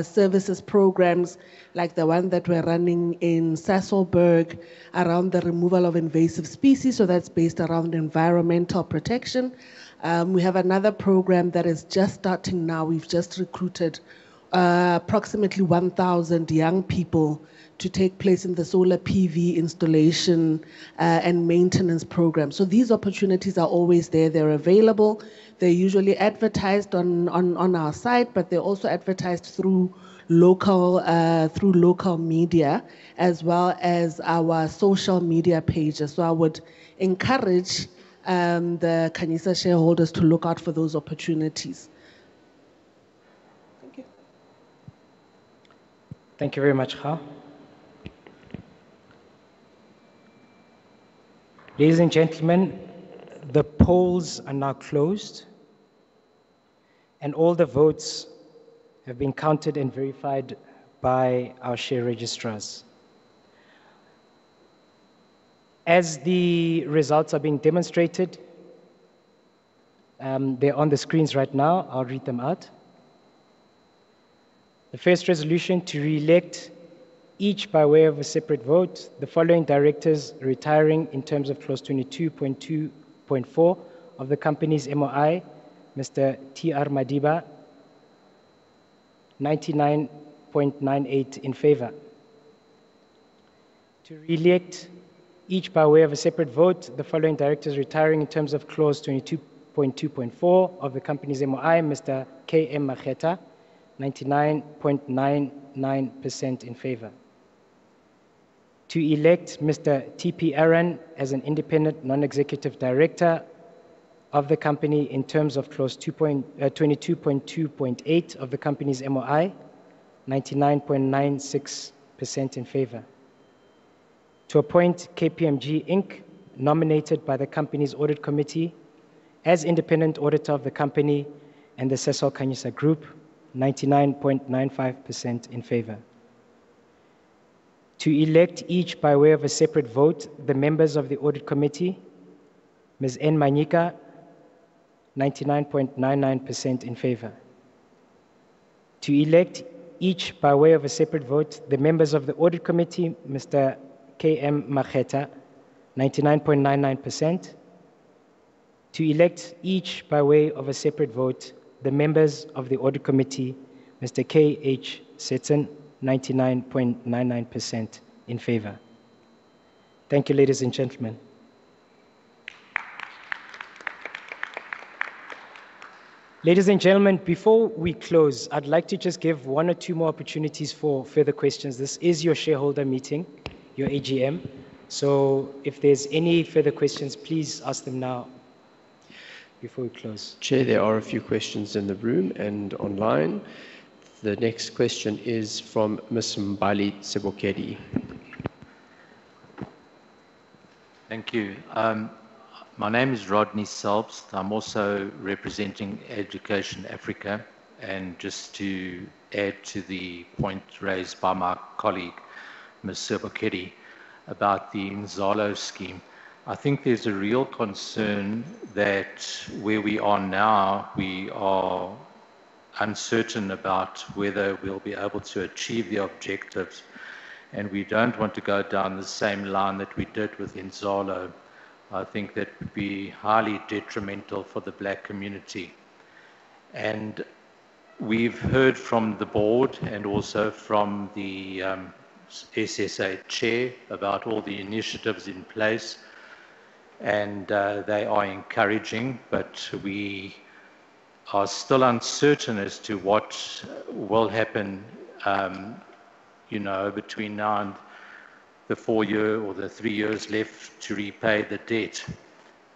services programs like the one that we're running in Sasolburg around the removal of invasive species. So that's based around environmental protection. We have another program that is just starting now. We've just recruited approximately 1,000 young people to take place in the solar PV installation and maintenance program. So these opportunities are always there. They're available. They're usually advertised on our site, but they're also advertised through local media as well as our social media pages. So I would encourage the Khanyisa shareholders to look out for those opportunities. Thank you very much, Khao. Ladies and gentlemen, the polls are now closed, and all the votes have been counted and verified by our share registrars. As the results are being demonstrated, they're on the screens right now. I'll read them out. The first resolution to re-elect, each by way of a separate vote, the following directors retiring in terms of clause 22.2.4 of the company's MOI: Mr. T.R. Madiba, 99.98 in favor. To re-elect, each by way of a separate vote, the following directors retiring in terms of clause 22.2.4 of the company's MOI: Mr. K.M. Makheta, 99.99% in favor. To elect Mr. T.P. Aaron as an independent non-executive director of the company in terms of clause 22.2.8 of the company's MOI, 99.96% in favor. To appoint KPMG Inc., nominated by the company's audit committee as independent auditor of the company and the Sasol Khanyisa Group, 99.95% in favor. To elect each by way of a separate vote the members of the audit committee: Ms. N. Manyika, 99.99% in favor. To elect each by way of a separate vote the members of the audit committee: Mr. K.M. Makheta, 99.99%. To elect each by way of a separate vote the members of the audit committee: Mr. K.H. Setzen, 99.99% in favor. Thank you, ladies and gentlemen. Ladies and gentlemen, before we close, I'd like to just give one or two more opportunities for further questions. This is your shareholder meeting, your AGM. So if there's any further questions, please ask them now before we close. Chair, there are a few questions in the room and online. The next question is from Ms. Mbali Sebokedi. Thank you. My name is Rodney Selbst. I'm also representing Education Africa. And just to add to the point raised by my colleague, Ms. Sebokedi, about the Nzalo scheme, I think there's a real concern that where we are now, we are uncertain about whether we'll be able to achieve the objectives. And we don't want to go down the same line that we did with Nzalo. I think that would be highly detrimental for the black community. And we've heard from the board and also from the SSA chair about all the initiatives in place, and they are encouraging, but we are still uncertain as to what will happen, between now and the 4-year or the 3 years left to repay the debt.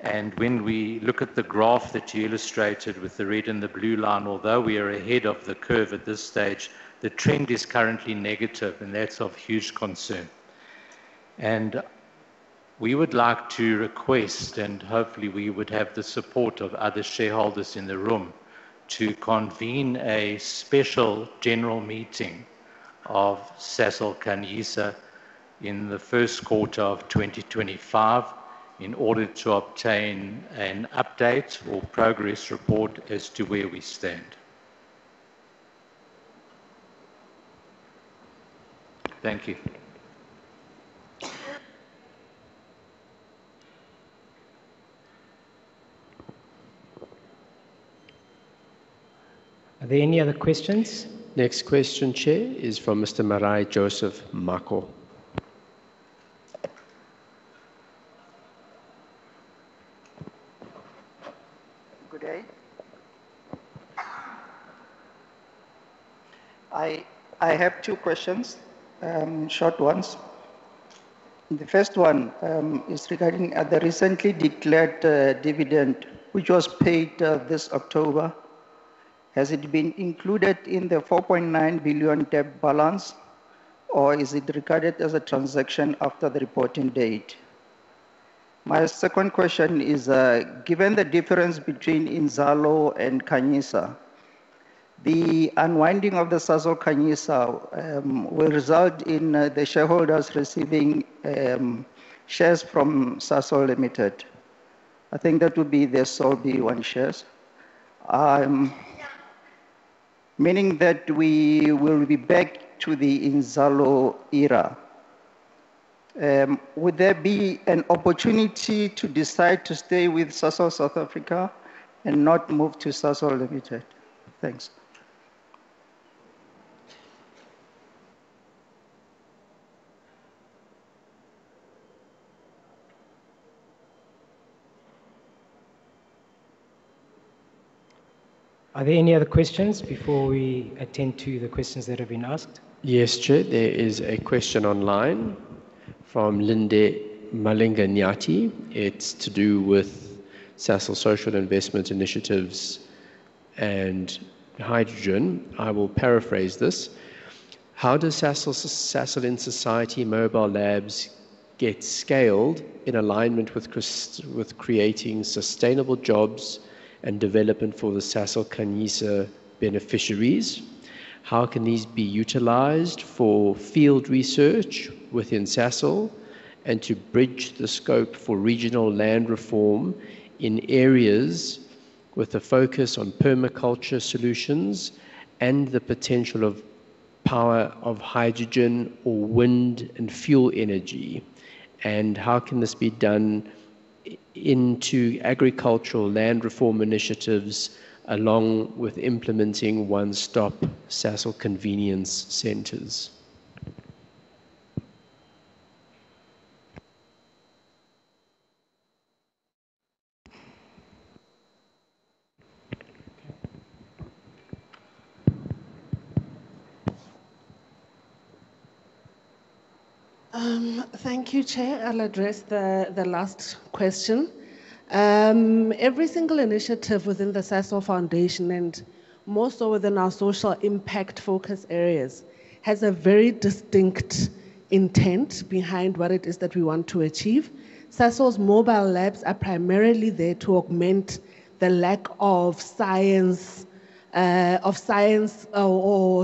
And when we look at the graph that you illustrated with the red and the blue line, although we are ahead of the curve at this stage, the trend is currently negative, and that's of huge concern. And we would like to request, and hopefully we would have the support of other shareholders in the room, to convene a special general meeting of Sasol Khanyisa in the first quarter of 2025 in order to obtain an update or progress report as to where we stand. Thank you. Are there any other questions? Next question, Chair, is from Mr. Marai Joseph Mako. Good day. I have two questions, short ones. The first one is regarding the recently declared dividend, which was paid this October. Has it been included in the 4.9 billion debt balance, or is it regarded as a transaction after the reporting date? My second question is, given the difference between Inzalo and Khanyisa, the unwinding of the Sasol Khanyisa will result in the shareholders receiving shares from Sasol Limited. I think that would be the sole B1 shares. Meaning that we will be back to the Inzalo era. Would there be an opportunity to decide to stay with Sasol South Africa and not move to Sasol Limited? Thanks. Are there any other questions before we attend to the questions that have been asked? Yes, Chair. There is a question online from Linde Malinganyati. It's to do with Sasol social investment initiatives and hydrogen. I will paraphrase this. How does Sasol in Society Mobile Labs get scaled in alignment with creating sustainable jobs and development for the Sasol Khanyisa beneficiaries? How can these be utilized for field research within Sasol and to bridge the scope for regional land reform in areas with a focus on permaculture solutions and the potential of power of hydrogen or wind and fuel energy? And how can this be done into agricultural land reform initiatives along with implementing one-stop Sasol convenience centers? Thank you, Chair. I'll address the last question. Every single initiative within the Sasol Foundation, and more so within our social impact focus areas, has a very distinct intent behind what it is that we want to achieve. Sasol's mobile labs are primarily there to augment the lack of science or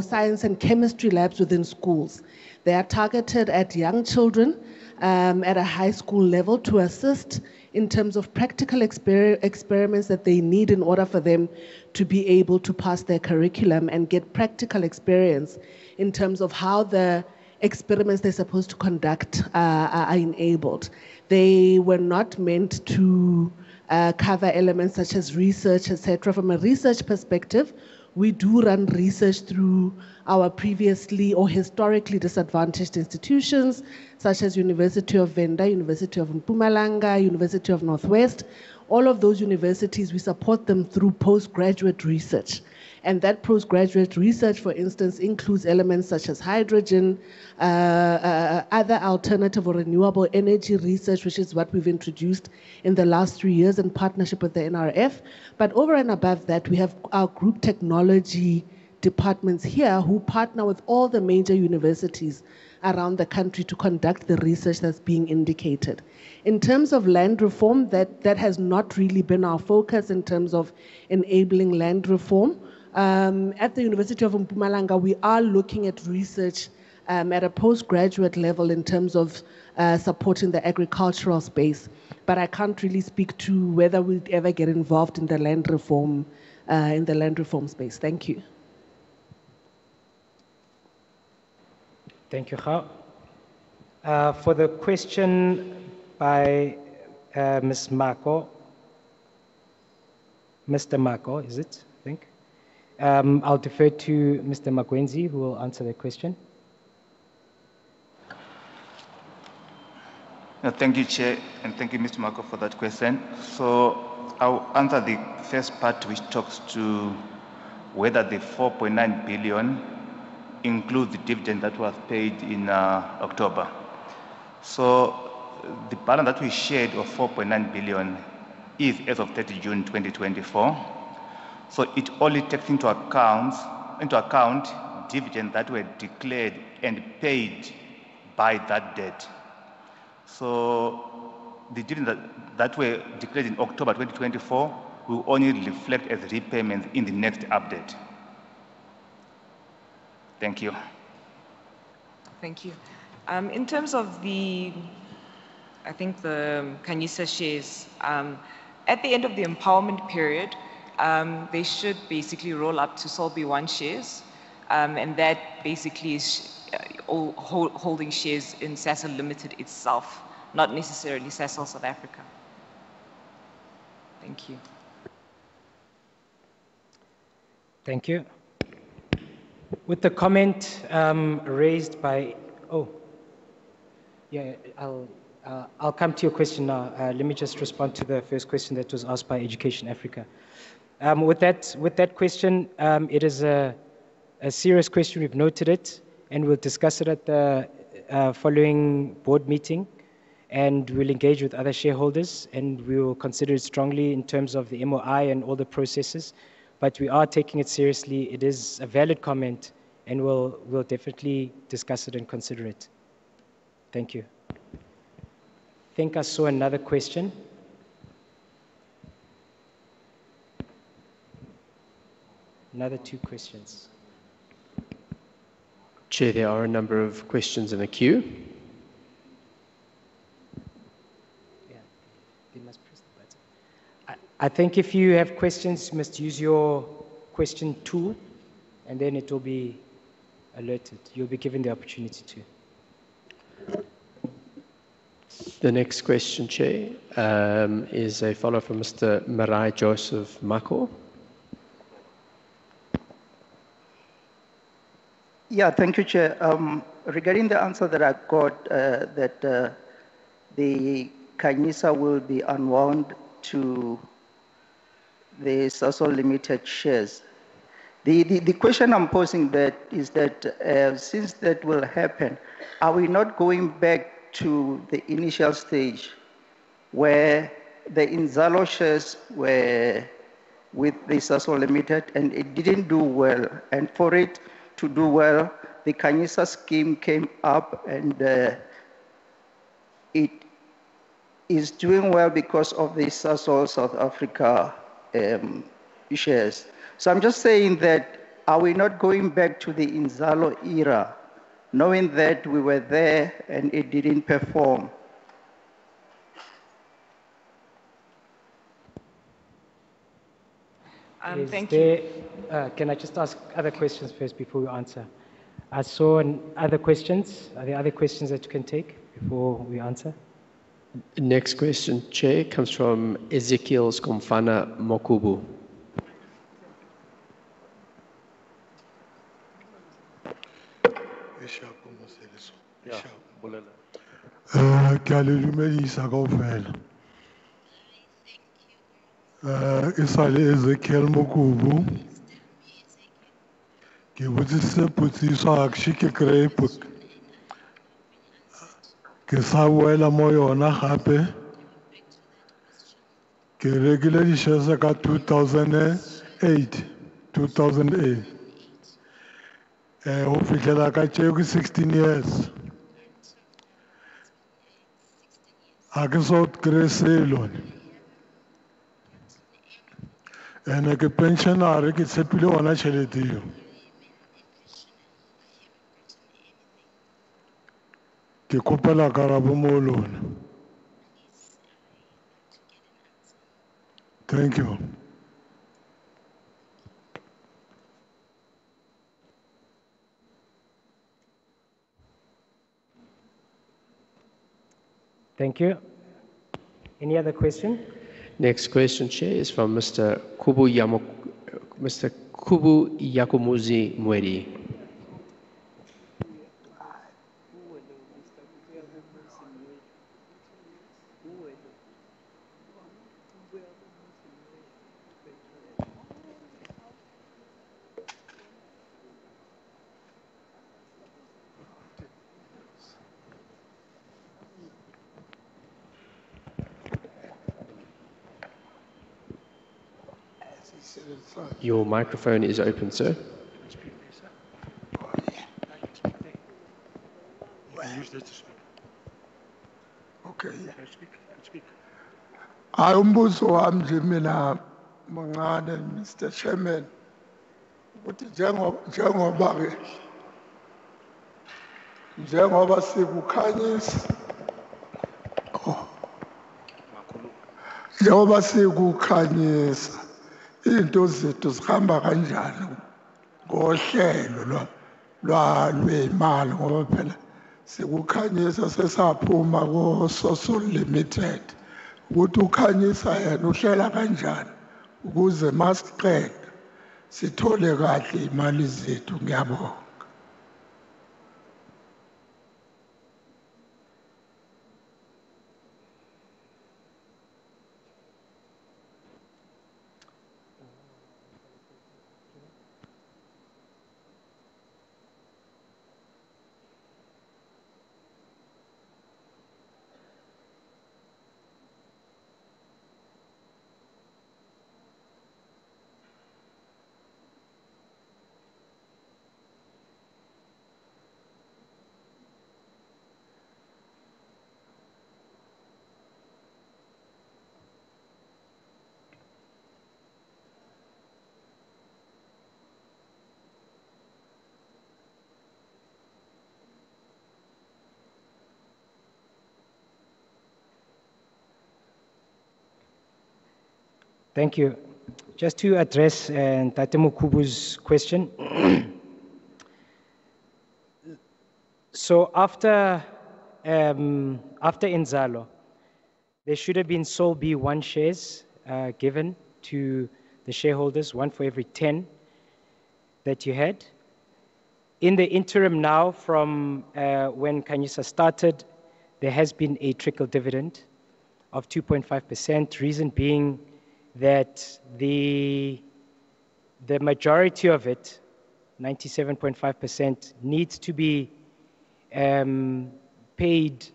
science and chemistry labs within schools. They are targeted at young children at a high school level to assist in terms of practical experiments that they need in order for them to be able to pass their curriculum and get practical experience in terms of how the experiments they're supposed to conduct are enabled. They were not meant to cover elements such as research, etc. From a research perspective, we do run research through our previously or historically disadvantaged institutions, such as University of Venda, University of Mpumalanga, University of Northwest. All of those universities, we support them through postgraduate research. And that postgraduate research, for instance, includes elements such as hydrogen, other alternative or renewable energy research, which is what we've introduced in the last 3 years in partnership with the NRF. But over and above that, we have our group technology departments here who partner with all the major universities around the country to conduct the research that's being indicated. In terms of land reform, that has not really been our focus in terms of enabling land reform. At the University of Mpumalanga, we are looking at research at a postgraduate level in terms of supporting the agricultural space. But I can't really speak to whether we'd ever get involved in the land reform space. Thank you. Thank you, Khao. For the question by Ms. Mako, Mr. Mako, is it, I think? I'll defer to Mr. Magwenzi, who will answer the question. Thank you, Chair, and thank you, Mr. Mako, for that question. So I'll answer the first part, which talks to whether the 4.9 billion includes the dividend that was paid in October. So the balance that we shared of 4.9 billion is as of 30 June 2024. So it only takes into account dividends that were declared and paid by that date. So the dividends that were declared in October 2024 will only reflect as repayments in the next update. Thank you. Thank you. In terms of the Khanyisa shares, at the end of the empowerment period, they should basically roll up to Sol B1 shares, and that basically is holding shares in Sasol Limited itself, not necessarily Sasol South Africa. Thank you. Thank you. With the comment raised by, I'll come to your question now. Let me just respond to the first question that was asked by Education Africa. With that question, it is a serious question. We've noted it, and we'll discuss it at the following board meeting, and we'll engage with other shareholders, and we will consider it strongly in terms of the MOI and all the processes. But we are taking it seriously. It is a valid comment, and we'll definitely discuss it and consider it. Thank you. I think I saw another question. Another 2 questions. Chair, there are a number of questions in the queue. They must press the button. I think if you have questions, you must use your question tool, and then it will be alerted. You'll be given the opportunity to. The next question, Chair, is a follow from Mr. Marai Joseph Mako. Yeah, thank you, Chair. Regarding the answer that I got, that the Khanyisa will be unwound to the Sasol Limited shares. The question I'm posing that is that since that will happen, are we not going back to the initial stage where the Inzalo shares were with the Sasol Limited and it didn't do well, and for it to do well, the Khanyisa scheme came up and it is doing well because of the Sasol South Africa shares. So I'm just saying that, are we not going back to the Inzalo era, knowing that we were there and it didn't perform? Thank you. Can I just ask other questions first before we answer? I saw other questions. Are there other questions that you can take before we answer? Next question, Chair, comes from Ezekiel Skomfana Mokubu. Ke a le dumedisa kaofela. E sale Ezekiel Mokubu. Ke botsisitse potsiso ga ke ke kry-e ke sa boela mo yona gape. Ke rekile di-shares ka 2008. Ho fihlela ka tšeo ke 16 years. Ha ke so kry selo. Ene ke pensionare ke tshepile ona tšhelete eo. Ke kopela karabo mo lona. Thank you. Thank you. Any other question? Next question, Chair, is from Mr. Kubu Yakumuzi Mwedi. Your microphone is open, sir. Okay, yeah. Hayi umbuzo wami nje mina mancane Mr. Chairman ukuthi njengoba sikukhanyisa njengoba sikukhanyisa into zethu zihamba kanjani ngohlelo lwey'mali ngoba phela sikukhanyisa sesaphuma ko-Sasol Limited ukuthi ukhanyisa yena uhlela kanjani ukuze masiqeda sithole kahle imali zethu ngiyabonga. Thank you. Just to address Tate Mukubu's question. So after Inzalo, there should have been Sol B1 shares given to the shareholders, one for every 10 that you had. In the interim now, from when Khanyisa started, there has been a trickle dividend of 2.5%, reason being that the majority of it, 97.5%, needs to be paid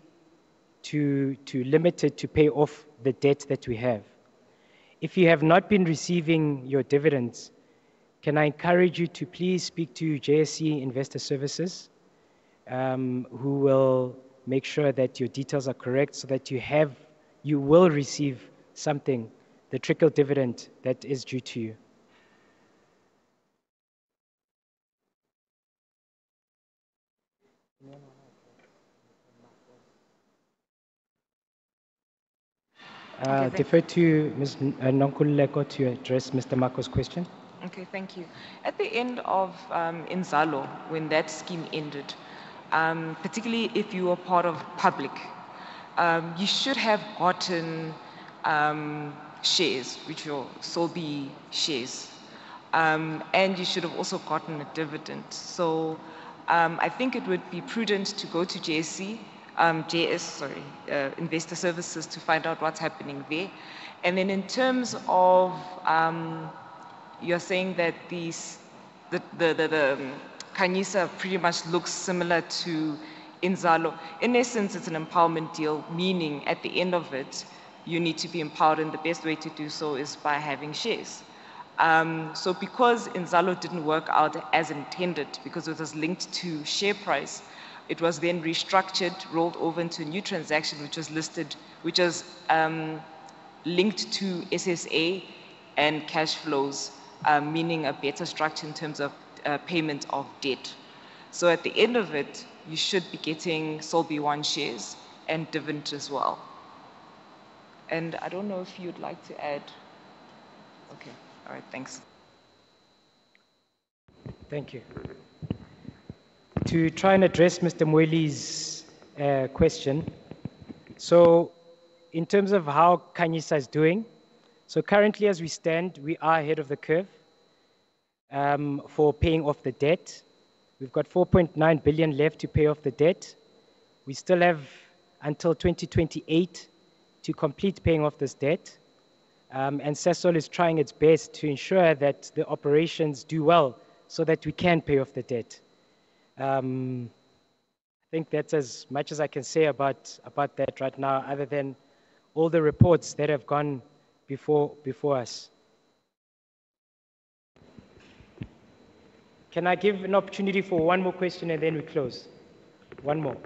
to limited to pay off the debt that we have. If you have not been receiving your dividends, can I encourage you to please speak to JSE Investor Services, who will make sure that your details are correct so that you will receive something, the trickle dividend that is due to you. Defer to Ms. Nonkululeko to address Mr. Mako's question. Okay, thank you. At the end of Inzalo, when that scheme ended, particularly if you were part of public, you should have gotten shares, which were Solbi shares, and you should have also gotten a dividend. So I think it would be prudent to go to Investor Services to find out what's happening there. And then in terms of, you're saying that the Khanyisa pretty much looks similar to Inzalo. In essence, it's an empowerment deal, meaning at the end of it, you need to be empowered, and the best way to do so is by having shares. So because Inzalo didn't work out as intended, because it was linked to share price, it was then restructured, rolled over into a new transaction, which was listed, which was linked to SSA and cash flows, meaning a better structure in terms of payment of debt. So at the end of it, you should be getting Sol B1 shares and dividend as well. And I don't know if you'd like to add. Okay, all right, thanks. Thank you. To try and address Mr. Mweli's question, so in terms of how Khanyisa is doing, so currently as we stand, we are ahead of the curve for paying off the debt. We've got 4.9 billion left to pay off the debt. We still have until 2028 to complete paying off this debt. And Sasol is trying its best to ensure that the operations do well so that we can pay off the debt. I think that's as much as I can say about that right now, other than all the reports that have gone before us. Can I give an opportunity for one more question and then we close? One more.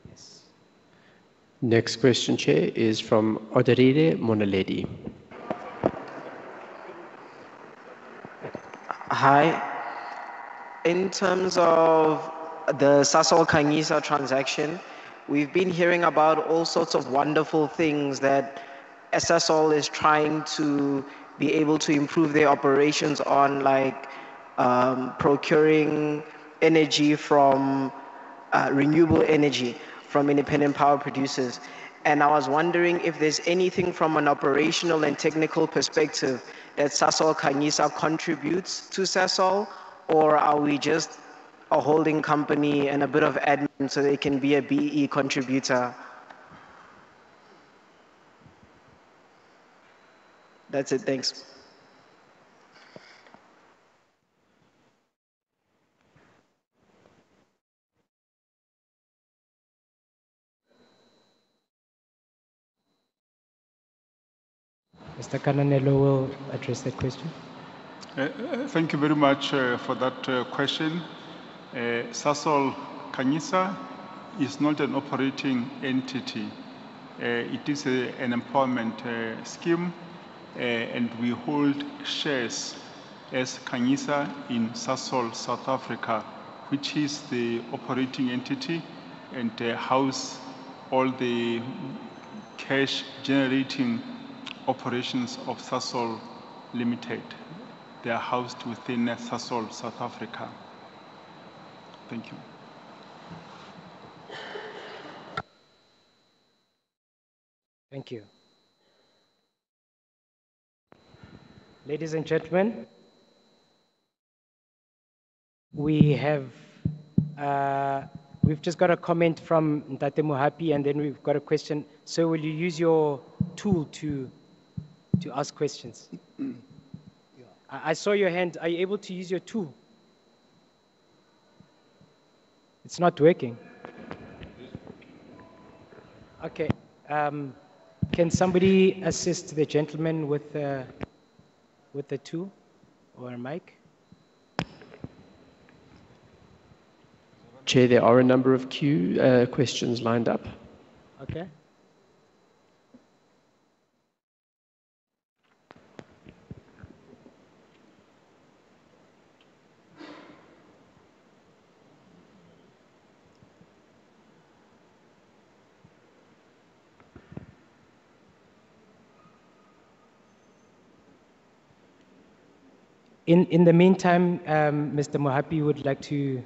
Yes. Next question, Chair, is from Oderire Monaledi. Hi. In terms of the Sasol Khanyisa transaction, we've been hearing about all sorts of wonderful things that Sasol is trying to be able to improve their operations on, like procuring energy from renewable energy from independent power producers. And I was wondering if there's anything from an operational and technical perspective that Sasol Khanyisa contributes to Sasol, or are we just a holding company and a bit of admin so they can be a BE contributor? That's it, thanks. Mr. Kananelo will address that question. Thank you very much for that question. Sasol Khanyisa is not an operating entity. It is an empowerment scheme, and we hold shares as Khanyisa in Sasol South Africa, which is the operating entity and house all the cash generating operations of Sasol Limited. They are housed within Sasol South Africa. Thank you. Thank you. Ladies and gentlemen, we've just got a comment from Ntate Mohapi, and then we've got a question. So will you use your tool to ask questions? I saw your hand. Are you able to use your tool? It's not working. Okay. Can somebody assist the gentleman with the tool or a mic? Chair, there are a number of questions lined up. Okay. In the meantime, Mr. Mohapi would like to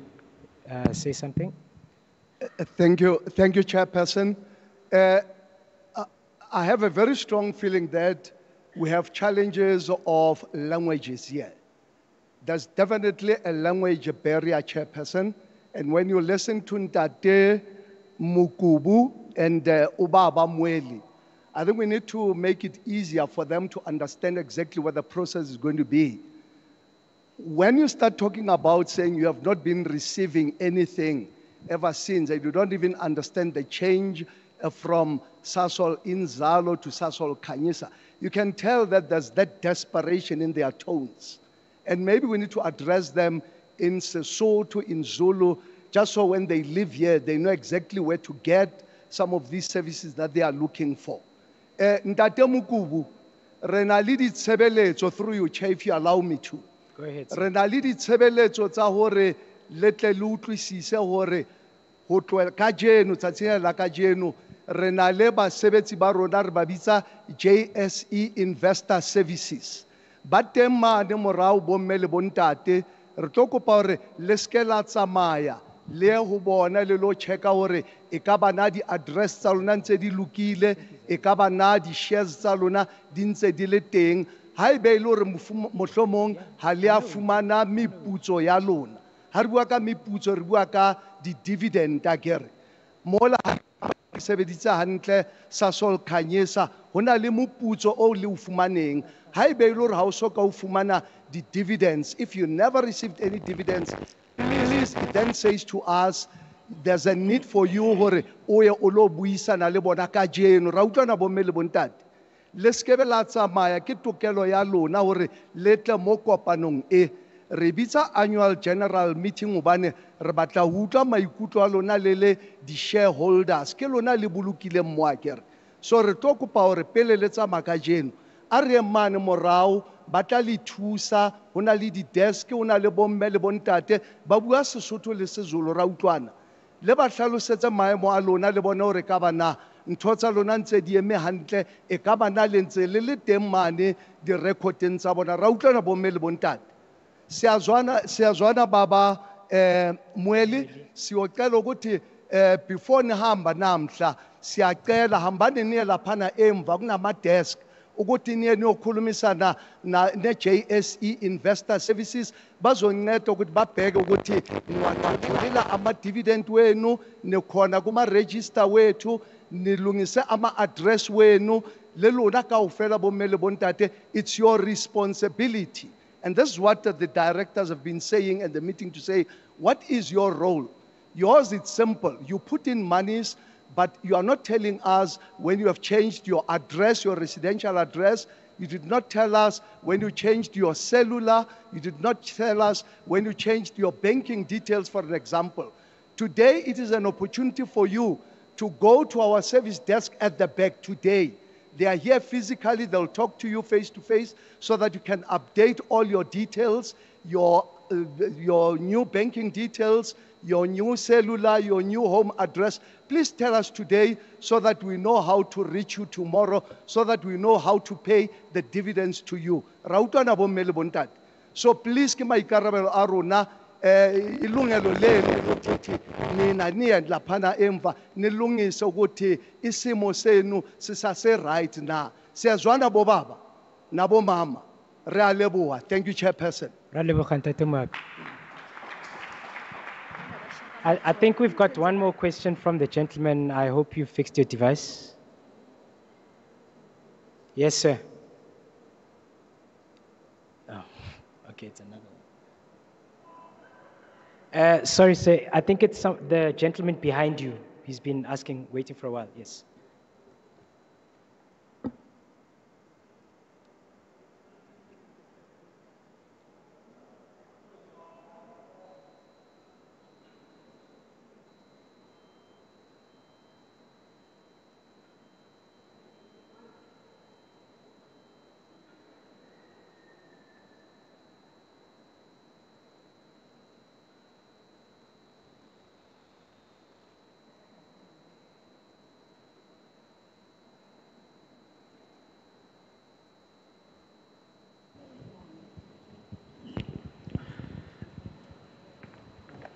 say something. Thank you, Chairperson. I have a very strong feeling that we have challenges of languages here. There's definitely a language barrier, Chairperson. And when you listen to Ntate Mukubu and Ubaba Mweli, I think we need to make it easier for them to understand exactly what the process is going to be. When you start talking about saying you have not been receiving anything ever since, and you don't even understand the change from Sasol Inzalo to Sasol Khanyisa, you can tell that there's that desperation in their tones. And maybe we need to address them in Sesotho, in Zulu, just so when they live here, they know exactly where to get some of these services that they are looking for. Ntate Mukubu, re na le ditshebeletso through you, Chair, if you allow me to. Go ahead. Re na le ditshebeletso tsa hore le tle le utlwisise hore ho tloela kajeno tsatsing la kajeno re na le basebetsi ba rona re ba bitsa JSE Investor Services ba teng mane morao bomme le bontate re tlo kopa hore le ske la tsamaya le ho bona le lo checka hore e ka bana di address tsa lona ntse di lokile e ka bana di shares tsa lona di ntse di le teng ha e be ile hore mohlomong ha le a fumana meputso ya lona ha re bua ka meputso re bua ka di dividend akere mola re sebeditse hantle Sasol Khanyisa hona le moputso o le o fumaneng ha e be ile hore ha o soka o fumana di dividends. If you never received any dividends, please, it then says to us there's a need for you hore o ye o lo buisana le bona ka jeno ra utlwana bomme le bontate le skebe la tsamaya ke tokelo ya lona hore le tle mo kopanong e re bitsa annual general meeting hobane re batla ho utlwa maikutlo a lona le le di-shareholders ke lona le bolokileng mo akere. So re tlo kopa hore pele le tsamaya kajeno a re yeng mane morao ba tla le thusa, ho na le di-desk, ho na le bomme le bontate ba bua Sesotho le Sezulu ra utlwana. Le ba hlalosetse maemo a lona le bone hore ka bana ntho tsa lona ntse di eme hantle e ka bana le ntse le le teng mane di-recordeng tsa bona ra utlwana bomme le bontate. Siyazwana baba Mweli, siyocela ukuthi before nihamba namhla siyacela hambani niye laphana emva kunama-desk ukuthi niye niyokhulumisana ne-JSE Investor Services bazonceda ukuthi babheke ukuthi niwathathelile ama-dividend wenu nikhona kuma-register wethu nilungise ama-address wenu lelona kaofela bomme le bontate. It's your responsibility. And this is what the directors have been saying at the meeting to say, what is your role? Yours, it's simple. You put in monies, but you are not telling us when you have changed your address, your residential address. You did not tell us when you changed your cellular. You did not tell us when you changed your banking details, for an example. Today, it is an opportunity for you to go to our service desk at the back today. They are here physically. They'll talk to you face to face so that you can update all your details, your new banking details, your new cellular, your new home address. Please tell us today so that we know how to reach you tomorrow, so that we know how to pay the dividends to you. Rautwana bomme le bontate. So please ke maikarabelo a rona ilungelo lenu lokuthi nina niye laphana emva nilungise ukuthi isimo senu sisase right na. Siyazwana bobaba nabomama. Re a leboha. Thank you, Chairperson. I think we've got one more question from the gentleman. I hope you fixed your device. Yes, sir. Oh, okay, it's another one. Sorry, sir. I think it's the gentleman behind you. He's been asking, waiting for a while. Yes.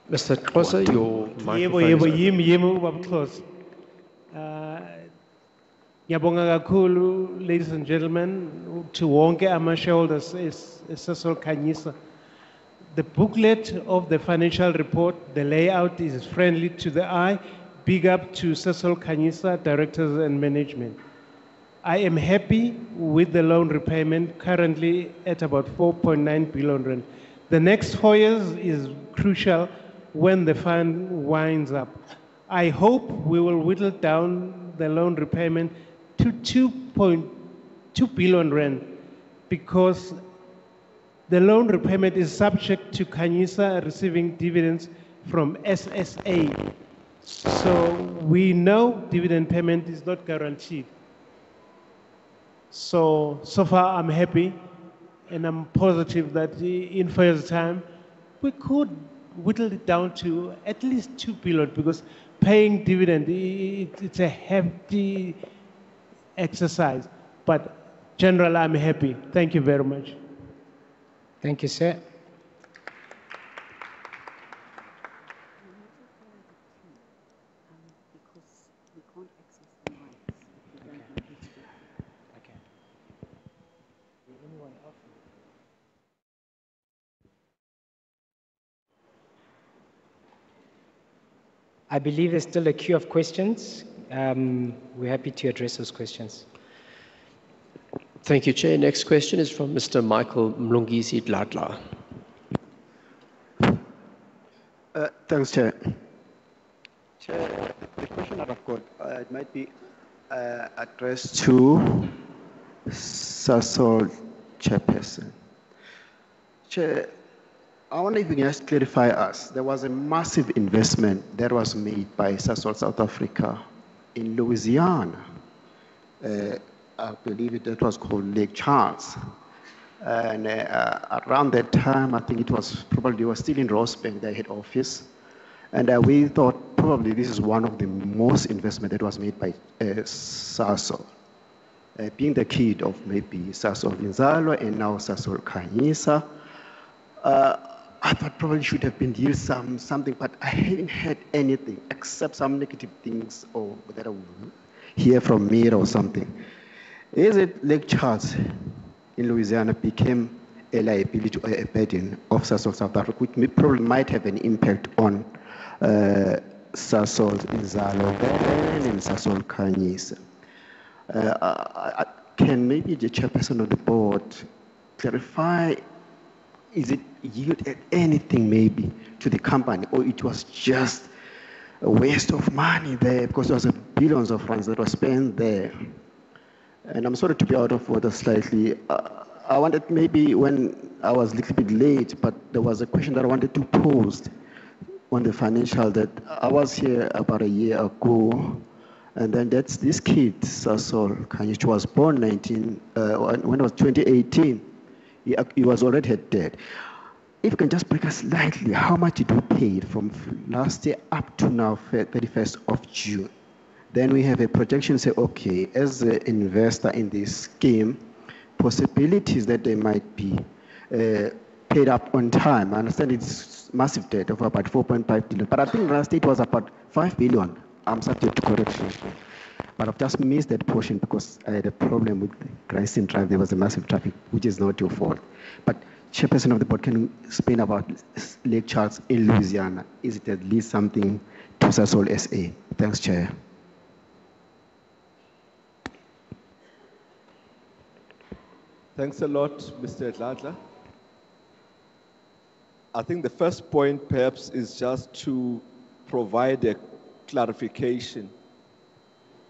Mr. Khosa, your Yebo, microphone is yebo, open. yebo, Baba Xhosa. Ngiyabonga kakhulu, ladies and gentlemen, to wonke ama-shareholders Sasol Khanyisa. The booklet of the financial report, the layout is friendly to the eye. Big up to Sasol Khanyisa, directors and management. I am happy with the loan repayment currently at about 4.9 billion rand. The next 4 years is crucial when the fund winds up. I hope we will whittle down the loan repayment to 2.2 billion rand because the loan repayment is subject to Khanyisa receiving dividends from SSA. So we know dividend payment is not guaranteed. So far I'm happy and I'm positive that in 4 years' time, we could whittle it down to at least 2 billion because paying dividend, it's a hefty exercise. But generally, I'm happy. Thank you very much. Thank you, sir. I believe there's still a queue of questions. We're happy to address those questions. Thank you, Chair. Next question is from Mr. Michael Mlungisi Dladla. Thanks, Chair. Chair, the question that I've got, it might be addressed to Sasol Chairperson. Chair, I wonder if you can just clarify us. There was a massive investment that was made by Sasol South Africa in Louisiana. I believe that was called Lake Charles. And around that time, I think it was probably, they were still in Rosebank, their head office. And we thought probably this is one of the most investment that was made by Sasol. Being the kid of maybe Sasol Inzalo and now Sasol Khanyisa, I thought probably should have been here something, but I haven't heard anything except some negative things or that I will hear from me or something. Is it Lake Charles in Louisiana became a liability or a burden of Sasol South Africa, which probably might have an impact on Sasol Inzalo and Sasol Khanyisa? Can maybe the chairperson of the board clarify, is it yielded anything maybe to the company, or it was just a waste of money there because there was billions of rands that were spent there? And I'm sorry to be out of order slightly. I wanted maybe when I was a little bit late, but there was a question that I wanted to pose on the financial that I was here about a year ago. And then that's this kid, Sasol Khanyisa, was born when it was 2018. He was already dead. If you can just break us slightly, how much did we pay from last year up to now, 31st of June? Then we have a projection, say, okay, as an investor in this scheme, possibilities that they might be paid up on time. I understand it's massive debt of about 4.5 billion, but I think last year it was about 5 billion. I'm subject to correction. But I've just missed that portion because I had a problem with Grayson Drive. There was a massive traffic, which is not your fault. But chairperson of the board, can you explain about Lake Charles in Louisiana? Is it at least something to Sasol SA? Thanks, Chair. Thanks a lot, Mr. Dladla. I think the first point perhaps is just to provide a clarification.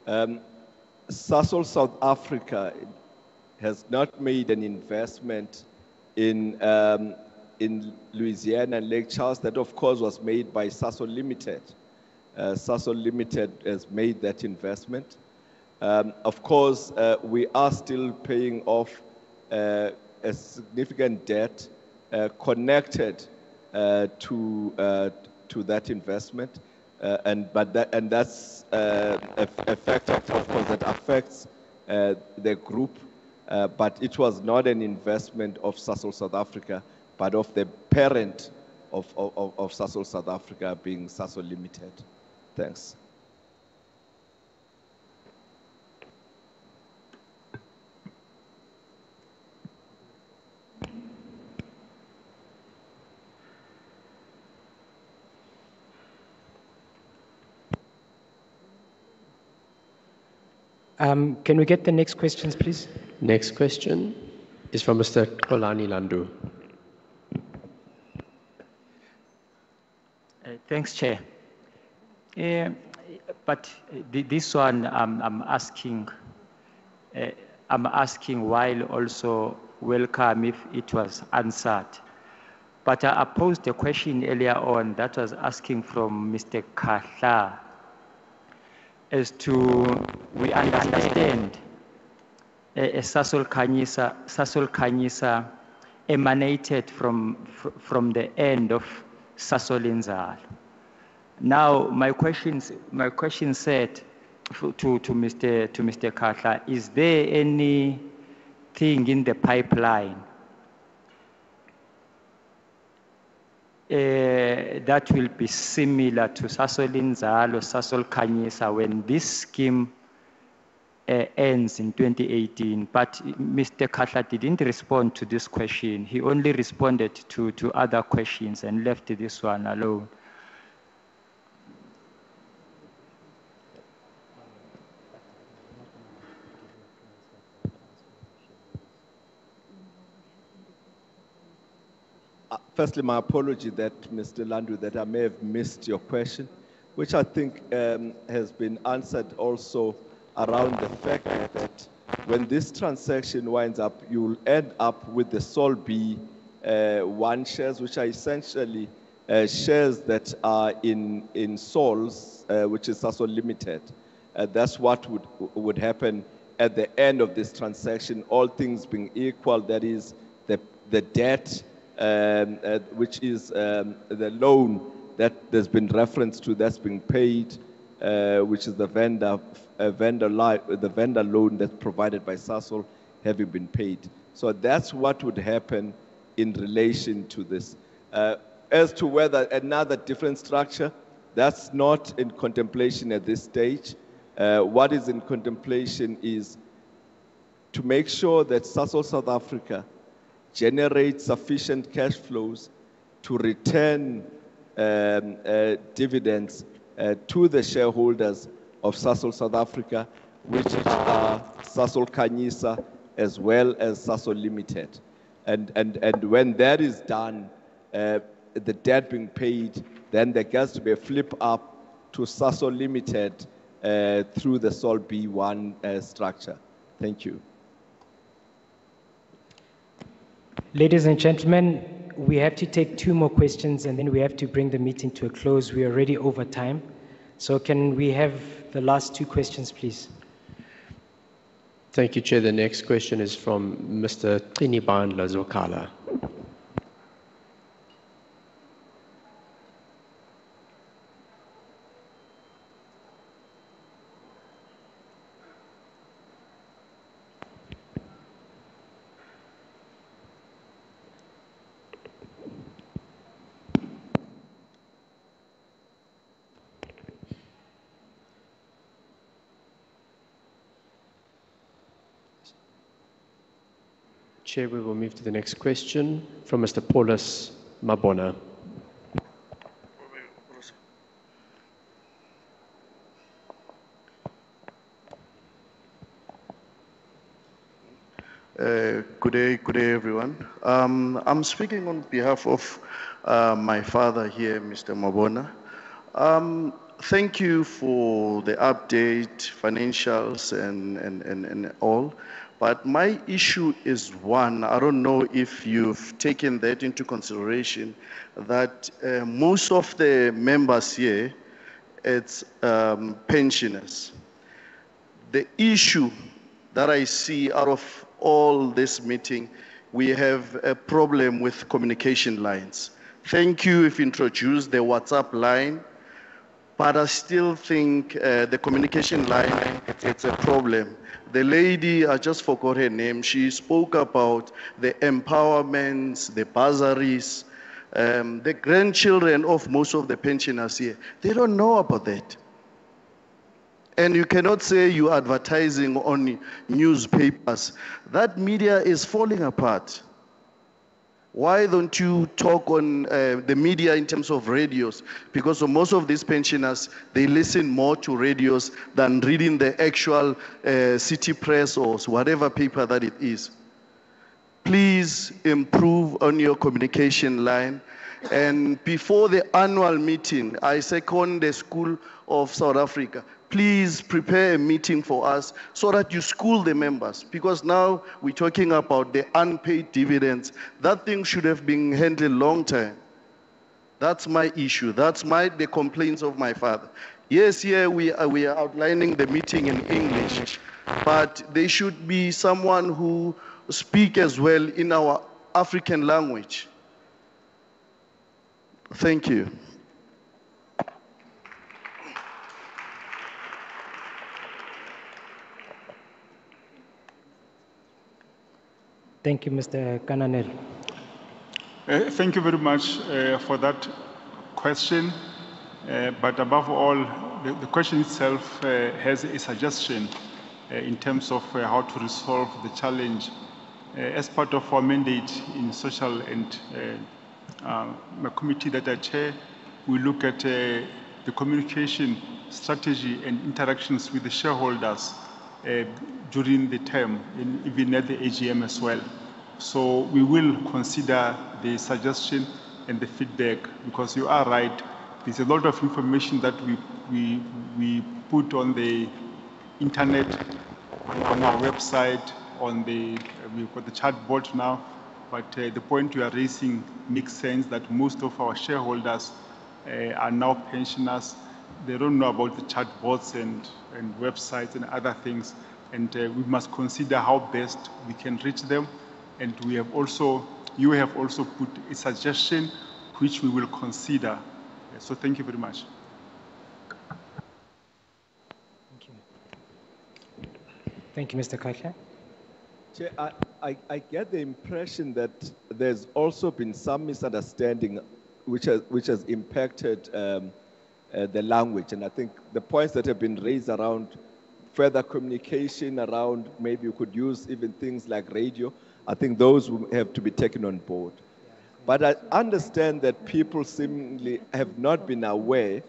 Sasol South Africa has not made an investment in Louisiana and Lake Charles. That, of course, was made by Sasol Limited. Sasol Limited has made that investment. Of course, we are still paying off a significant debt connected to that investment. And that's a factor, of course, that affects the group, but it was not an investment of Sasol South Africa, but of the parent of Sasol South Africa, being Sasol Limited. Thanks. Can we get the next questions, please? Next question is from Mr. Kolani Landu. Thanks, Chair. But this one I'm asking while also welcome if it was answered. But I posed a question earlier on that was asking from Mr. Khahla as to, we understand Sasol Khanyisa emanated from the end of Sasol Inzalo. Now, my question said to Mr. Khahla, is there anything in the pipeline that will be similar to Sasol Inzalo, Sasol Khanyisa when this scheme ends in 2018? But Mr. Khahla didn't respond to this question. He only responded to other questions and left this one alone. Firstly, my apology that, Mr. Landu, that I may have missed your question, which I think has been answered also around the fact that when this transaction winds up, you'll end up with the Sol B 1 shares, which are essentially shares that are in Sols, which is Sasol Limited. That's what would happen at the end of this transaction, all things being equal. That is the debt, which is the loan that there's been reference to, that's being paid, which is the vendor loan that's provided by Sasol, having been paid. So that's what would happen in relation to this. As to whether another different structure, that's not in contemplation at this stage. What is in contemplation is to make sure that Sasol South Africa generates sufficient cash flows to return dividends to the shareholders of Sasol South Africa, which are Sasol Khanyisa as well as Sasol Limited. And when that is done, the debt being paid, then there has to be a flip up to Sasol Limited through the Sol B1 structure. Thank you. Ladies and gentlemen, we have to take 2 more questions and then we have to bring the meeting to a close. We are already over time. So can we have the last 2 questions, please? Thank you, Chair. The next question is from Mr. Qinibandla Zokala. Chair, we will move to the next question from Mr. Paulus Mabona. Good day, everyone. I'm speaking on behalf of my father here, Mr. Mabona. Thank you for the update, financials, and all. But my issue is one, I don't know if you've taken that into consideration, that most of the members here, it's pensioners. The issue that I see out of all this meeting, we have a problem with communication lines. Thank you if you introduced the WhatsApp line, but I still think the communication line, it's a problem. The lady, I just forgot her name, she spoke about the empowerments, the bursaries, the grandchildren of most of the pensioners here. They don't know about that. And you cannot say you're advertising on newspapers. That media is falling apart. Why don't you talk on the media in terms of radios? Because most of these pensioners, they listen more to radios than reading the actual city press or whatever paper that it is. Please improve on your communication line. And before the annual meeting, I second the School of South Africa. Please prepare a meeting for us so that you school the members, because now we're talking about the unpaid dividends. That thing should have been handled long time. That's my issue. That's the complaints of my father. Yes, here we are outlining the meeting in English, but there should be someone who speak as well in our African language. Thank you. Thank you, Mr. Kananel. Thank you very much for that question. But above all, the question itself has a suggestion in terms of how to resolve the challenge. As part of our mandate in social and a committee that I chair, we look at the communication strategy and interactions with the shareholders during the term, and even at the AGM as well. So we will consider the suggestion and the feedback, because you are right, there's a lot of information that we put on the internet, on our website, we've got the chat board now, But the point you are raising makes sense that most of our shareholders are now pensioners. They don't know about the chatbots and websites and other things. And we must consider how best we can reach them. And you have also put a suggestion which we will consider. So thank you very much. Thank you, Mr. Khanyisa. Chair, I get the impression that there's also been some misunderstanding which has impacted the language. And I think the points that have been raised around further communication, around maybe you could use even things like radio, I think those will have to be taken on board. But I understand that people seemingly have not been aware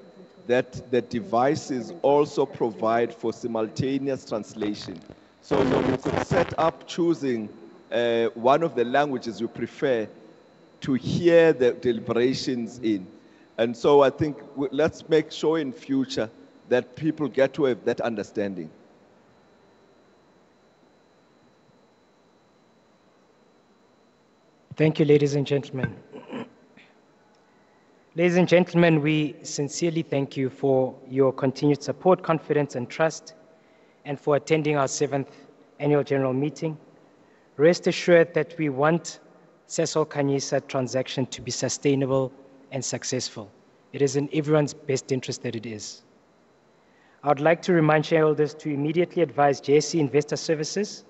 that the devices also provide for simultaneous translation. So you could set up choosing one of the languages you prefer to hear the deliberations in. And so I think let's make sure in future that people get to have that understanding. Thank you, ladies and gentlemen. Ladies and gentlemen, we sincerely thank you for your continued support, confidence, and trust, and for attending our 7th annual general meeting. Rest assured that we want Sasol Khanyisa transaction to be sustainable and successful. It is in everyone's best interest that it is. I would like to remind shareholders to immediately advise JSE Investor Services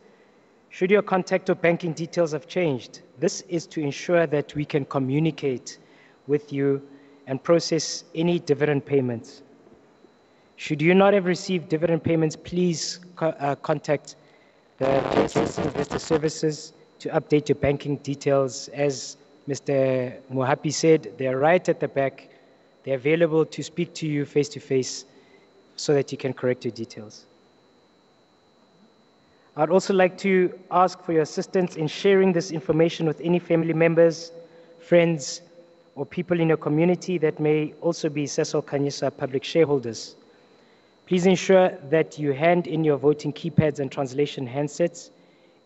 should your contact or banking details have changed. This is to ensure that we can communicate with you and process any dividend payments. Should you not have received dividend payments, please contact the JSE Investor Services to update your banking details. As Mr. Mohapi said, they're right at the back. They're available to speak to you face to face so that you can correct your details. I'd also like to ask for your assistance in sharing this information with any family members, friends, or people in your community that may also be Sasol Khanyisa public shareholders. Please ensure that you hand in your voting keypads and translation handsets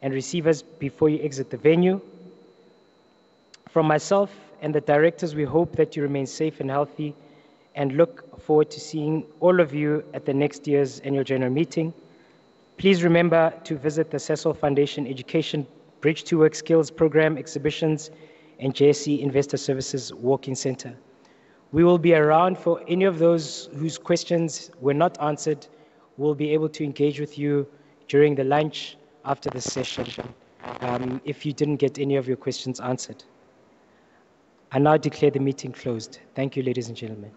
and receivers before you exit the venue. From myself and the directors, we hope that you remain safe and healthy and look forward to seeing all of you at the next year's annual general meeting. Please remember to visit the Sasol Foundation Education Bridge to Work Skills Program exhibitions and JSE Investor Services Walk-in Center. We will be around for any of those whose questions were not answered. We'll be able to engage with you during the lunch after the session if you didn't get any of your questions answered. I now declare the meeting closed. Thank you, ladies and gentlemen.